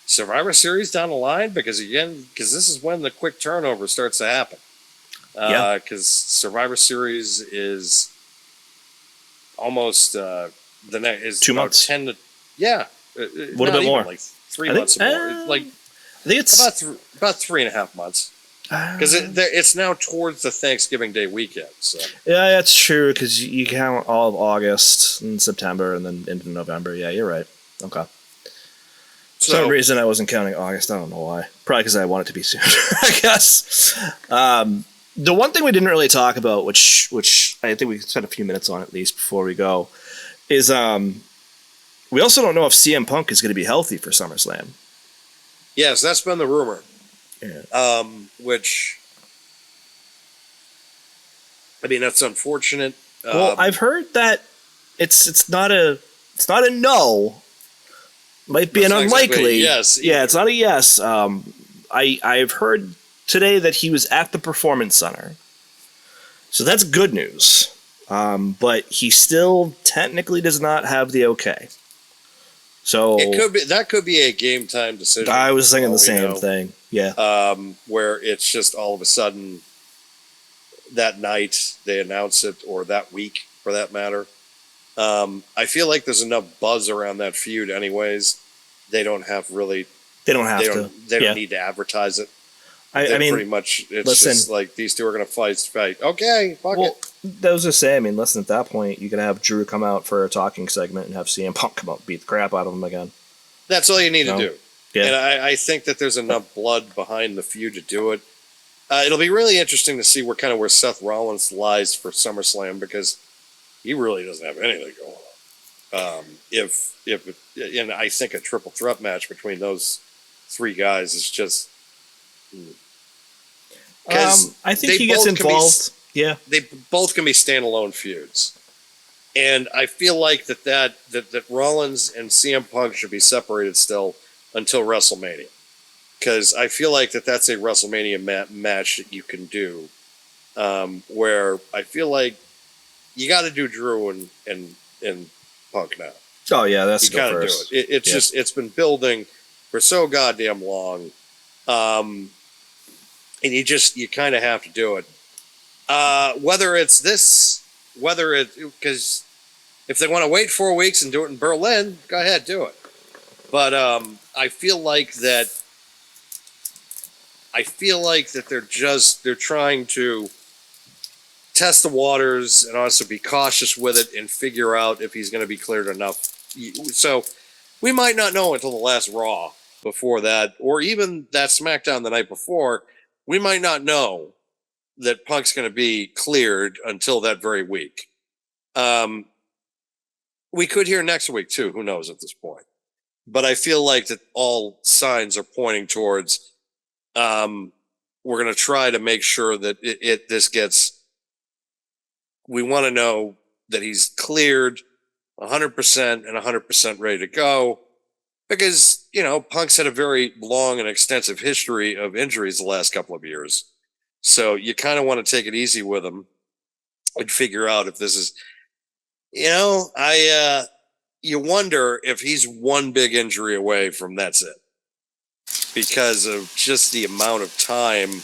Survivor Series down the line because this is when the quick turnover starts to happen. Because Survivor Series is almost the next is 2 months. 10 to a little bit more, like 3 months more. Like I think it's about 3.5 months. Because it's now towards the Thanksgiving Day weekend. So. Yeah, that's true. Because you count all of August and September and then into November. Yeah, you're right. Okay. For some reason, I wasn't counting August. I don't know why. Probably because I want it to be sooner, I guess. The one thing we didn't really talk about, which I think we spent a few minutes on at least before we go, is we also don't know if CM Punk is going to be healthy for SummerSlam. Yes, that's been the rumor. Yeah. Which, I mean, that's unfortunate. Well, I've heard that it's not a no. Might be an unlikely. Yes. Yeah, it's not a yes. I've heard today that he was at the Performance Center, so that's good news. But he still technically does not have the okay. So that could be a game time decision. I was thinking the same thing. Yeah. Where it's just all of a sudden that night they announce it, or that week for that matter. I feel like there's enough buzz around that feud anyways. They don't have to. They don't need to advertise it. I mean, pretty much it's just like these two are going to fight. Okay, fuck it. That was just say. I mean, listen. At that point, you can have Drew come out for a talking segment and have CM Punk come out and beat the crap out of him again. That's all you need to do. Yeah. And I think that there's enough blood behind the feud to do it. It'll be really interesting to see where Seth Rollins lies for SummerSlam, because he really doesn't have anything going on. And I think a triple threat match between those three guys is just. I think he gets involved. Yeah, they both can be standalone feuds, and I feel like that Rollins and CM Punk should be separated still until WrestleMania, because I feel like that's a WrestleMania match that you can do, where I feel like you got to do Drew and Punk now. Oh yeah, that's you got to do it. It's just it's been building for so goddamn long. And you kind of have to do it. Because if they want to wait 4 weeks and do it in Berlin, go ahead, do it. But I feel like that they're trying to test the waters and also be cautious with it and figure out if he's going to be cleared enough. So we might not know until the last Raw before that, or even that SmackDown the night before. We might not know that Punk's going to be cleared until that very week. We could hear next week too. Who knows at this point? But I feel like that all signs are pointing towards we're going to try to make sure that this gets. We want to know that he's cleared 100% and 100% ready to go. Because, Punk's had a very long and extensive history of injuries the last couple of years. So you kind of want to take it easy with him and figure out if this is You wonder if he's one big injury away from that's it, because of just the amount of time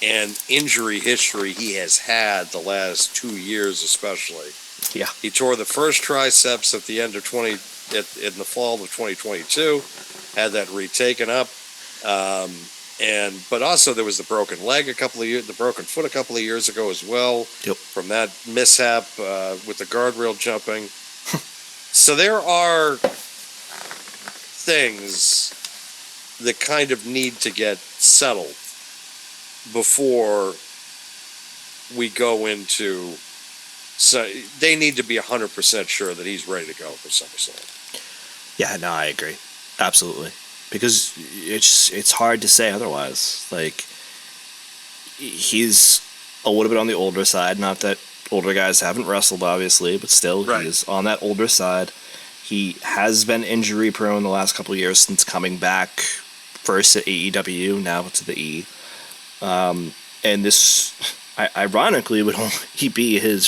and injury history he has had the last 2 years, especially. Yeah, he tore the first triceps at the end of in the fall of 2022, had that retaken up, but also there was the broken leg the broken foot a couple of years ago as well. From that mishap with the guardrail jumping. So there are things that kind of need to get settled before we go into. So they need to be 100% sure that he's ready to go for SummerSlam. Yeah, no, I agree. Absolutely. Because it's hard to say otherwise. Like, he's a little bit on the older side. Not that older guys haven't wrestled, obviously, but still, he is on that older side. He has been injury prone the last couple of years since coming back first at AEW, now to the E. And this, ironically, would only be his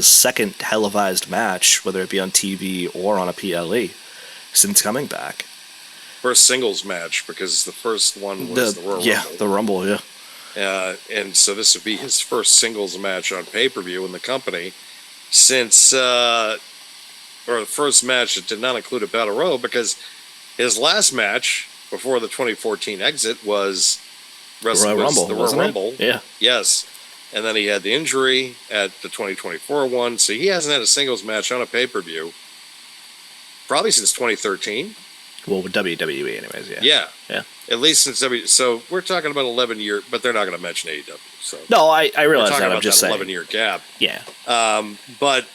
second televised match, whether it be on TV or on a PLE, since coming back. First singles match, because the first one was the Royal Rumble. The Rumble, yeah. And so this would be his first singles match on pay-per-view in the company since, or the first match that did not include a Battle Royal, because his last match before the 2014 exit was the Royal Rumble. Yeah. Yes. And then he had the injury at the 2024 one, so he hasn't had a singles match on a pay-per-view probably since 2013. Well, with WWE anyways, yeah. Yeah. At least since so we're talking about 11 year, but they're not going to mention AEW. So no, I realize that. I'm just saying 11-year gap. Yeah. But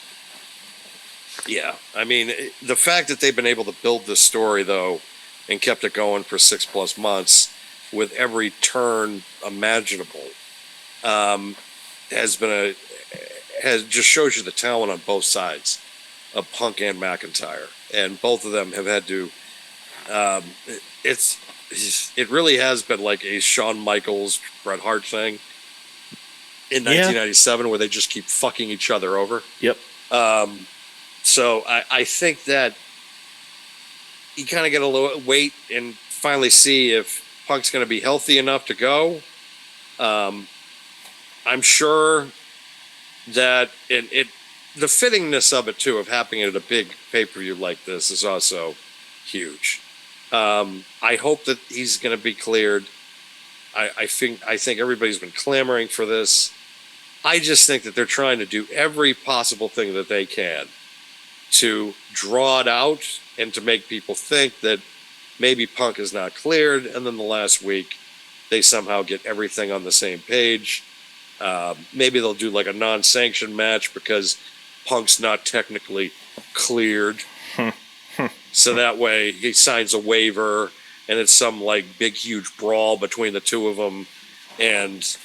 yeah, I mean, the fact that they've been able to build this story though and kept it going for 6+ months with every turn imaginable just shows you the talent on both sides of Punk and McIntyre, and both of them have had to. It really has been like a Shawn Michaels, Bret Hart thing in 1997, where they just keep fucking each other over. Yep. So I think that you kind of got to wait and finally see if Punk's going to be healthy enough to go. I'm sure that the fittingness of it too, of happening at a big pay-per-view like this, is also huge. I hope that he's going to be cleared. I think everybody's been clamoring for this. I just think that they're trying to do every possible thing that they can to draw it out and to make people think that maybe Punk is not cleared, and then the last week they somehow get everything on the same page. Maybe they'll do like a non-sanctioned match because Punk's not technically cleared. So that way he signs a waiver and it's some like big, huge brawl between the two of them and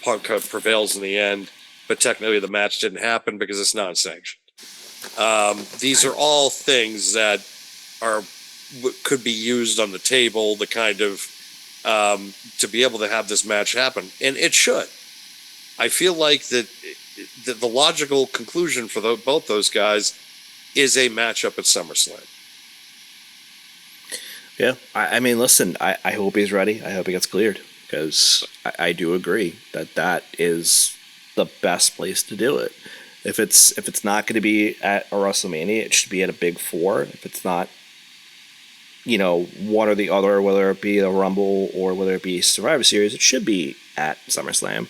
Punk prevails in the end. But technically the match didn't happen because it's non-sanctioned. These are all things that could be used on the table to kind of to be able to have this match happen. And it should. I feel like that the logical conclusion for both those guys is a matchup at SummerSlam. Yeah, I mean, listen, I hope he's ready. I hope he gets cleared, because I do agree that is the best place to do it. If it's not going to be at a WrestleMania, it should be at a Big Four. If it's not, one or the other, whether it be the Rumble or whether it be Survivor Series, it should be at SummerSlam.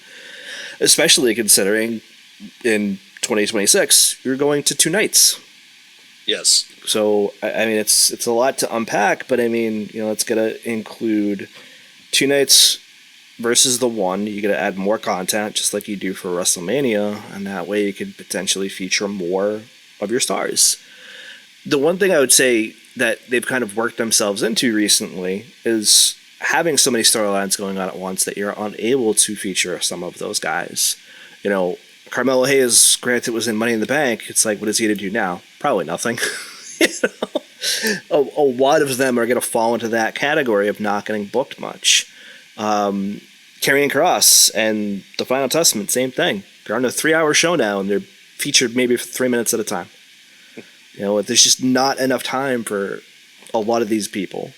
Especially considering in 2026 you're going to 2 nights. Yes. So I mean it's a lot to unpack, but I mean it's gonna include 2 nights versus the one. You gotta add more content just like you do for WrestleMania, and that way you could potentially feature more of your stars. The one thing I would say that they've kind of worked themselves into recently is having so many storylines going on at once that you're unable to feature some of those guys. Carmelo Hayes, granted, was in Money in the Bank. It's like, what is he to do now? Probably nothing. A lot of them are going to fall into that category of not getting booked much. Karrion Kross and The Final Testament, same thing. They're on a 3-hour show now, and they're featured maybe for 3 minutes at a time. You know, there's just not enough time for a lot of these people.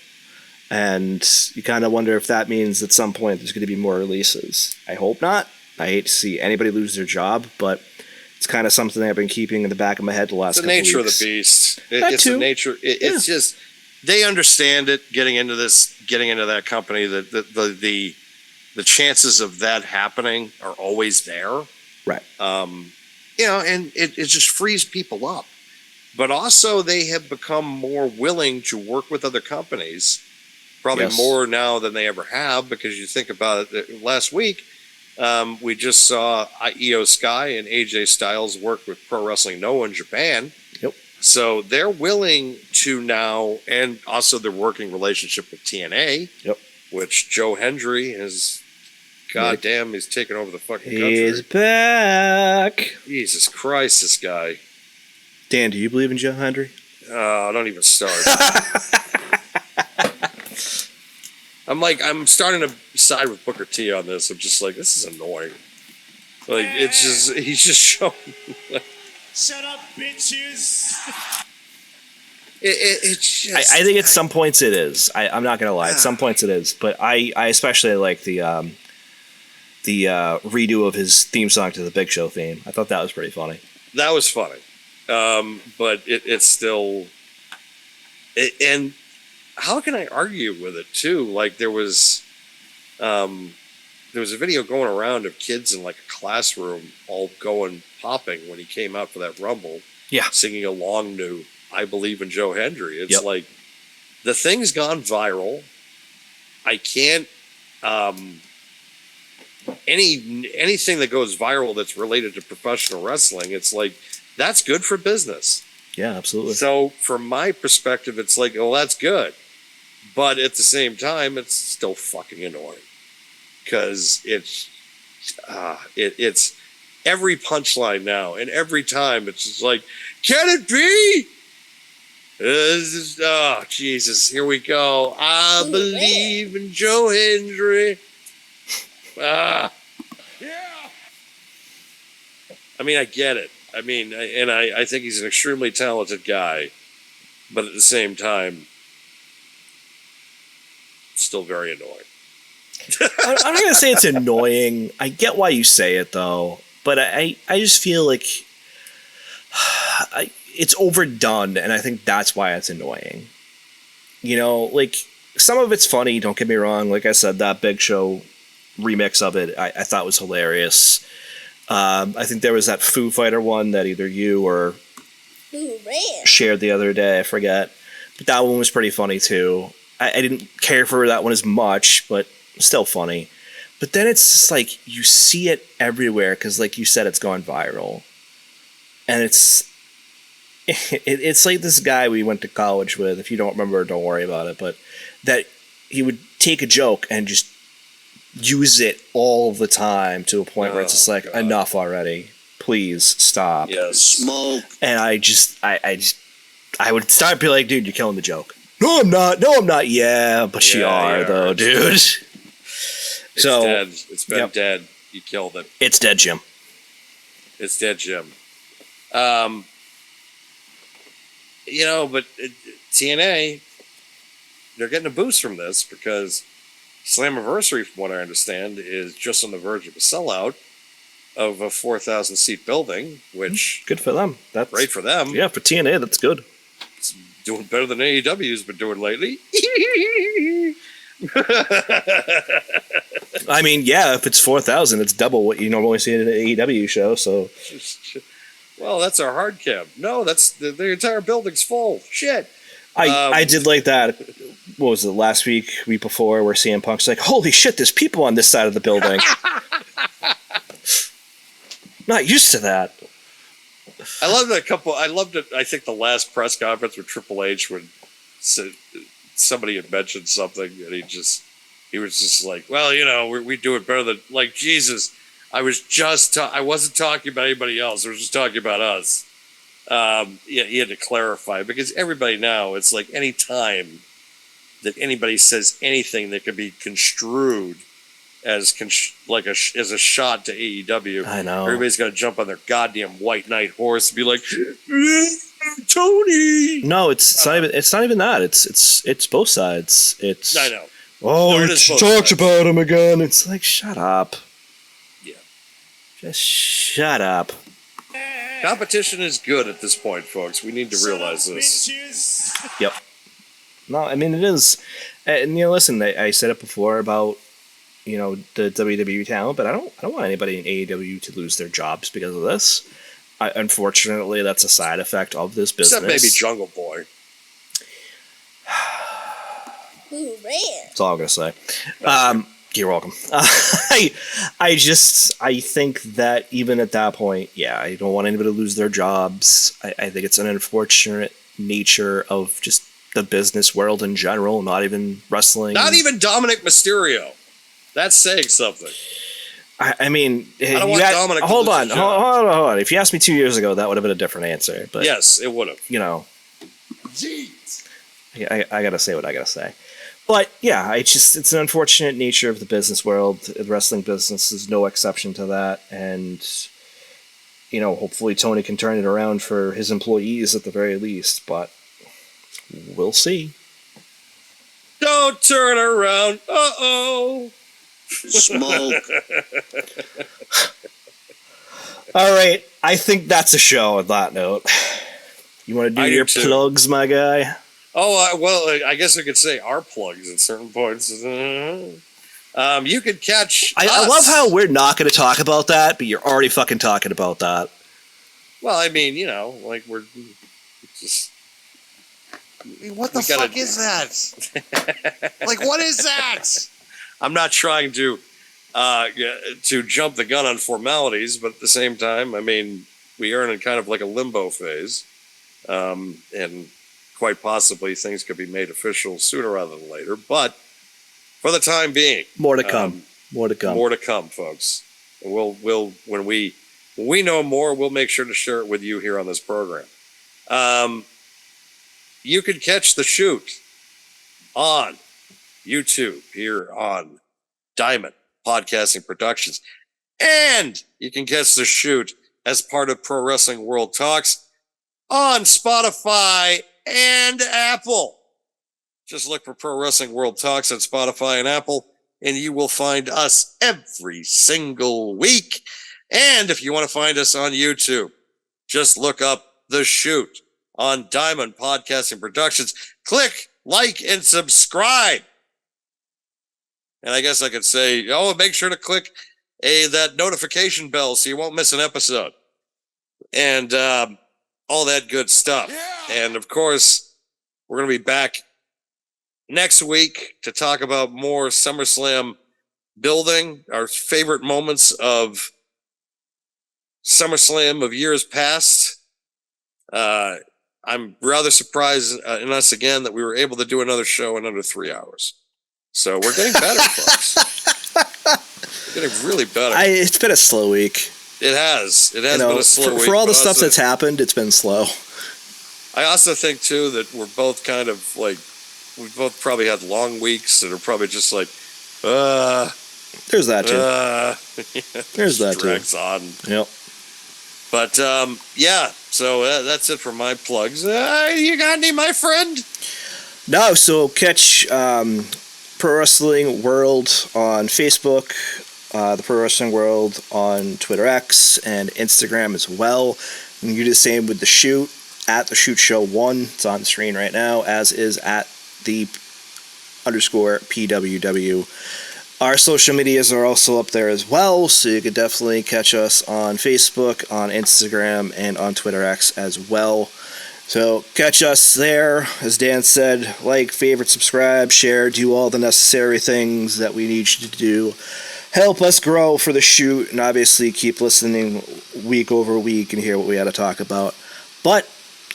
And you kind of wonder if that means at some point there's going to be more releases. I hope not. I hate to see anybody lose their job, but it's kind of something I've been keeping in the back of my head the last couple weeks. It's the nature of the beast. It's the nature. It's just, they understand it getting into that company, that the chances of that happening are always there. Right. You know, and it just frees people up. But also they have become more willing to work with other companies, probably more now than they ever have, because you think about it, last week, we just saw Io Sky and AJ Styles work with Pro Wrestling Noah in Japan. Yep. So they're willing to now, and also their working relationship with TNA. Yep. Which Joe Hendry is, goddamn, he's taking over the fucking country. He's back. Jesus Christ, this guy. Dan, do you believe in Joe Hendry? Don't even start. I'm starting to side with Booker T on this. I'm just like, this is annoying. Like, it's just, he's just showing. Shut up, bitches. It's just. I think at some points it is. I'm not gonna lie. At some points it is, but I especially like the redo of his theme song to the Big Show theme. I thought that was pretty funny. That was funny, but it's still. And how can I argue with it too? Like there was a video going around of kids in like a classroom all going popping when he came out for that Rumble. Yeah, singing along to "I Believe in Joe Hendry." It's like the thing's gone viral. I can't anything that goes viral that's related to professional wrestling. It's like that's good for business. Yeah, absolutely. So from my perspective, it's like, well, that's good. But at the same time, it's still fucking annoying because it's every punchline now, and every time it's just like, can it be? Oh Jesus! Here we go. I believe in Joe Hendry. Yeah. I mean, I get it. I mean, and I think he's an extremely talented guy, but at the same time, still very annoying. I'm not gonna say it's annoying. I get why you say it though, but I just feel like it's overdone, and I think that's why it's annoying. You know, like some of it's funny. Don't get me wrong. Like I said, that Big Show remix of it, I thought was hilarious. I think there was that Foo Fighter one that either you or shared the other day. I forget, but that one was pretty funny too. I didn't care for that one as much, but still funny. But then it's just like you see it everywhere because, like you said, it's gone viral, and it's like this guy we went to college with. If you don't remember, don't worry about it. But that he would take a joke and just use it all the time to a point where it's just like, God, enough already. Please stop. Yes. Smoke. And I would start to be like, dude, you're killing the joke. No, I'm not. No, I'm not. Yeah, but you are, though, dude. It's dead. It's been dead. You killed it. It's dead, Jim. It's dead, Jim. You know, but TNA, they're getting a boost from this because Slammiversary, from what I understand, is just on the verge of a sellout of a 4,000 seat building, which good for them. That's great for them. Yeah, for TNA, that's good. It's doing better than AEW's been doing lately. I mean, yeah, if it's 4,000, it's double what you normally see at an AEW show. So, well, that's our hard cam. No, that's the entire building's full. Shit. I did like that. What was it, last week before, where CM Punk's like, holy shit, there's people on this side of the building. Not used to that. I loved it. I think the last press conference with Triple H when somebody had mentioned something and he was just like, well, you know, we do it better than, like, Jesus. I wasn't talking about anybody else. I was just talking about us. He had to clarify because everybody now, it's like any time that anybody says anything that could be construed as as a shot to AEW, I know everybody's got to jump on their goddamn white knight horse and be like, Tony. No, it's not even. It's not even that. It's both sides. It's. I know. Oh, No, it he is both talks sides. about him again. It's like, shut up. Yeah. Just shut up. Competition is good at this point, folks. We need to realize this. Bitches. Yep. No, I mean it is, and listen, I said it before about the WWE talent, but I don't want anybody in AEW to lose their jobs because of this. Unfortunately, that's a side effect of this business. Except maybe Jungle Boy. Ooh, man. That's all I'm gonna say. You're welcome. I think that even at that point, yeah, I don't want anybody to lose their jobs. I think it's an unfortunate nature of just the business world in general, not even wrestling. Not even Dominic Mysterio. That's saying something. I mean, I don't want Dominic to hold lose on, his job. hold on. If you asked me 2 years ago, that would have been a different answer. But Yes, it would have. Jeez. I gotta say what I gotta say. But yeah, it's an unfortunate nature of the business world. The wrestling business is no exception to that, and hopefully Tony can turn it around for his employees at the very least. But we'll see. Don't turn around. Uh-oh. Smoke. All right, I think that's a show on that note. You want to do I do your too. plugs, my guy? Oh, well, I guess I could say our plugs at certain points. You could catch I us. love how we're not going to talk about that, but you're already fucking talking about that. Well, I mean, like we're just... What the fuck is that? Like, what is that? I'm not trying to jump the gun on formalities, but at the same time, I mean, we are in kind of like a limbo phase, and quite possibly things could be made official sooner rather than later. But for the time being, More to come. More to come. More to come, folks. And we'll when we know more, we'll make sure to share it with you here on this program. You can catch the shoot on YouTube here on Diamond Podcasting Productions. And you can catch the shoot as part of Pro Wrestling World Talks on Spotify and Apple. Just look for Pro Wrestling World Talks on Spotify and Apple, and you will find us every single week. And if you want to find us on YouTube, just look up The Shoot on Diamond Podcasting Productions. Click like and subscribe. And I guess I could say, make sure to click that notification bell so you won't miss an episode. And all that good stuff. Yeah. And of course, we're going to be back next week to talk about more SummerSlam building, our favorite moments of SummerSlam of years past. I'm rather surprised in us again that we were able to do another show in under 3 hours. So we're getting better, folks. We're getting really better. It's been a slow week. It has. It has been a slow week. For all the stuff that's happened, it's been slow. I also think, too, that we're both kind of like, we both probably had long weeks that are probably just like, There's that, too. There's that, too. Drags on. Yep. But, yeah, so that's it for my plugs. You got any, my friend? No, so catch Pro Wrestling World on Facebook, the Pro Wrestling World on Twitter X and Instagram as well. And you do the same with The Shoot, at The Shoot Show 1. It's on the screen right now, as is at the _PWW. Our social medias are also up there as well, so you could definitely catch us on Facebook, on Instagram, and on Twitter X as well. So catch us there. As Dan said, like, favorite, subscribe, share, do all the necessary things that we need you to do. Help us grow for The Shoot, and obviously keep listening week over week and hear what we had to talk about. But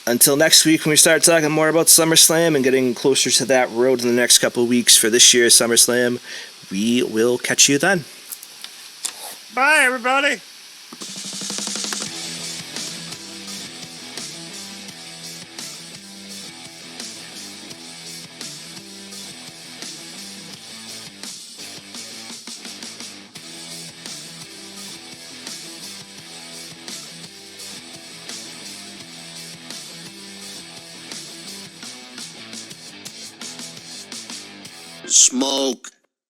until next week, when we start talking more about SummerSlam and getting closer to that road in the next couple of weeks for this year's SummerSlam, we will catch you then. Bye, everybody. Smoke.